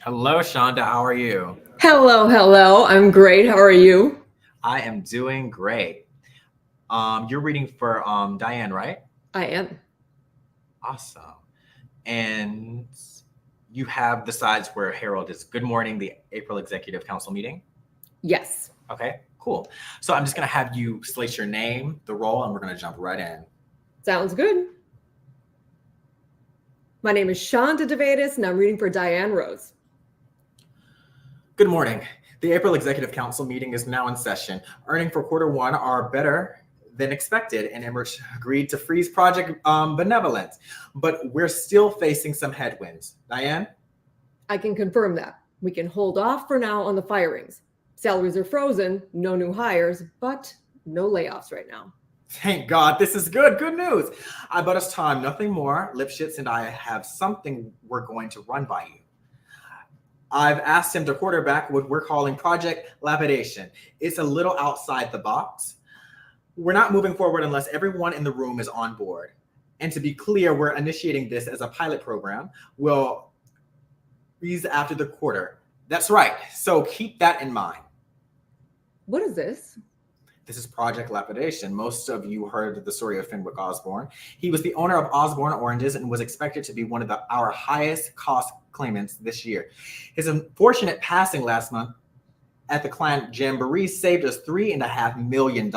Hello, Shonda. How are you? Hello. I'm great. How are you? I am doing great. You're reading for Diane, right? I am. Awesome. And you have the sides where Harold is. Good morning, the April Executive Council meeting. Yes. Okay, cool. So I'm just going to have you slate your name, the role, and we're going to jump right in. Sounds good. My name is Shonda DeVatis, and I'm reading for Diane Rose. Good morning. The April Executive Council meeting is now in session. Earnings for quarter one are better than expected, and Emmerich agreed to freeze Project Benevolent, but we're still facing some headwinds. Diane? I can confirm that. We can hold off for now on the firings. Salaries are frozen, no new hires, but no layoffs right now. Thank God, this is good. Good news. I bought us time, nothing more. Lipschitz and I have something we're going to run by you. I've asked him to quarterback what we're calling Project Lapidation. It's a little outside the box. We're not moving forward unless everyone in the room is on board. And to be clear, we're initiating this as a pilot program. We'll freeze after the quarter. That's right. So keep that in mind. What is this? This is Project Lapidation. Most of you heard the story of Fenwick Osborne. He was the owner of Osborne Oranges and was expected to be one of our highest cost claimants this year. His unfortunate passing last month at the client Jamboree saved us $3.5 million.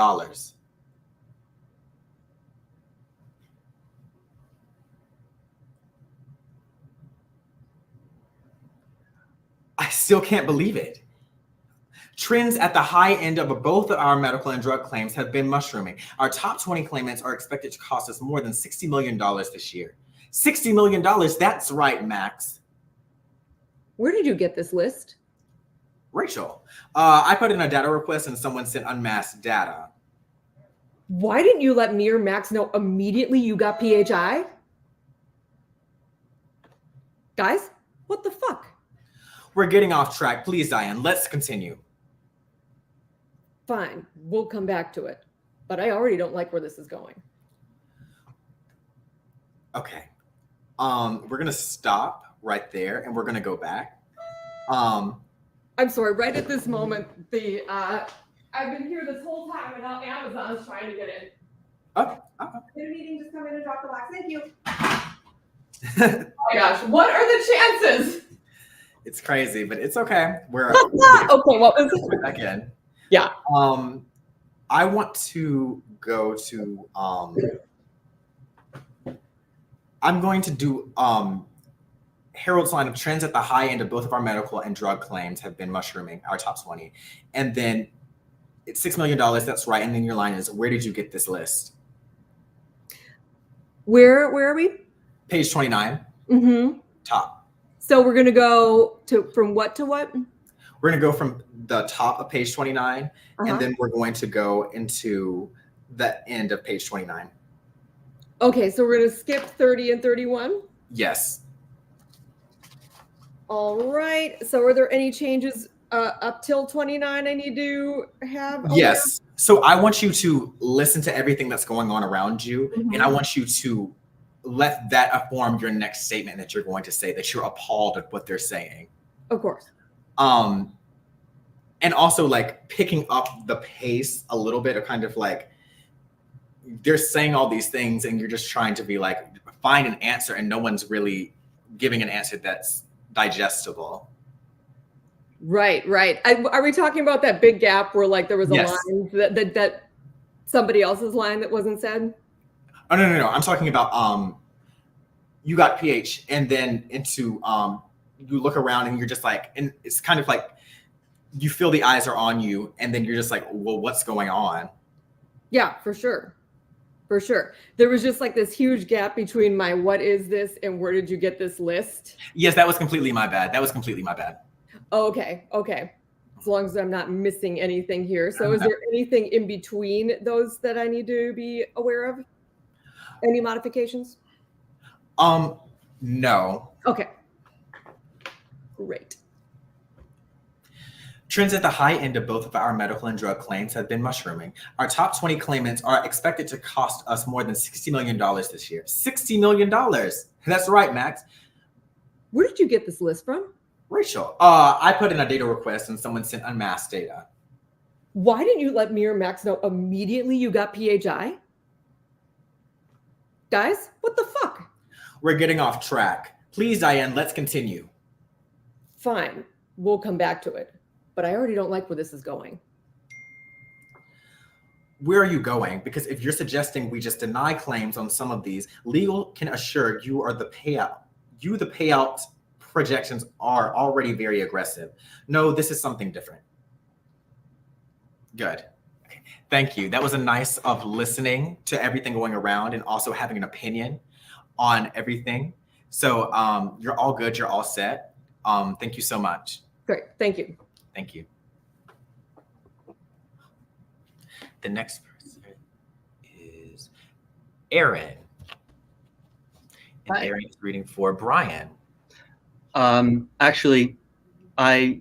I still can't believe it. Trends at the high end of both of our medical and drug claims have been mushrooming. Our top 20 claimants are expected to cost us more than $60 million this year. $60 million, that's right, Max. Where did you get this list? Rachel, I put in a data request and someone sent unmasked data. Why didn't you let me or Max know immediately you got PHI? Guys, what the fuck? We're getting off track. Please, Diane, let's continue. Fine, we'll come back to it. But I already don't like where this is going. Okay. We're gonna stop right there and we're gonna go back. I'm sorry, right at this moment, I've been here this whole time and now Amazon's trying to get in. Okay. In a meeting, just come in and drop the box. Thank you. Oh my gosh, what are the chances? It's crazy, but it's okay. We're okay. What was it? Again. Yeah. I want to go to I'm going to do Harold's line of trends at the high end of both of our medical and drug claims have been mushrooming, our top 20. And then it's $6 million, that's right. And then your line is, where did you get this list? Where are we? Page 29. Mm-hmm. Top. So we're gonna go from what to what? We're gonna go from the top of page 29, and then we're going to go into the end of page 29. Okay, so we're gonna skip 30 and 31. Yes. All right. So are there any changes up till 29 I need to have? Yes. So I want you to listen to everything that's going on around you, and I want you to let that inform your next statement that you're going to say, that you're appalled at what they're saying. Of course. And also like picking up the pace a little bit, or kind of like they're saying all these things and you're just trying to be like, find an answer, and no one's really giving an answer that's digestible. Right. Are we talking about that big gap where like there was a line that somebody else's line that wasn't said? Oh, no. I'm talking about you got PH and then into you look around and you're just like, and it's kind of like you feel the eyes are on you, and then you're just like, well, what's going on? Yeah, for sure. For sure. There was just like this huge gap between my what is this and where did you get this list? Yes, that was completely my bad. That was completely my bad. Oh, okay. Okay. As long as I'm not missing anything here. So is there anything in between those that I need to be aware of? Any modifications? No. Okay. Great. Trends at the high end of both of our medical and drug claims have been mushrooming. Our top 20 claimants are expected to cost us more than $60 million this year. $60 million. That's right, Max. Where did you get this list from? Rachel, I put in a data request and someone sent unmasked data. Why didn't you let me or Max know immediately you got PHI? Guys, what the fuck? We're getting off track. Please, Diane, let's continue. Fine, we'll come back to it. But I already don't like where this is going. Where are you going? Because if you're suggesting we just deny claims on some of these, legal can assure you are the payout. The payout projections are already very aggressive. No, this is something different. Good. Okay. Thank you. That was a nice of listening to everything going around and also having an opinion on everything. So you're all good. You're all set. Thank you so much. Great. Thank you. Thank you. The next person is Aaron. And Aaron is reading for Brian. Actually, I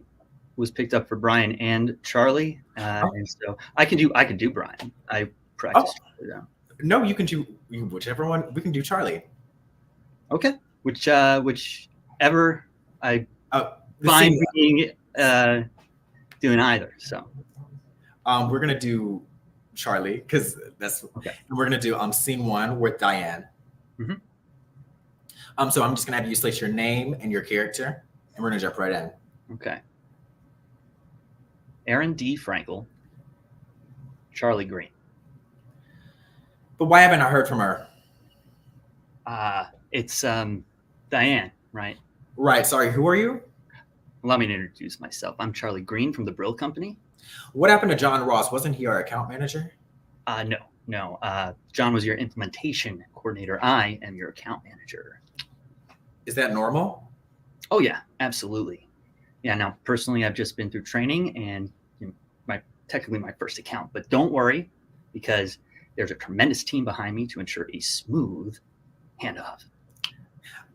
was picked up for Brian and Charlie, and so I can do Brian. I practiced. No, you can do whichever one. We can do Charlie. Okay, whichever I find being doing either. So we're gonna do Charlie because that's okay. We're gonna do scene one with Diane. Mm-hmm. So I'm just gonna have you slate your name and your character, and we're gonna jump right in. Okay. Aaron D. Frankel, Charlie Green. But why haven't I heard from her? It's Diane, right? Right. Sorry. Who are you? Allow me to introduce myself. I'm Charlie Green from the Burley Company. What happened to John Ross? Wasn't he our account manager? No. John was your implementation coordinator. I am your account manager. Is that normal? Oh yeah, absolutely. Yeah. Now, personally, I've just been through training and technically my first account, but don't worry because there's a tremendous team behind me to ensure a smooth handoff.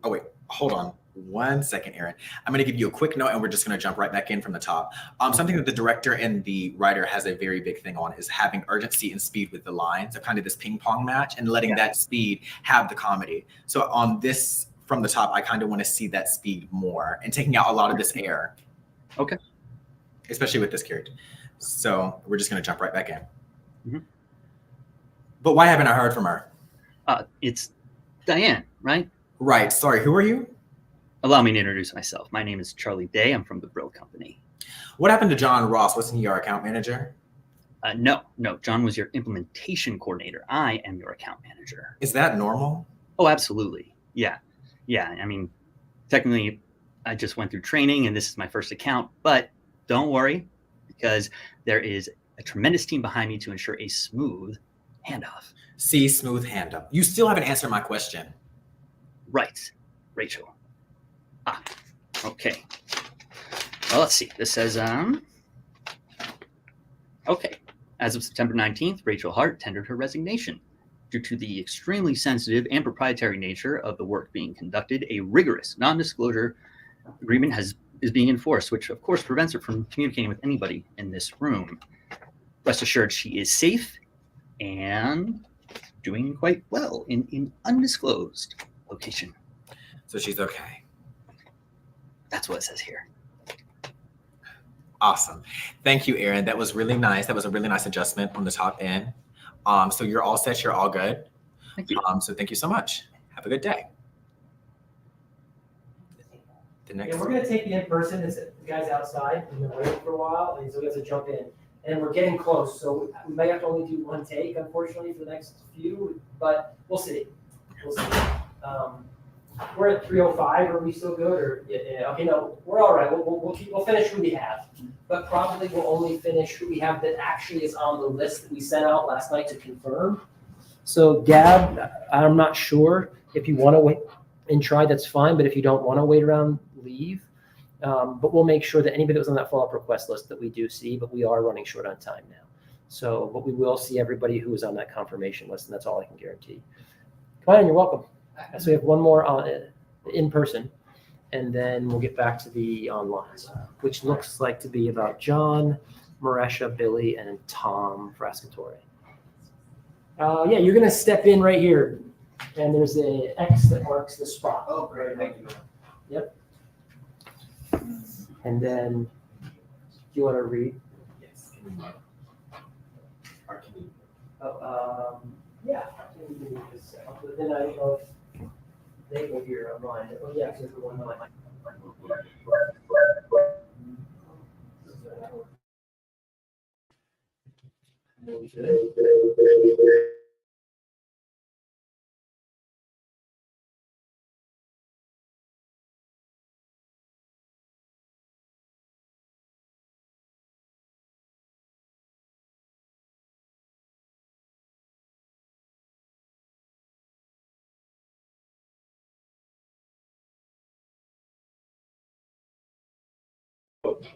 Oh wait, hold on 1 second, Aaron. I'm going to give you a quick note and we're just going to jump right back in from the top. Something that the director and the writer has a very big thing on is having urgency and speed with the lines, so kind of this ping pong match and letting that speed have the comedy. So on this from the top, I kind of want to see that speed more and taking out a lot of this air. Okay. Especially with this character. So we're just going to jump right back in. Mm-hmm. But why haven't I heard from her? It's Diane, right? Right. Sorry. Who are you? Allow me to introduce myself. My name is Charlie Day. I'm from the Burley Company. What happened to John Ross? Wasn't he our account manager? No. John was your implementation coordinator. I am your account manager. Is that normal? Oh, absolutely. Yeah. I mean, technically, I just went through training and this is my first account, but don't worry because there is a tremendous team behind me to ensure a smooth handoff. See, smooth handoff. You still haven't answered my question. Right, Rachel. Okay. Well, let's see. This says, okay. As of September 19th, Rachel Hart tendered her resignation. Due to the extremely sensitive and proprietary nature of the work being conducted, a rigorous non-disclosure agreement is being enforced, which of course prevents her from communicating with anybody in this room. Rest assured, she is safe and doing quite well in an undisclosed location. So she's okay. That's what it says here. Awesome. Thank you, Aaron. That was really nice. That was a really nice adjustment on the top end. So you're all set. You're all good. Thank you. So thank you so much. Have a good day. The next. Yeah, we're gonna take the in-person. The guys outside. We've been waiting for a while, and so we have to jump in. And we're getting close, so we may have to only do one take, unfortunately, for the next few. But we'll see. We'll see. We're at 3:05. Are we still good? Or yeah, okay, no, we're all right. We'll finish who we have, but probably we'll only finish who we have that actually is on the list that we sent out last night to confirm. So Gab, I'm not sure if you want to wait and try. That's fine, but if you don't want to wait around, leave. But we'll make sure that anybody that was on that follow-up request list that we do see, but we are running short on time now. So, but we will see everybody who is on that confirmation list, and that's all I can guarantee. Come on in, you're welcome. So we have one more in person, and then we'll get back to the online, which looks like to be about John, Maresha, Billy, and Tom Frascatore. Yeah, you're gonna step in right here, and there's a X that marks the spot. Oh, great, thank you. Yep. And then, do you want to read? Yes. Yeah. But then I don't know if they go here online. Oh, yeah, because one online.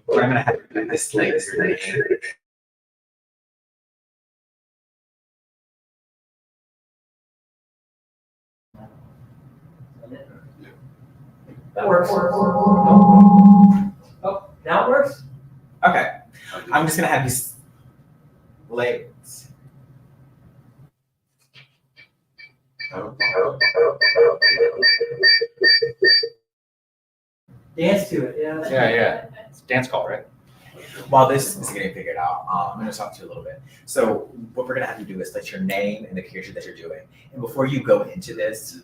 What I'm gonna have to do this later. That works. Oh, now it works? Okay. I'm just gonna have these labels. Dance to it, yeah. Yeah. It's a dance call, right? While this is getting figured out, I'm going to talk to you a little bit. So what we're going to have you do is let your name and the character that you're doing. And before you go into this,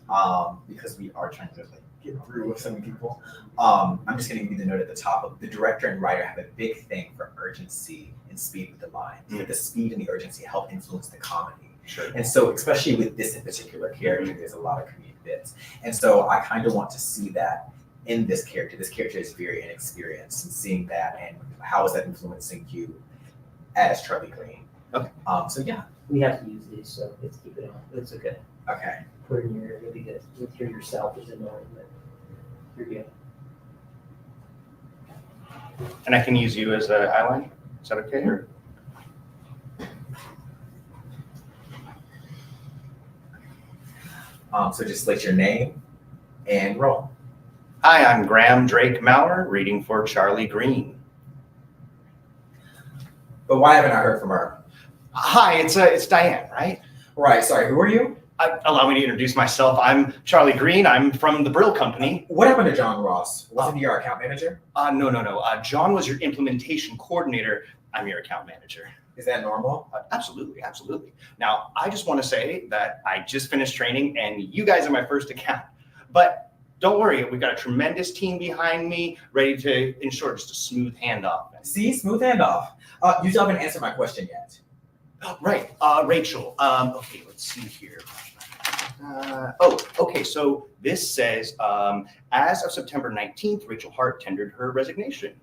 because we are trying to like get through with some people, I'm just going to give you the note at the top of the director and writer have a big thing for urgency and speed with the lines. Mm-hmm. The speed and the urgency help influence the comedy. Sure. And so especially with this in particular character, there's a lot of comedic bits. And so I kind of want to see that in this character. This character is very inexperienced, and seeing that and how is that influencing you as Charlie Green. Okay. So yeah. We have to use these, so let's keep it on. It's okay. Okay. Put it in your ear, you'll be good. You'll hear yourself is annoying, but you're good. And I can use you as an outline? Is that okay? Or? So just let your name and roll. Hi, I'm Graham Drake Maurer, reading for Charlie Green. But why haven't I heard from her? Hi, it's Diane, right? Right, sorry, who are you? Allow me to introduce myself. I'm Charlie Green. I'm from the Brill Company. What happened to John Ross? Wasn't he your account manager? No. John was your implementation coordinator. I'm your account manager. Is that normal? Absolutely. Now, I just want to say that I just finished training and you guys are my first account. But don't worry, we've got a tremendous team behind me ready to ensure just a smooth handoff. See, smooth handoff. You still haven't answered my question yet. Oh, right, Rachel. Okay, let's see here. Okay, so this says, as of September 19th, Rachel Hart tendered her resignation.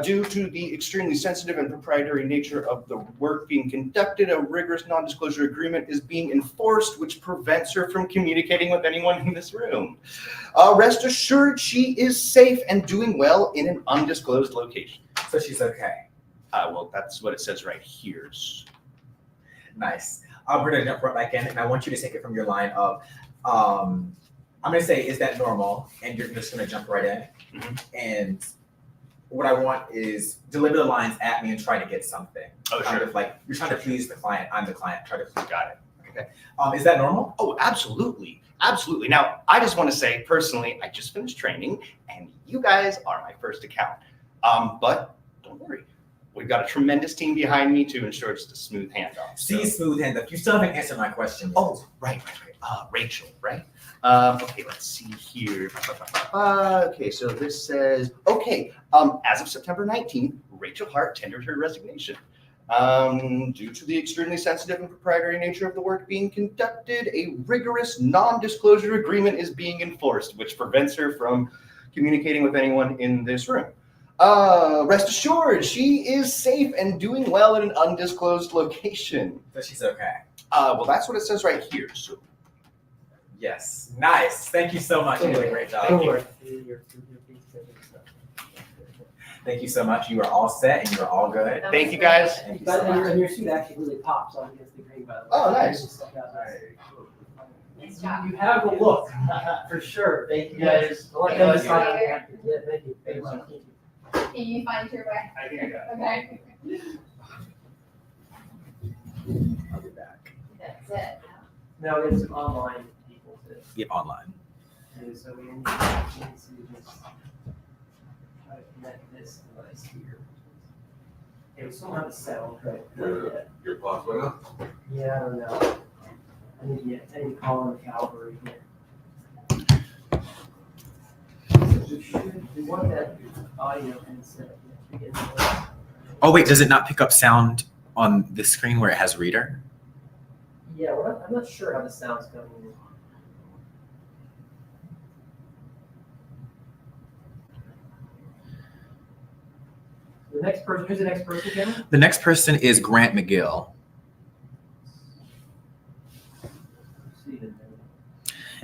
Due to the extremely sensitive and proprietary nature of the work being conducted, a rigorous non-disclosure agreement is being enforced, which prevents her from communicating with anyone in this room. Rest assured, she is safe and doing well in an undisclosed location. So she's okay? Well, that's what it says right here. Nice. We're gonna jump right back in, and I want you to take it from your line of, I'm gonna say, is that normal? And you're just gonna jump right in. Mm-hmm. And what I want is deliver the lines at me and try to get something. Oh, sure. Kind of like you're trying to please the client. I'm the client. Try to please. Got it. Okay. Is that normal? Oh, absolutely. Now, I just want to say personally, I just finished training, and you guys are my first account. But don't worry, we've got a tremendous team behind me to ensure just a smooth handoff. See, smooth handoff. You still haven't answered my question yet. Oh, right. Rachel, right? Okay, let's see here. Okay, so this says, as of September 19th, Rachel Hart tendered her resignation. Due to the extremely sensitive and proprietary nature of the work being conducted, a rigorous non-disclosure agreement is being enforced, which prevents her from communicating with anyone in this room. Rest assured, she is safe and doing well in an undisclosed location. So she's okay. Well, that's what it says right here. So. Yes. Nice. Thank you so much. You did a great job. Thank you so much. You are all set and you are all good. Thank you, guys. And your suit actually really pops on against the green, by the way. Oh, nice. You have the look, for sure. Thank you, guys. Let them decide. Yeah, thank you. Thank you. Can you find your way? I think I got it. Okay. I'll be back. That's it. No, it's online people too. Yeah, online. And so we need to just try to connect this device here. Okay, we still don't have the sound right yet. Your clock went up? Yeah, I don't know. I need to call on Calvary here. We want that audio instead. Oh wait, does it not pick up sound on the screen where it has reader? Yeah, I'm not sure how the sound's coming in. The next person, who's the next person, Kevin? The next person is Grant McGill.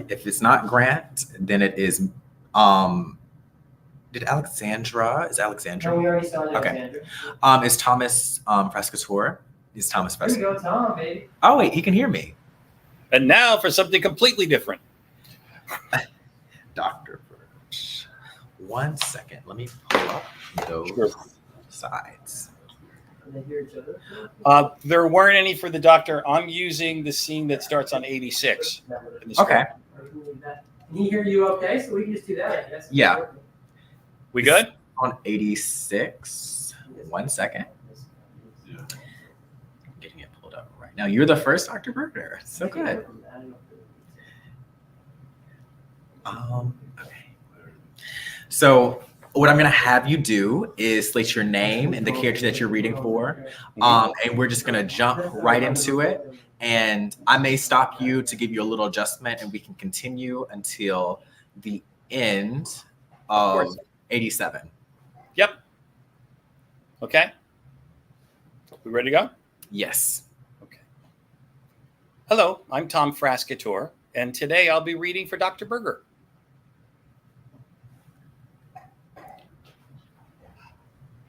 If it's not Grant, then it is is Alexandra? No, we already saw Alexandra. Okay. Is Thomas Frescator? Is Thomas Here we Frescator? go, Tom, baby. Oh wait, he can hear me. And now for something completely different. Dr. Birch. 1 second. Let me pull up those sides. And they hear each other. There weren't any for the doctor. I'm using the scene that starts on 86. in the Okay. Can he hear you okay? So we can just do that, I guess. Yeah. We good? On 86. 1 second. I'm getting it pulled up right now. You're the first Dr. Berger. So good. Okay. So what I'm gonna have you do is slate your name and the character that you're reading for. And we're just gonna jump right into it. And I may stop you to give you a little adjustment and we can continue until the end of 87. Yep. Okay. We ready to go? Yes. Okay. Hello, I'm Tom Frescator, and today I'll be reading for Dr. Berger.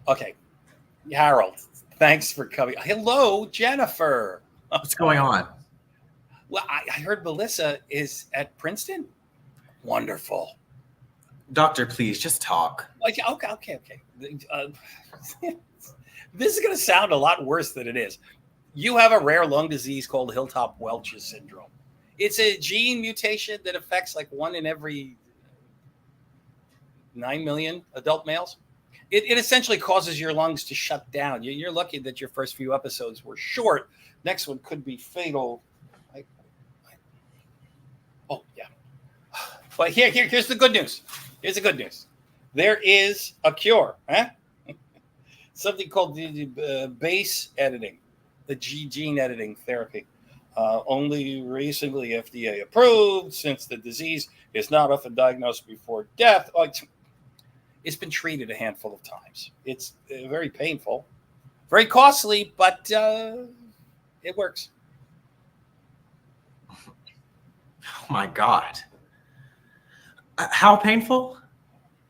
Okay. Harold, thanks for coming. Hello, Jennifer. What's going on? Well, I heard Melissa is at Princeton. Wonderful. Doctor, please just talk. Okay. This is going to sound a lot worse than it is. You have a rare lung disease called Hilltop-Welch's syndrome. It's a gene mutation that affects like 1 in every 9 million adult males. It essentially causes your lungs to shut down. You're lucky that your first few episodes were short. Next one could be fatal. Oh, yeah. But here's the good news. Here's the good news. There is a cure. Something called the base editing, the gene editing therapy. Only recently FDA approved, since the disease is not often diagnosed before death. It's been treated a handful of times. It's very painful, very costly, but it works. Oh my God. How painful?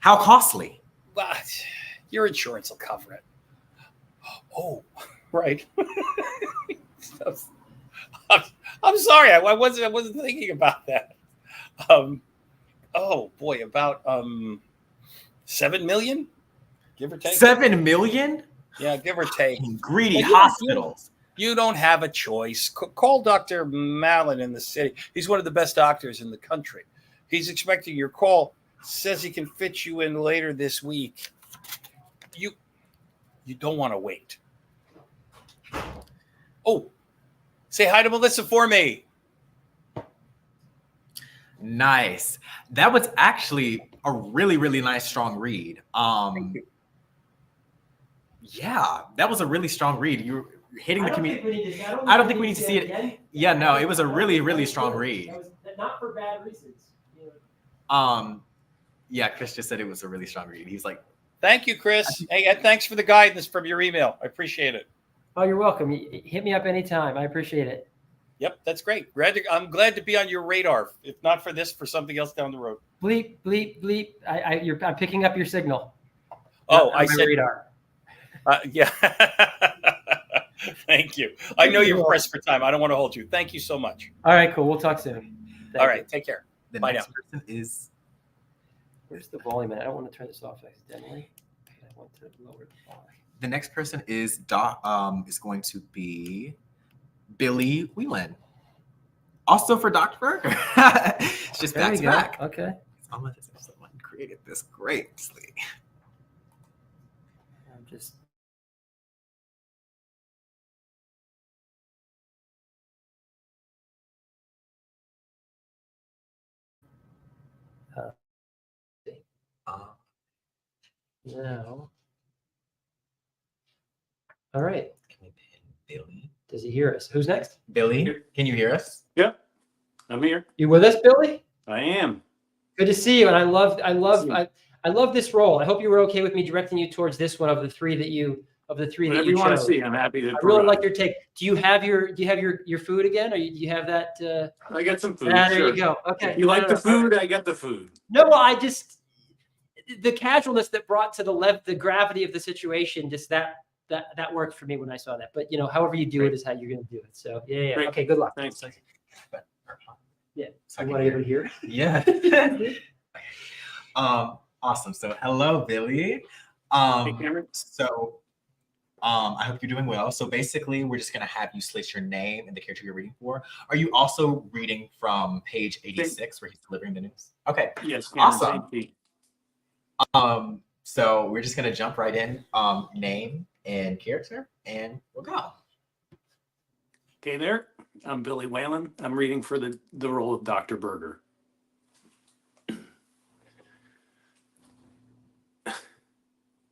How costly? But your insurance will cover it. Oh, right. I'm sorry. I wasn't thinking about that. Oh boy, about 7 million, give or take. 7 million? Yeah, give or take. Greedy hospitals. You don't have a choice. Call Dr. Mallon in the city. He's one of the best doctors in the country. He's expecting your call. Says he can fit you in later this week. You don't want to wait. Oh, say hi to Melissa for me. Nice. That was actually a really, really nice, strong read. Yeah, that was a really strong read. hitting the community. I don't think we need to see it. Again. Yeah, no, it was a really, really strong read. That was not for bad reasons. Yeah, Chris just said it was a really strong read. He's like, thank you, Chris. Hey, and thanks for the guidance from your email. I appreciate it. Oh, you're welcome. Hit me up anytime. I appreciate it. Yep, that's great. I'm glad to be on your radar. If not for this, for something else down the road. Bleep, bleep, bleep. I'm picking up your signal. Oh, I said radar. Yeah. Thank you. I know you're pressed for time. I don't want to hold you. Thank you so much. All right, cool. We'll talk soon. All right, take care. Bye now. Person is. Where's the volume? I don't want to turn this off accidentally. I want to lower the volume. The next person is going to be Billy Whelan. Also for Dr. Berger. It's just back to back. Okay. Someone created this greatly. I'm just. Now. All right. Can we pin Billy? Does he hear us? Who's next? Billy, can you hear us? Yeah, I'm here. You with us, Billy? I am. Good to see you. And I love this role. I hope you were okay with me directing you towards this one of the three that you Whatever you want to see, I'm happy to. I really like your take. Do you have your food again, or do you have that? I got some food. There sure. you go. Okay. If you like the food, I got the food. No, well, I just the casualness that brought to the gravity of the situation, just that worked for me when I saw that. But however you do it is how you're going to do it. So yeah. Great. Okay, good luck. Thanks. Yeah. So you want to able to hear? Yeah. Awesome. So hello, Billy. Hey, Cameron. So I hope you're doing well. So basically, we're just going to have you slate your name and the character you're reading for. Are you also reading from page 86 where he's delivering the news? Okay. Yes. Cameron, Awesome. thank you. So we're just going to jump right in. Name and character, and we'll go. Okay, there. I'm Billy Whalen. I'm reading for the role of Dr. Berger.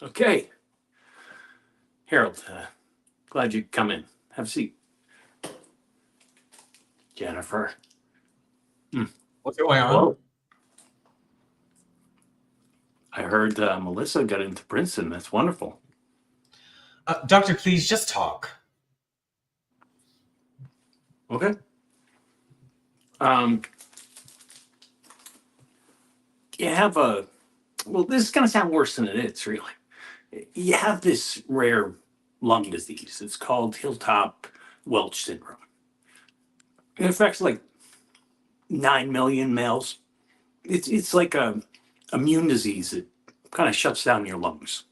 Okay. Harold, glad you come in. Have a seat. Jennifer. What's going on? Hello. I heard Melissa got into Princeton. That's wonderful. Doctor, please just talk. Okay. You have well, this is going to sound worse than it is, really. You have this rare lung disease. It's called Hilltop Welch syndrome. It affects like 9 million males. It's like a immune disease that kind of shuts down your lungs.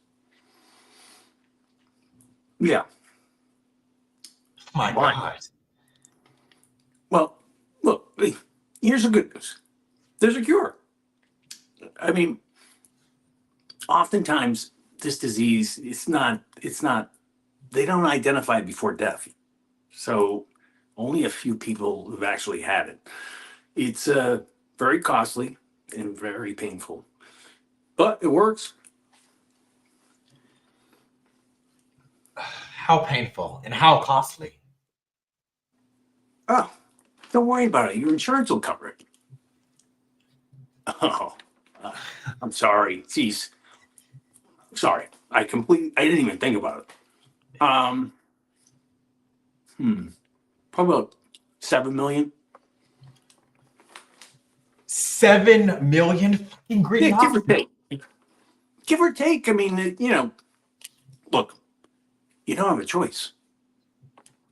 Yeah. My God. Well, look, here's the good news. There's a cure. I mean, oftentimes this disease, it's not, they don't identify it before death. So only a few people have actually had it. It's very costly and very painful, but it works. How painful and how costly? Oh, don't worry about it. Your insurance will cover it. Oh, I'm sorry. Jeez. Sorry. I didn't even think about it. Probably about 7 million. 7 million fucking green. Yeah, give or take. Give or take. I mean, look, you don't have a choice,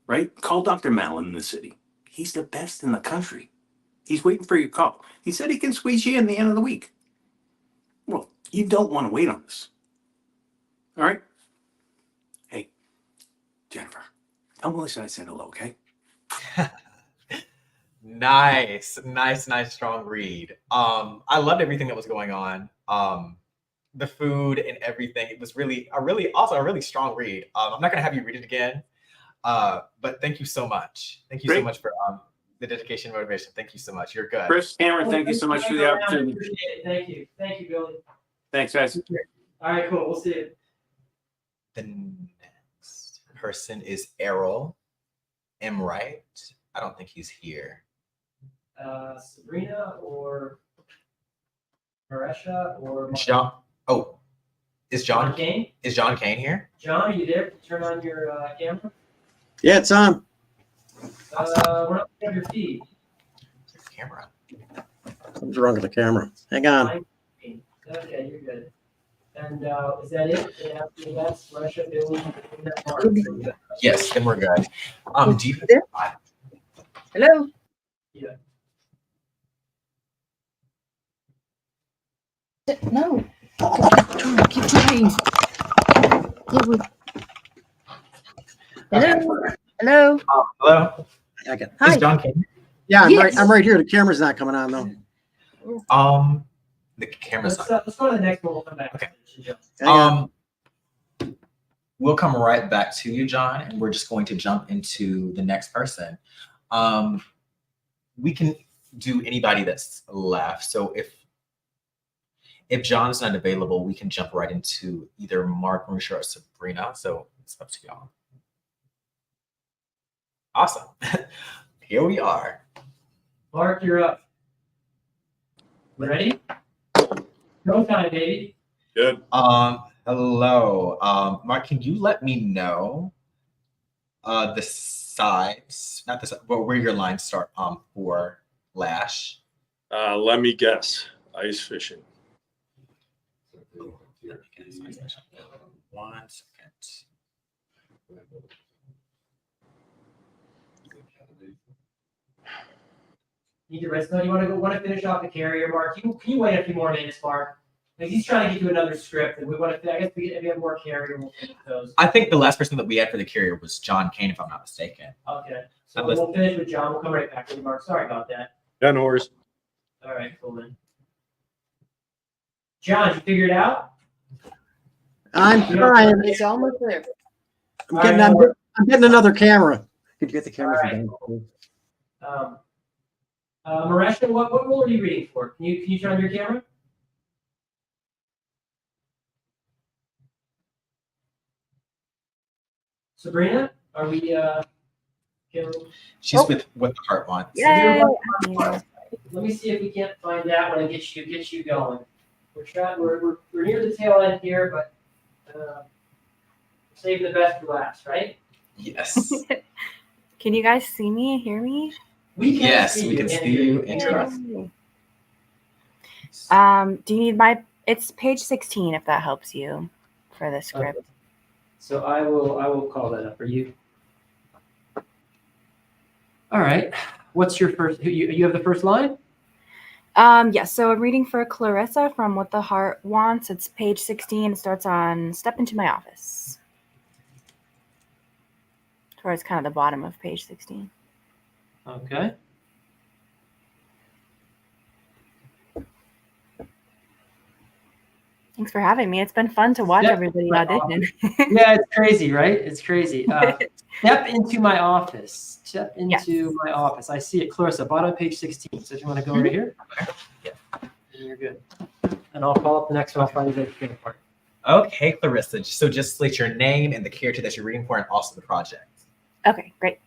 right? Call Dr. Mallon in the city. He's the best in the country. He's waiting for your call. He said he can squeeze you in the end of the week. Well, you don't want to wait on this. All right? Hey, Jennifer, tell Melissa I said hello, okay? Nice, strong read. I loved everything that was going on. The food and everything. It was really a really strong read. I'm not gonna have you read it again, but thank you so much. Thank you so much for the dedication and motivation. Thank you so much. You're good. Chris, Cameron, thank you so much for the opportunity. Appreciate it. Thank you, Billy. Thanks, guys. All right, cool. We'll see you. The next person is Errol M. Wright. I don't think he's here. Sabrina or Maresha or John. Oh, is John Kane? Is John Kane here? John, are you there? Turn on your camera. Yeah, it's on. We're not looking at your feed. Camera. Something's wrong with the camera. Hang on. Okay, you're good. And is that it? That's Maresha, Billy, and that Mark. Yes, then we're good. Do you? Hello. Yeah. No. Keep trying. Hello. Hello. Hello. Okay. Hi. Is John Kane? Yeah, Yes. I'm right here. The camera's not coming on though. The camera's Let's go to the next one. We'll come back. Okay. We'll come right back to you, John, and we're just going to jump into the next person. We can do anybody that's left. So if John's not available, we can jump right into either Mark, Marisha, or Sabrina. So it's up to y'all. Awesome. Here we are. Mark, you're up. Ready? Go time, baby. Good. Hello. Mark, can you let me know the sides, not the side, but where your lines start for Lash? Let me guess. Ice fishing. 1 second. Need to rest. No, you want to finish off the carrier, Mark? Can you wait a few more minutes, Mark? Because he's trying to get to another script, and we want to. I guess if we have more carrier, we'll finish those. I think the last person that we had for the carrier was John Kane, if I'm not mistaken. Okay. So we'll finish with John. We'll come right back to you, Mark. Sorry about that. Yeah, no worries. All right, cool then. John, you figured it out? I'm trying. It's almost there. I'm getting another camera. Could you get the camera from down? Maresha, what role are you reading for? Can you turn on your camera? Sabrina, are we? She's with What the Heart Wants. Yay. Let me see if we can't find that one and get you going. We're near the tail end here, but saving the best for last, right? Yes. Can you guys see me, hear me? We can yes, see we can see you. Yay. Do you need it's page 16 if that helps you for the script. Okay. So I will call that up for you. All right. What's your first? You have the first line? Yes, so I'm reading for Clarissa from What the Heart Wants. It's page 16. It starts on Step into My Office. Towards kind of the bottom of page 16. Okay. Thanks for having me. It's been fun to watch everybody audition. Yeah, it's crazy, right? It's crazy. Step into my office. Step into my office. I see it, Clarissa, bottom of page 16. So if you want to go over here, yeah, you're good. And I'll follow up the next one. I'll find the educating part. Okay, Clarissa. So just slate your name and the character that you're reading for, and also the project. Okay, great.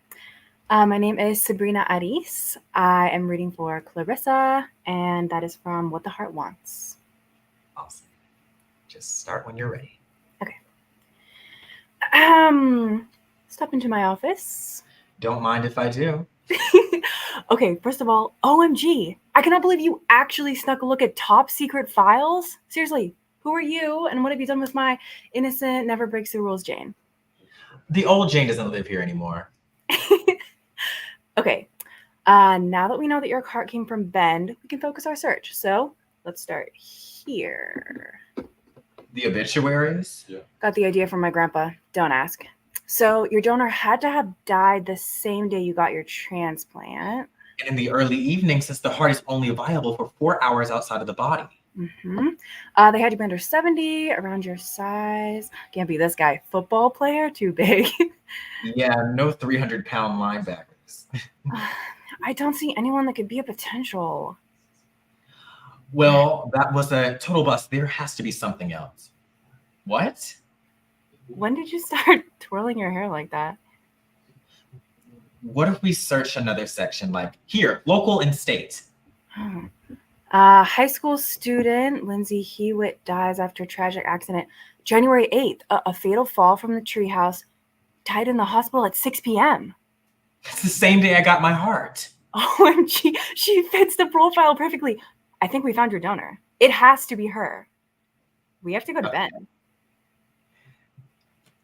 My name is Sabrina Aris. I am reading for Clarissa, and that is from What the Heart Wants. Awesome. Just start when you're ready. Okay. Step into my office. Don't mind if I do. Okay, first of all, OMG. I cannot believe you actually snuck a look at top secret files. Seriously, who are you and what have you done with my innocent, never breaks the rules Jane? The old Jane doesn't live here anymore. Okay, now that we know that your cart came from Bend, we can focus our search. So let's start here. The obituaries? Yeah. Got the idea from my grandpa. Don't ask. So your donor had to have died the same day you got your transplant. And in the early evening, since the heart is only viable for 4 hours outside of the body. Mm-hmm. They had to be under 70, around your size. Can't be this guy. Football player? Too big. Yeah, no 300-pound linebackers. I don't see anyone that could be a potential. Well, that was a total bust. There has to be something else. What? When did you start twirling your hair like that? What if we search another section like here, local and state? High school student Lindsay Hewitt dies after tragic accident. January 8th, a fatal fall from the treehouse. Died in the hospital at 6 p.m. It's the same day I got my heart. OMG, she fits the profile perfectly. I think we found your donor. It has to be her. We have to go to bed.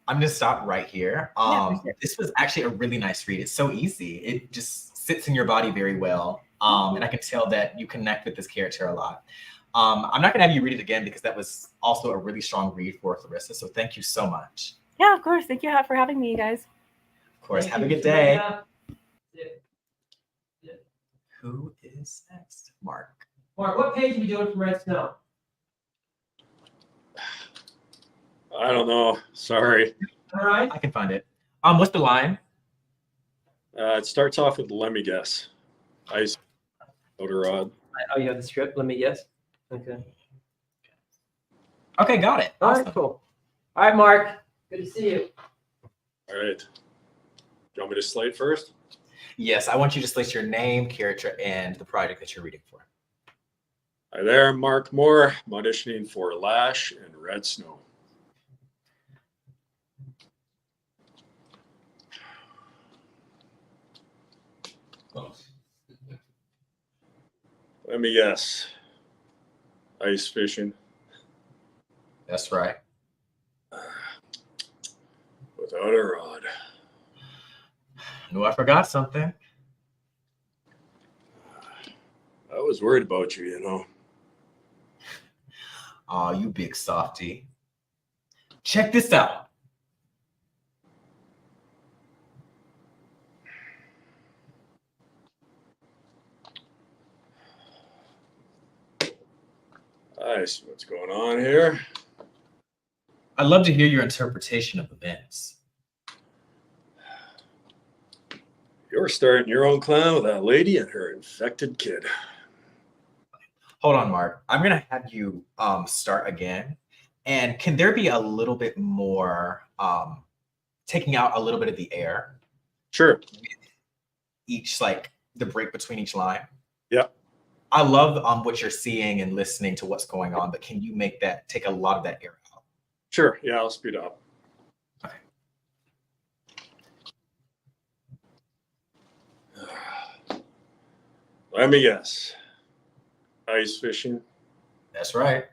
I'm gonna stop right here. Yeah, for sure. This was actually a really nice read. It's so easy. It just sits in your body very well. And I can tell that you connect with this character a lot. I'm not gonna have you read it again because that was also a really strong read for Clarissa. So thank you so much. Yeah, of course. Thank you for having me, you guys. Of course. Have a good day. Who is next? Mark. Mark, what page are we doing from Red Snow? I don't know. Sorry. All right. I can find it. What's the line? It starts off with "Let me guess." Ice motor rod. Oh, you have the script. Let me guess. Okay. Okay, got it. All Awesome. right, cool. All right, Mark. Good to see you. All right. Do you want me to slate first? Yes, I want you to slate your name, character, and the project that you're reading for. Hi there, Mark Moore. I'm auditioning for Lash and Red Snow. Let me guess. Ice fishing. That's right. Without a rod. No, I forgot something. I was worried about you, you know. Aw, you big softy. Check this out. I see what's going on here. I'd love to hear your interpretation of events. You're starting your own clan with that lady and her infected kid. Hold on, Mark. I'm gonna have you start again. And can there be a little bit more taking out a little bit of the air? Sure. Each like the break between each line. Yep. I love what you're seeing and listening to what's going on, but can you make that take a lot of that air out? Sure. Yeah, I'll speed up. Okay. Let me guess. Ice fishing. That's right.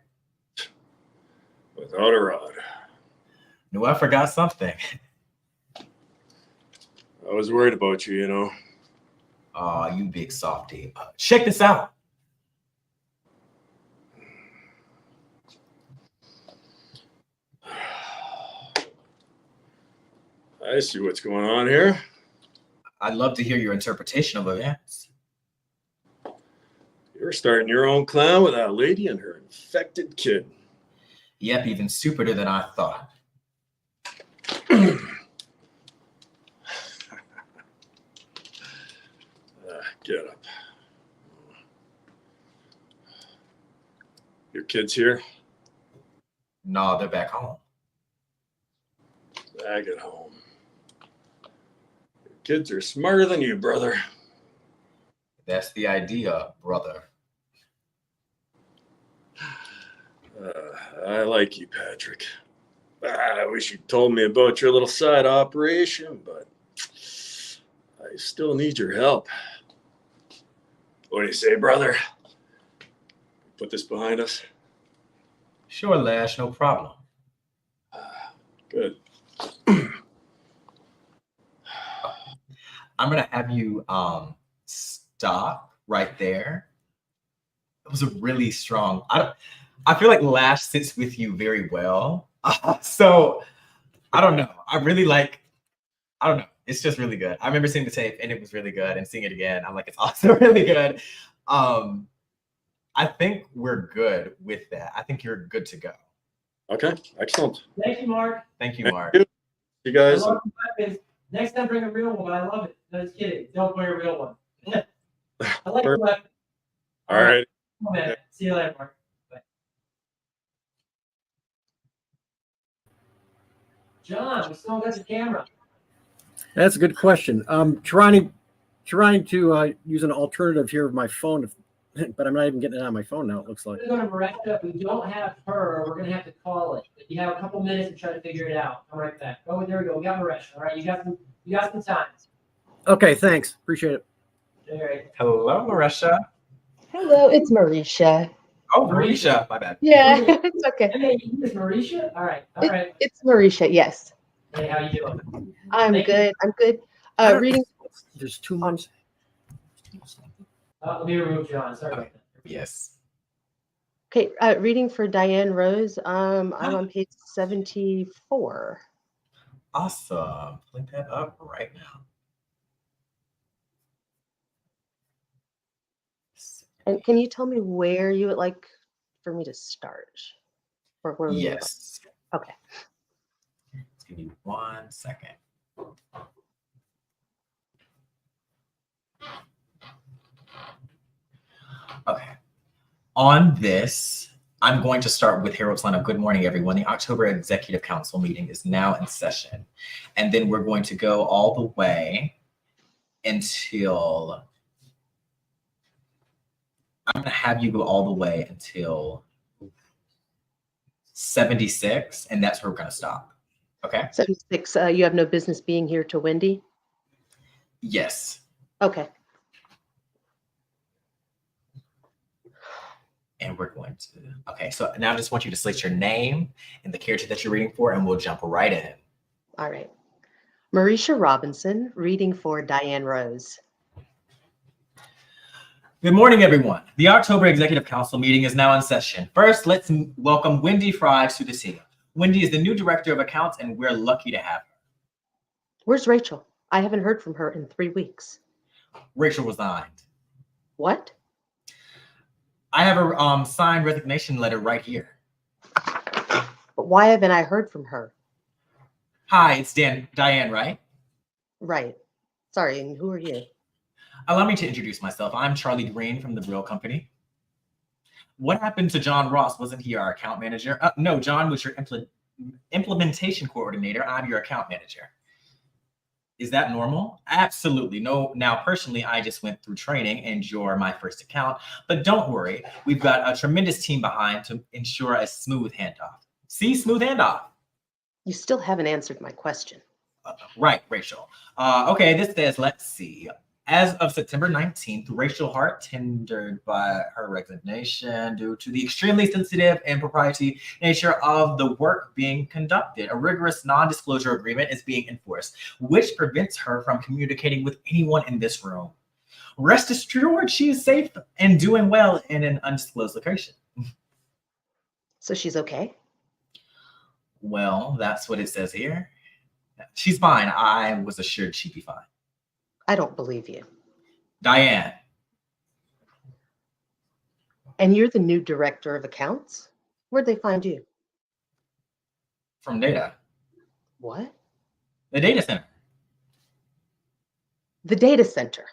Without a rod. No, I forgot something. I was worried about you, you know. Aw, you big softy. Check this out. I see what's going on here. I'd love to hear your interpretation of events. You're starting your own clan with that lady and her infected kid. Yep, even stupider than I thought. Get up. Your kids here? No, they're back home. Back at home. Your kids are smarter than you, brother. That's the idea, brother. I like you, Patrick. I wish you told me about your little side operation, but I still need your help. What do you say, brother? Put this behind us? Sure, Lash, no problem. Good. I'm gonna have you stop right there. It was a really strong. I feel like Lash sits with you very well. So I don't know. I really like. I don't know. It's just really good. I remember seeing the tape and it was really good, and seeing it again, I'm like, it's also really good. I think we're good with that. I think you're good to go. Okay, excellent. Thank you, Mark. Thank you, Mark. You guys. I love the weapons. Next time, bring a real one. I love it. No, just kidding. Don't bring a real one. I like the weapon. All right. Come on, man. See you later, Mark. Bye. John, we still got the camera. That's a good question. Trying to use an alternative here of my phone, but I'm not even getting it on my phone now. It looks like. We're going to Maretta. We don't have her. We're going to have to call it. If you have a couple minutes to try to figure it out, come right back. Oh, there we go. We got Maretta. All right, you got some time. Okay, thanks. Appreciate it. All right. Hello, Marisha. Hello, it's Marisha. Oh, Marisha. My bad. Yeah, it's okay. Hey, it's Marisha. All right. All right. It's Marisha, yes. Hey, how you doing? I'm Thank you. good. I'm good. Reading. There's 2 months. Let me remove John. Sorry about that. Yes. Okay, reading for Diane Rose. I'm on page 74. Awesome. Link that up right now. And can you tell me where you would like for me to start? Or where we would Yes. like? Okay. Just give me 1 second. Okay. On this, I'm going to start with Harold's line of good morning, everyone. The October Executive Council meeting is now in session. And then we're going to go all the way until, I'm going to have you go all the way until 76, and that's where we're going to stop. Okay? 76, you have no business being here to Wendy? Yes. Okay. And we're going to, okay, so now I just want you to slate your name and the character that you're reading for, and we'll jump right in. All right. Marisha Robinson, reading for Diane Rose. Good morning, everyone. The October Executive Council meeting is now in session. First, let's welcome Wendy Fry to the team. Wendy is the new Director of Accounts, and we're lucky to have her. Where's Rachel? I haven't heard from her in 3 weeks. Rachel resigned. What? I have her signed resignation letter right here. But why haven't I heard from her? Hi, it's Diane, right? Right. Sorry, and who are you? Allow me to introduce myself. I'm Charlie Green from the Brill Company. What happened to John Ross? Wasn't he our account manager? No, John was your implementation coordinator. I'm your account manager. Is that normal? Absolutely. No. Now, personally, I just went through training and you're my first account, but don't worry. We've got a tremendous team behind to ensure a smooth handoff. See, smooth handoff. You still haven't answered my question. Right, Rachel. Okay, this says, let's see. As of September 19th, Rachel Hart tendered by her resignation due to the extremely sensitive and proprietary nature of the work being conducted. A rigorous non-disclosure agreement is being enforced, which prevents her from communicating with anyone in this room. Rest assured, she is safe and doing well in an undisclosed location. So she's okay? Well, that's what it says here. She's fine. I was assured she'd be fine. I don't believe you. Diane. And you're the new Director of Accounts? Where'd they find you? From data. What? The data center. The data center.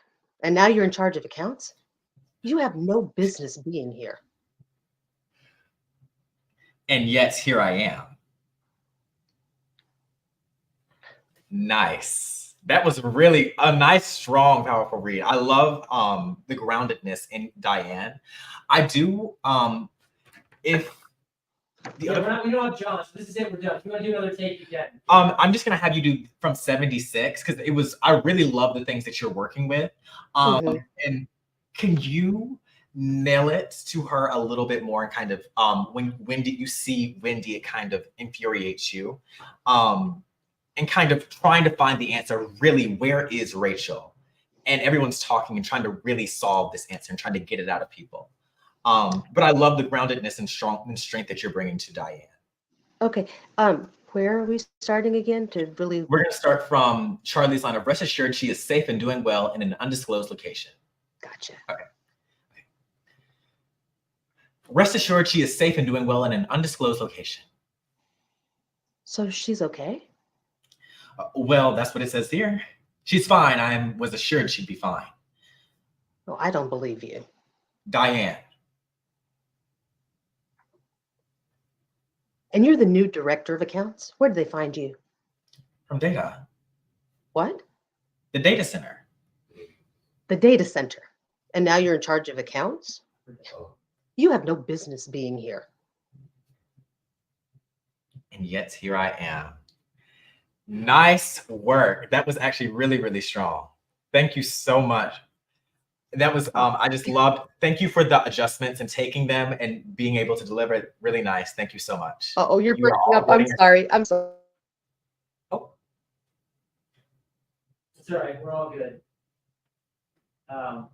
And now you're in charge of accounts? You have no business being here. And yet here I am. Nice. That was really a nice, strong, powerful read. I love the groundedness in Diane. I do, if the other, we don't have John, so this is it, we're done. If you want to do another take, you can. I'm just gonna have you do from 76 because it was, I really love the things that you're working with. And can you nail it to her a little bit more and kind of when Wendy, you see Wendy, it kind of infuriates you. And kind of trying to find the answer, really, where is Rachel? And everyone's talking and trying to really solve this answer and trying to get it out of people. But I love the groundedness and strength that you're bringing to Diane. Okay, where are we starting again to really? We're gonna start from Charlie's line of rest assured she is safe and doing well in an undisclosed location. Gotcha. Okay. Rest assured she is safe and doing well in an undisclosed location. So she's okay? Well, that's what it says here. She's fine. I was assured she'd be fine. No, I don't believe you. Diane. And you're the new Director of Accounts? Where did they find you? From data. What? The data center. The data center. And now you're in charge of accounts? You have no business being here. And yet here I am. Nice work. That was actually really, really strong. Thank you so much. That was, I just loved, thank you for the adjustments and taking them and being able to deliver it really nice. Thank you so much. Oh, you're You are breaking all up. I'm getting- sorry. I'm sorry. It's all right. We're all good. No,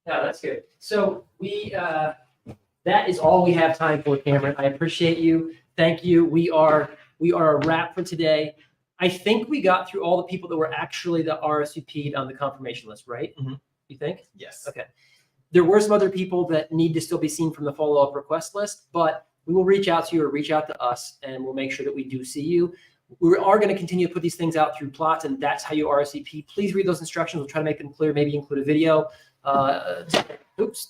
that's good. So that is all we have time for, Cameron. I appreciate you. Thank you. We are a wrap for today. I think we got through all the people that were actually the RSVP'd on the confirmation list, right? You think? Yes. Okay. There were some other people that need to still be seen from the follow-up request list, but we will reach out to you or reach out to us, and we'll make sure that we do see you. We are going to continue to put these things out through plots, and that's how you RSVP. Please read those instructions. We'll try to make them clear, maybe include a video to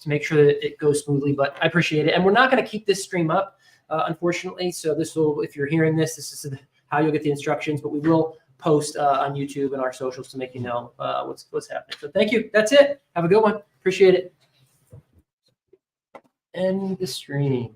make sure that it goes smoothly, but I appreciate it. And we're not going to keep this stream up, unfortunately. So this will, if you're hearing this, this is how you'll get the instructions, but we will post on YouTube and our socials to make you know what's happening. So thank you. That's it. Have a good one. Appreciate it. End the stream.